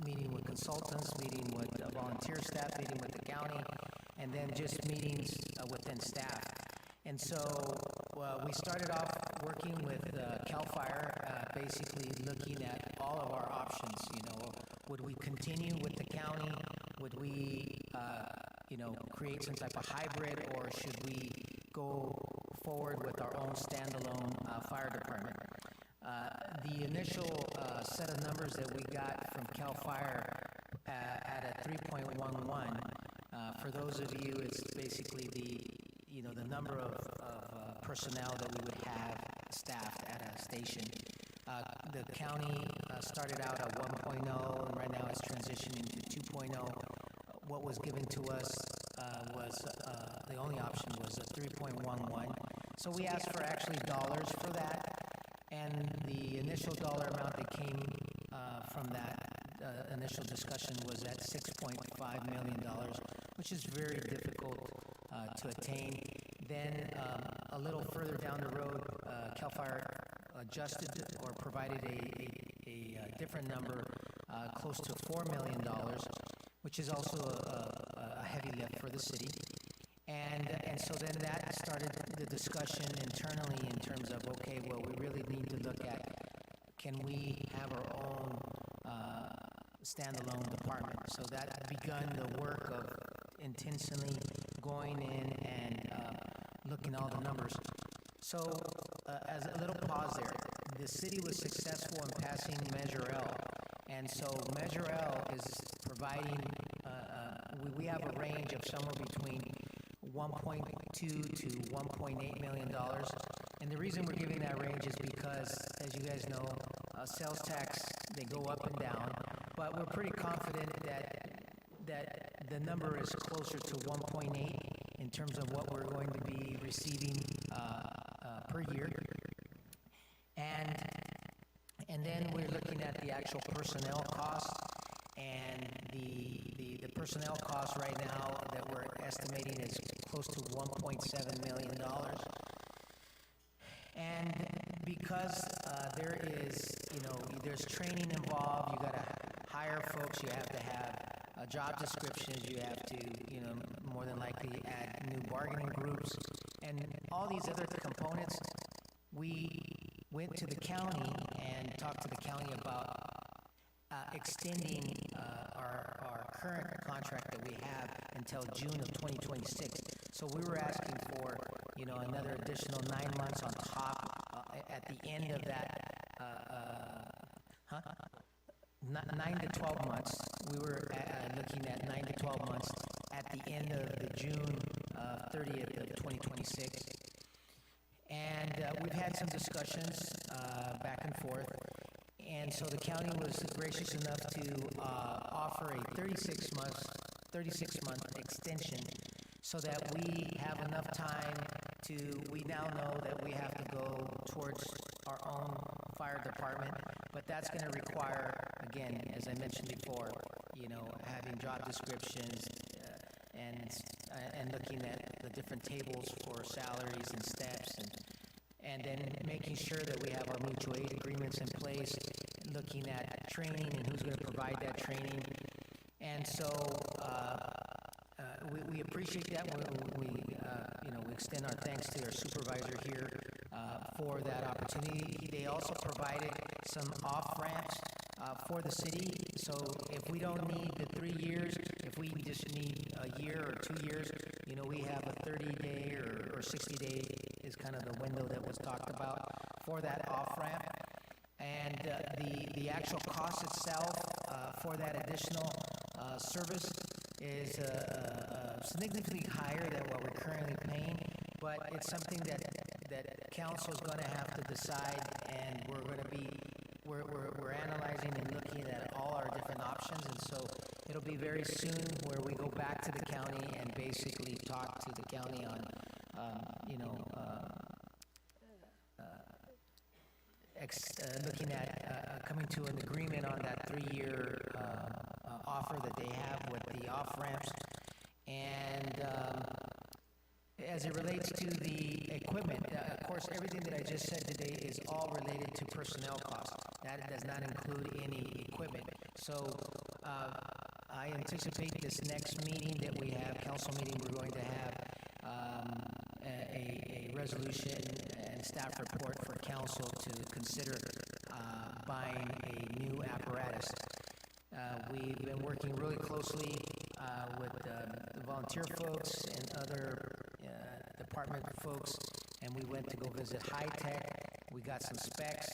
meeting with consultants, meeting with volunteer staff, meeting with the county, and then just meetings within staff. And so we started off working with CAL FIRE, basically looking at all of our options. You know, would we continue with the county? Would we, create some type of hybrid, or should we go forward with our own standalone fire department? The initial set of numbers that we got from CAL FIRE at a 3.11, for those of you, it's basically the number of personnel that we would have staffed at a station. The county started out at 1.0, and right now it's transitioning to 2.0. What was given to us was the only option was a 3.11. So we asked for actually dollars for that, and the initial dollar amount that came from that initial discussion was at $6.5 million, which is very difficult to attain. Then a little further down the road, CAL FIRE adjusted or provided a different number close to $4 million, which is also a heavy lift for the city. And so then that started the discussion internally in terms of, okay, well, we really need to look at, can we have our own standalone department? So that begun the work of intentionally going in and looking at all the numbers. So as a little pause there, the city was successful in passing Measure L. And so Measure L is providing, we have a range of somewhere between 1.2 to $1.8 million. And the reason we're giving that range is because, as you guys know, sales tax, they go up and down, but we're pretty confident that the number is closer to 1.8 in terms of what we're going to be receiving per year. And then we're looking at the actual personnel costs, and the personnel cost right now that we're estimating is close to $1.7 million. And because there is, there's training involved, you got to hire folks, you have to have job descriptions, you have to, more than likely add new bargaining groups, and all these other components. We went to the county and talked to the county about extending our current contract that we have until June of 2026. So we were asking for, another additional 9 months on top at the end of that. 9 to 12 months. We were looking at 9 to 12 months at the end of the June 30th of 2026. And we've had some discussions back and forth. And so the county was gracious enough to offer a 36-month extension so that we have enough time we now know that we have to go towards our own fire department, but that's going to require, again, as I mentioned before, having job descriptions and looking at the different tables for salaries and steps, and then making sure that we have our mutual aid agreements in place, looking at training and who's going to provide that training. And so we appreciate that. We extend our thanks to our supervisor here for that opportunity. They also provided some off-ramps for the city. So if we don't need the 3 years, if we just need a year or 2 years, we have a 30-day or 60-day is kind of the window that was talked about for that off-ramp. And the actual cost itself for that additional service is significantly higher than what we're currently paying, but it's something that council is going to have to decide, and we're analyzing and looking at all our different options, and so it'll be very soon where we go back to the county and basically talk to the county on, looking at coming to an agreement on that 3-year offer that they have with the off-ramps. And as it relates to the equipment, of course, everything that I just said today is all related to personnel costs. That does not include any equipment. So I anticipate this next meeting that we have, council meeting, we're going to have a resolution and staff report for council to consider buying a new apparatus. We've been working really closely with the volunteer folks and other department folks, and we went to go visit High Tech. We got some specs,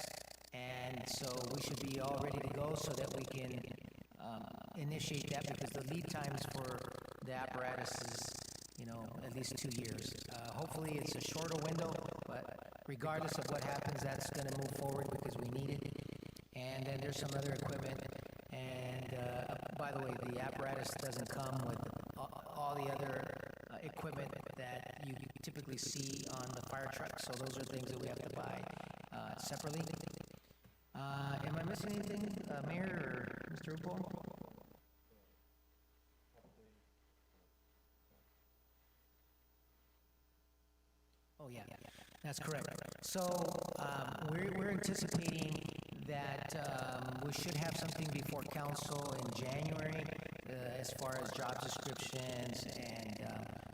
and so we should be all ready to go so that we can initiate that, because the lead times for the apparatus is, at least 2 years. Hopefully it's a shorter window, but regardless of what happens, that's going to move forward because we need it. And then there's some other equipment. And by the way, the apparatus doesn't come with all the other equipment that you typically see on the fire truck. So those are things that we have to buy separately. Am I missing anything, Mayor or Mr. Upo? Oh, yeah, that's correct. So we're anticipating that we should have something before council in January as far as job descriptions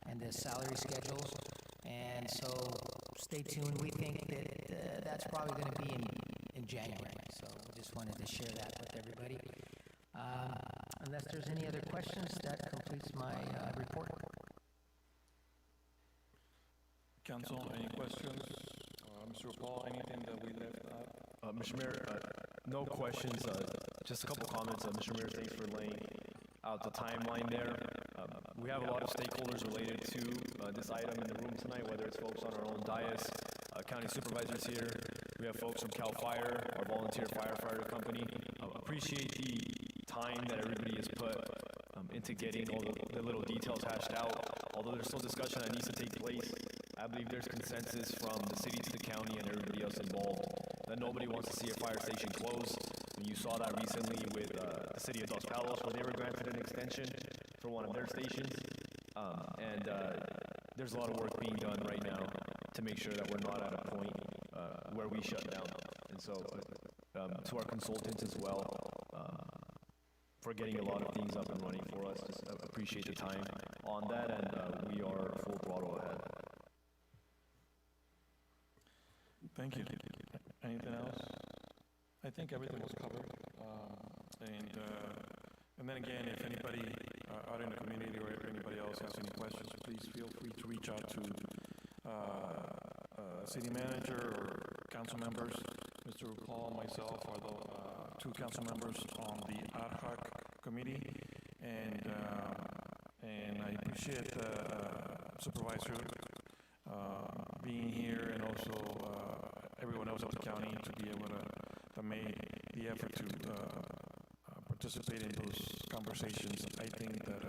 and the salary schedules. And so stay tuned. We think that that's probably going to be in January. So we just wanted to share that with everybody. Unless there's any other questions, that completes my report. Council, any questions? Mr. Paul, anything that we left out? Mr. Mayor, no questions, just a couple comments. Mr. Mayor, thanks for laying out the timeline there. We have a lot of stakeholders related to this item in the room tonight, whether it's folks on our own dais, county supervisors here. We have folks from CAL FIRE, our volunteer firefighter company. Appreciate the time that everybody has put into getting all the little details hashed out. Although there's still discussion that needs to take place, I believe there's consensus from the city to the county and everybody else involved that nobody wants to see a fire station close. You saw that recently with the city of Dos Palos, where they were granted an extension for one of their stations. There's a lot of work being done right now to make sure that we're not at a point where we shut down. And so to our consultants as well, for getting a lot of things up and running for us, just appreciate the time on that, and we are full throttle ahead. Thank you. Anything else? I think everything was covered. And then again, if anybody out in the community or if anybody else has any questions, please feel free to reach out to city manager or council members, Mr. Paul, myself, or two council members on the ad hoc committee, and I appreciate Supervisor being here, and also everyone else of the county to be able to make the effort to participate in those conversations. I think that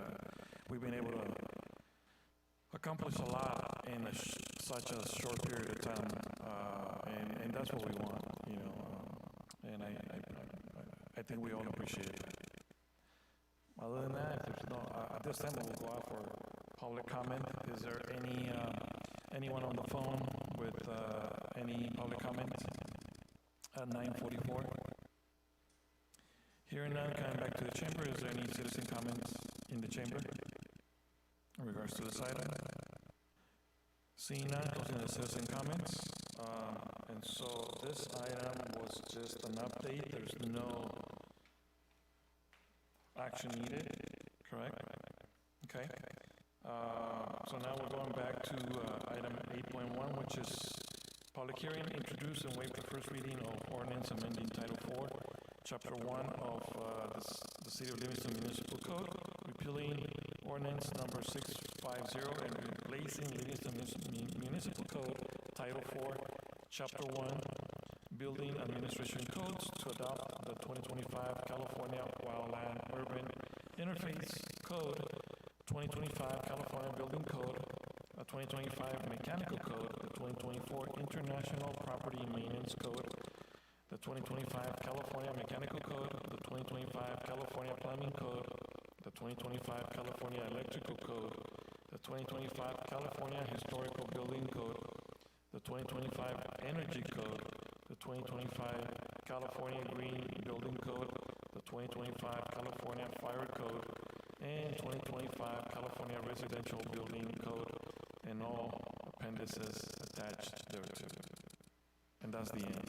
we've been able to accomplish a lot in such a short period of time, and that's what we want, you know. And I think we all appreciate it. Other than that, if there's no, at this time we'll go out for public comment. Is there anyone on the phone with any public comment at 9:44? Hearing none, coming back to the chamber, is there any citizen comments in the chamber in regards to this item? Seeing none, closing the citizen comments. And so this item was just an update. There's no action needed, correct? Okay. So now we're going back to item 8.1, which is public hearing, introduce and waive the first reading of ordinance amending Title 4, Chapter 1 of the City of Livingston Municipal Code, repealing ordinance number 650 and replacing Livingston Municipal Code, Title 4, Chapter 1, Building Administration Codes to adopt the 2025 California Wildland Urban Interface Code, 2025 California Building Code, 2025 Mechanical Code, the 2024 International Property Maintenance Code, the 2025 California Mechanical Code, the 2025 California Plumbing Code, the 2025 California Electrical Code, the 2025 California Historical Building Code, the 2025 Energy Code, the 2025 California Green Building Code, the 2025 California Fire Code, and 2025 California Residential Building Code, and all appendices attached thereto. And that's the end.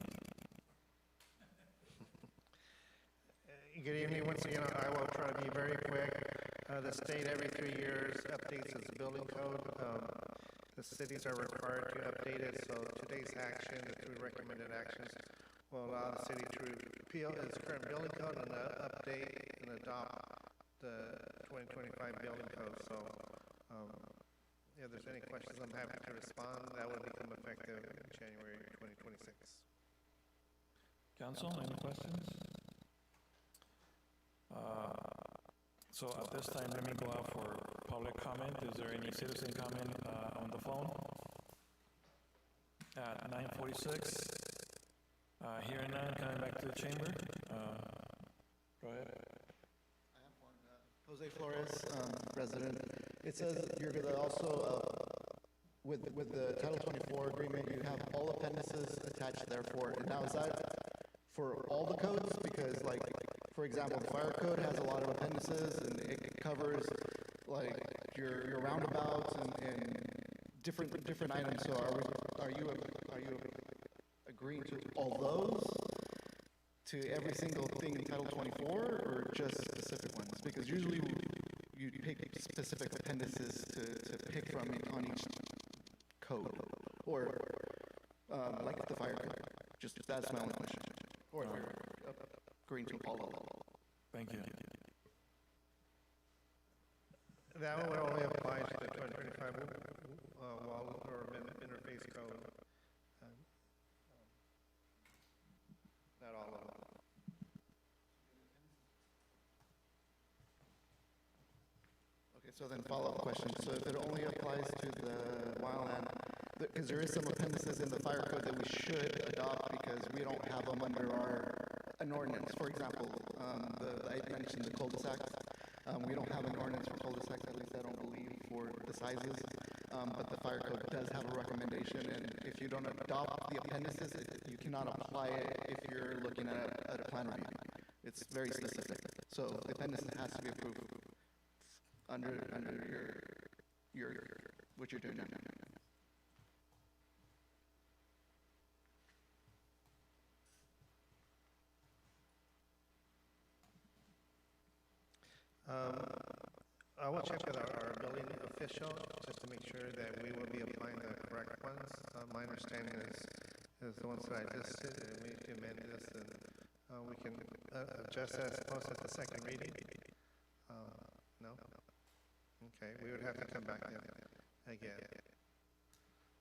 Good evening. Once again, I will try to be very quick. The state every 3 years updates its building code. The cities are required to update it, so today's action, the three recommended actions, will allow the city to repeal its current building code and update and adopt the 2025 building code. So, if there's any questions, I'm happy to respond. That will become effective in January 2026. Council, any questions? So at this time, let me go out for public comment. Is there any citizen comment on the phone? At 9:46. Hearing none, coming back to the chamber. Go ahead. Jose Flores, resident. It says you're going to also, with the Title 24 agreement, you have all appendices attached therefore. And now is that for all the codes? Because like, for example, the fire code has a lot of appendices and it covers like your roundabouts and different items. So are you agreeing to all those? To every single thing in Title 24 or just specific ones? Because usually you pick specific appendices to pick from on each code. Or like the fire code. Just that's my only question. Or if you're agreeing to all of them. Thank you. That will only apply to the 2025 wall or interface code. Not all of them. Okay, so then follow-up question. So if it only applies to the wildland, because there is some appendices in the fire code that we should adopt because we don't have them under an ordinance. For example, I mentioned the cul-de-sac. We don't have an ordinance for cul-de-sacs, at least I don't believe, for the sizes. But the fire code does have a recommendation, and if you don't adopt the appendices, you cannot apply it if you're looking at a plan review. It's very specific. So the appendices has to be approved under your what you're doing now. I will check with our building official just to make sure that we will be applying the correct ones. My understanding is the ones that I listed, and we need to amend this, and we can adjust that as opposed to the second reading? No? Okay, we would have to come back then again.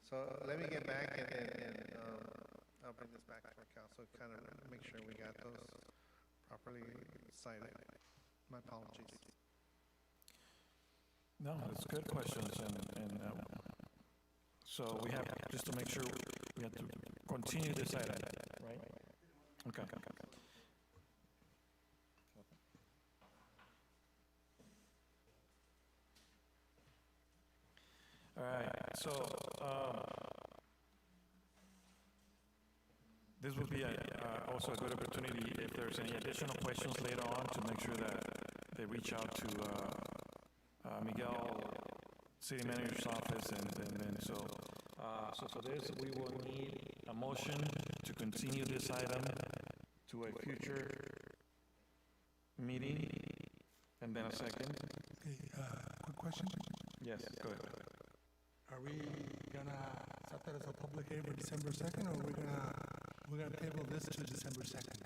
So let me get back and I'll bring this back to our council, kind of make sure we got those properly cited. My apologies. No, it's good questions, and so we have, just to make sure, we have to continue this item, right? Okay. All right, so, this would be also a good opportunity if there's any additional questions later on to make sure that they reach out to Miguel, City Manager's office, and so for this, we will need a motion to continue this item to a future meeting, and then a second. Okay, quick question. Yes, go ahead. Are we gonna set that as a public hearing for December 2nd, or we're gonna table this to December 2nd?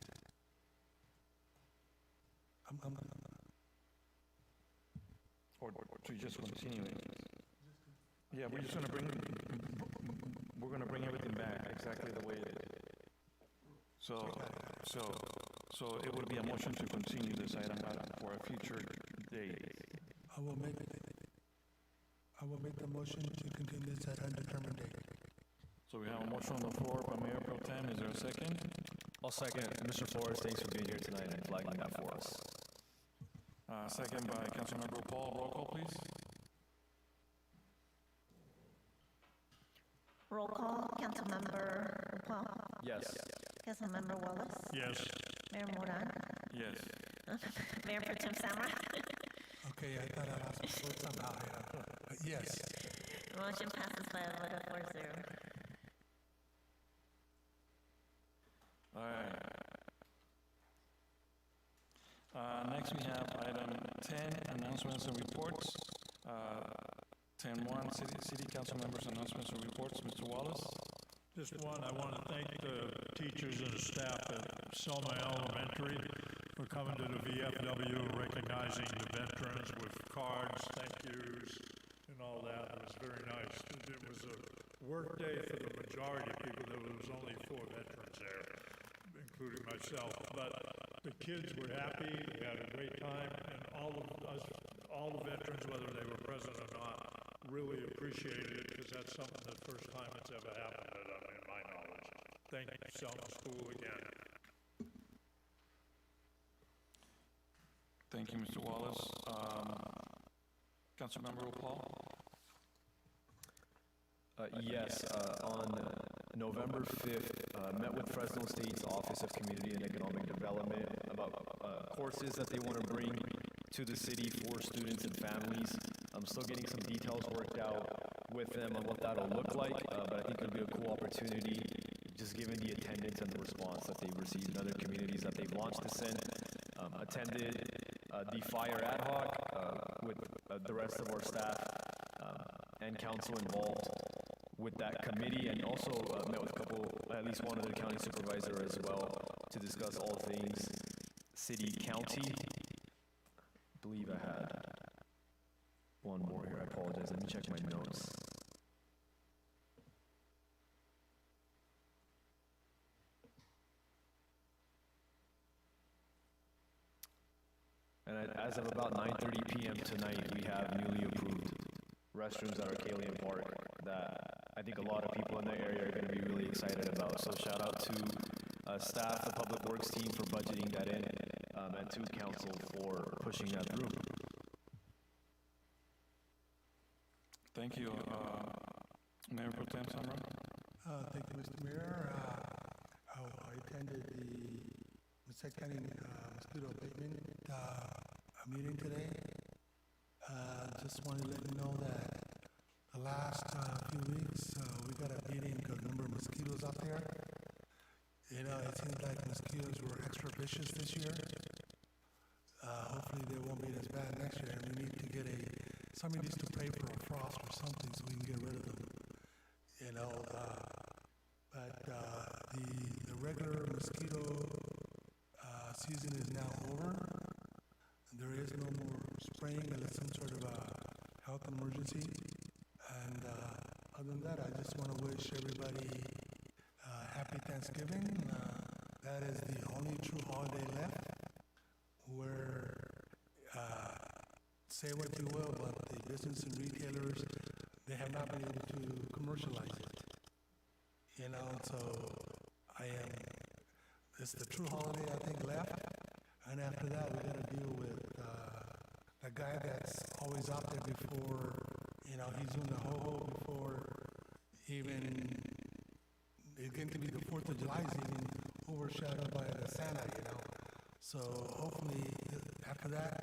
Or to just continue it? Yeah, we're just gonna bring everything back exactly the way it is. So it would be a motion to continue this item for a future date. I will make the motion to continue this at undetermined date. So we have a motion on the floor by Mayor Pro Tem. Is there a second? I'll second. Mr. Flores, thanks for being here tonight and flagging that for us. Second by Councilmember Paul. Roll call, please. Roll call, Councilmember Paul. Yes. Councilmember Wallace. Yes. Mayor Moran. Yes. Mayor Pro Tem Samra. Okay, I thought I lost my vote somehow, yes. Motion passes by a vote of 4-0. All right. Next, we have item 10, announcements and reports. 10-1, City Council members' announcements and reports. Mr. Wallace? Just one, I want to thank the teachers and staff at Selma Elementary for coming to the VFW, recognizing the veterans with cards, thank yous, and all that. It was very nice. It was a work day for the majority of people. There was only 4 veterans there, including myself. But the kids were happy, we had a great time, and all the veterans, whether they were present or not, really appreciated it, because that's something the first time it's ever happened, in my knowledge. Thank you, Selma School, again. Thank you, Mr. Wallace. Councilmember Paul? Yes, on November 5th, met with Fresno State's Office of Community and Economic Development about courses that they want to bring to the city for students and families. I'm still getting some details worked out with them on what that'll look like, but I think it'll be a cool opportunity, just given the attendance and the response that they've received in other communities that they've launched this in. Attended the fire ad hoc with the rest of our staff and council involved with that committee, and also met with at least one other county supervisor as well, to discuss all things city, county. I believe I had one more here. I apologize. Let me check my notes. And as of about 9:30 p.m. tonight, we have newly approved restrooms at Arcalian Park that I think a lot of people in the area are going to be really excited about. So shout out to staff, the Public Works team for budgeting that in, and to council for pushing that through. Thank you. Mayor Pro Tem Samra? Thank you, Mr. Mayor. I attended the Merced County Mosquito Abatement meeting today. Just wanted to let you know that the last few weeks, we got a beating because a number of mosquitoes out there. You know, it seems like mosquitoes were extra vicious this year. Hopefully they won't be as bad next year, and we need to get somebody needs to pray for a frost or something so we can get rid of them. You know, but the regular mosquito season is now over. There is no more spraying unless some sort of a health emergency. And other than that, I just want to wish everybody happy Thanksgiving. That is the only true holiday left where, say what you will, but the business and retailers, they have not been able to commercialize it. You know, so it's the true holiday, I think, left. And after that, we got to deal with the guy that's always out there before, you know, he's doing the ho-ho before even, it's going to be the 4th of July is even overshadowed by the Santa, you know. So hopefully, after that,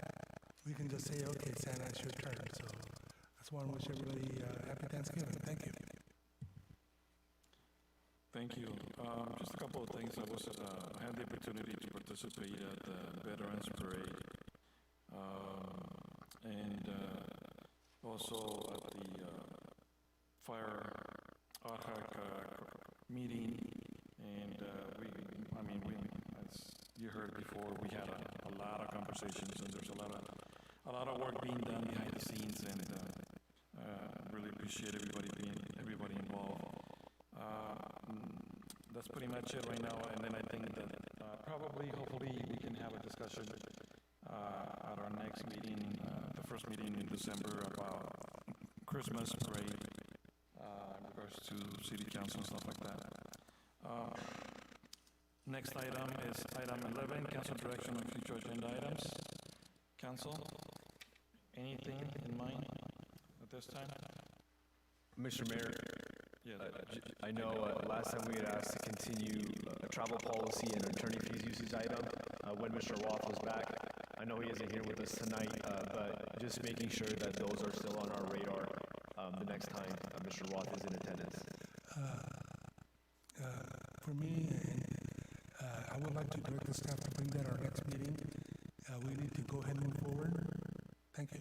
we can just say, okay, Santa, it's your turn. So I just want to wish everybody happy Thanksgiving. Thank you. Thank you. Just a couple of things. I had the opportunity to participate at the Veterans Parade, and also at the Fire meeting, and as you heard before, we had a lot of conversations, and there's a lot of work being done behind the scenes, and really appreciate everybody involved. That's pretty much it right now, and then I think that hopefully, we can have a discussion at our next meeting, the first meeting in December, about Christmas parade in regards to city council and stuff like that. Next item is item 11, council direction on future agenda items. Council, anything in mind at this time? Mr. Mayor, Yes. I know last time we had asked to continue a travel policy and attorney fees usage item when Mr. Roth was back. I know he isn't here with us tonight, but just making sure that those are still on our radar the next time Mr. Roth is in attendance. For me, I would like to direct the staff to bring that at our next meeting. We need to go ahead and move forward. Thank you.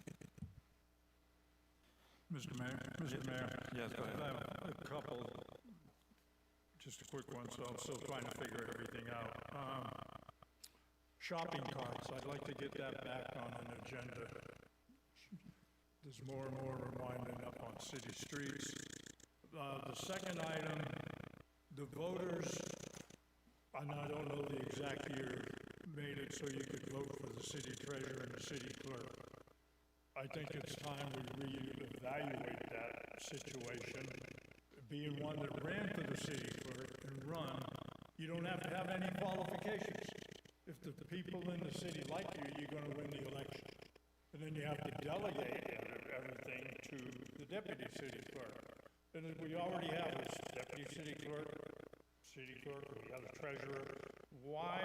Mr. Mayor? Yes, go ahead. I have a couple, just a quick one, so I'm still trying to figure everything out. Shopping carts, I'd like to get that back on an agenda. There's more and more winding up on city streets. The second item, the voters, and I don't know the exact year, made it so you could vote for the city treasurer and the city clerk. I think it's time we reevaluate that situation. Being one that ran for the city clerk and run, you don't have to have any qualifications. If the people in the city like you, you're going to win the election. And then you have to delegate everything to the deputy city clerk. And we already have this deputy city clerk, we have a treasurer. Why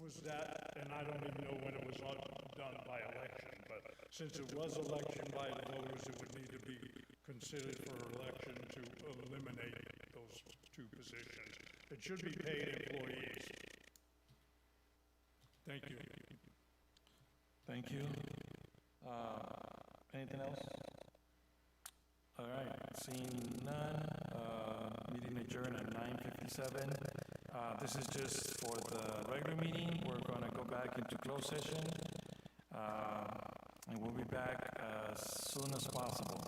was that? And I don't even know when it was done by election, but since it was election by the voters, it would need to be considered for election to eliminate those two positions. It should be paid employees. Thank you. Thank you. Anything else? All right, seeing none, meeting adjourned at 9:57. This is just for the regular meeting. We're going to go back into closed session, and we'll be back as soon as possible.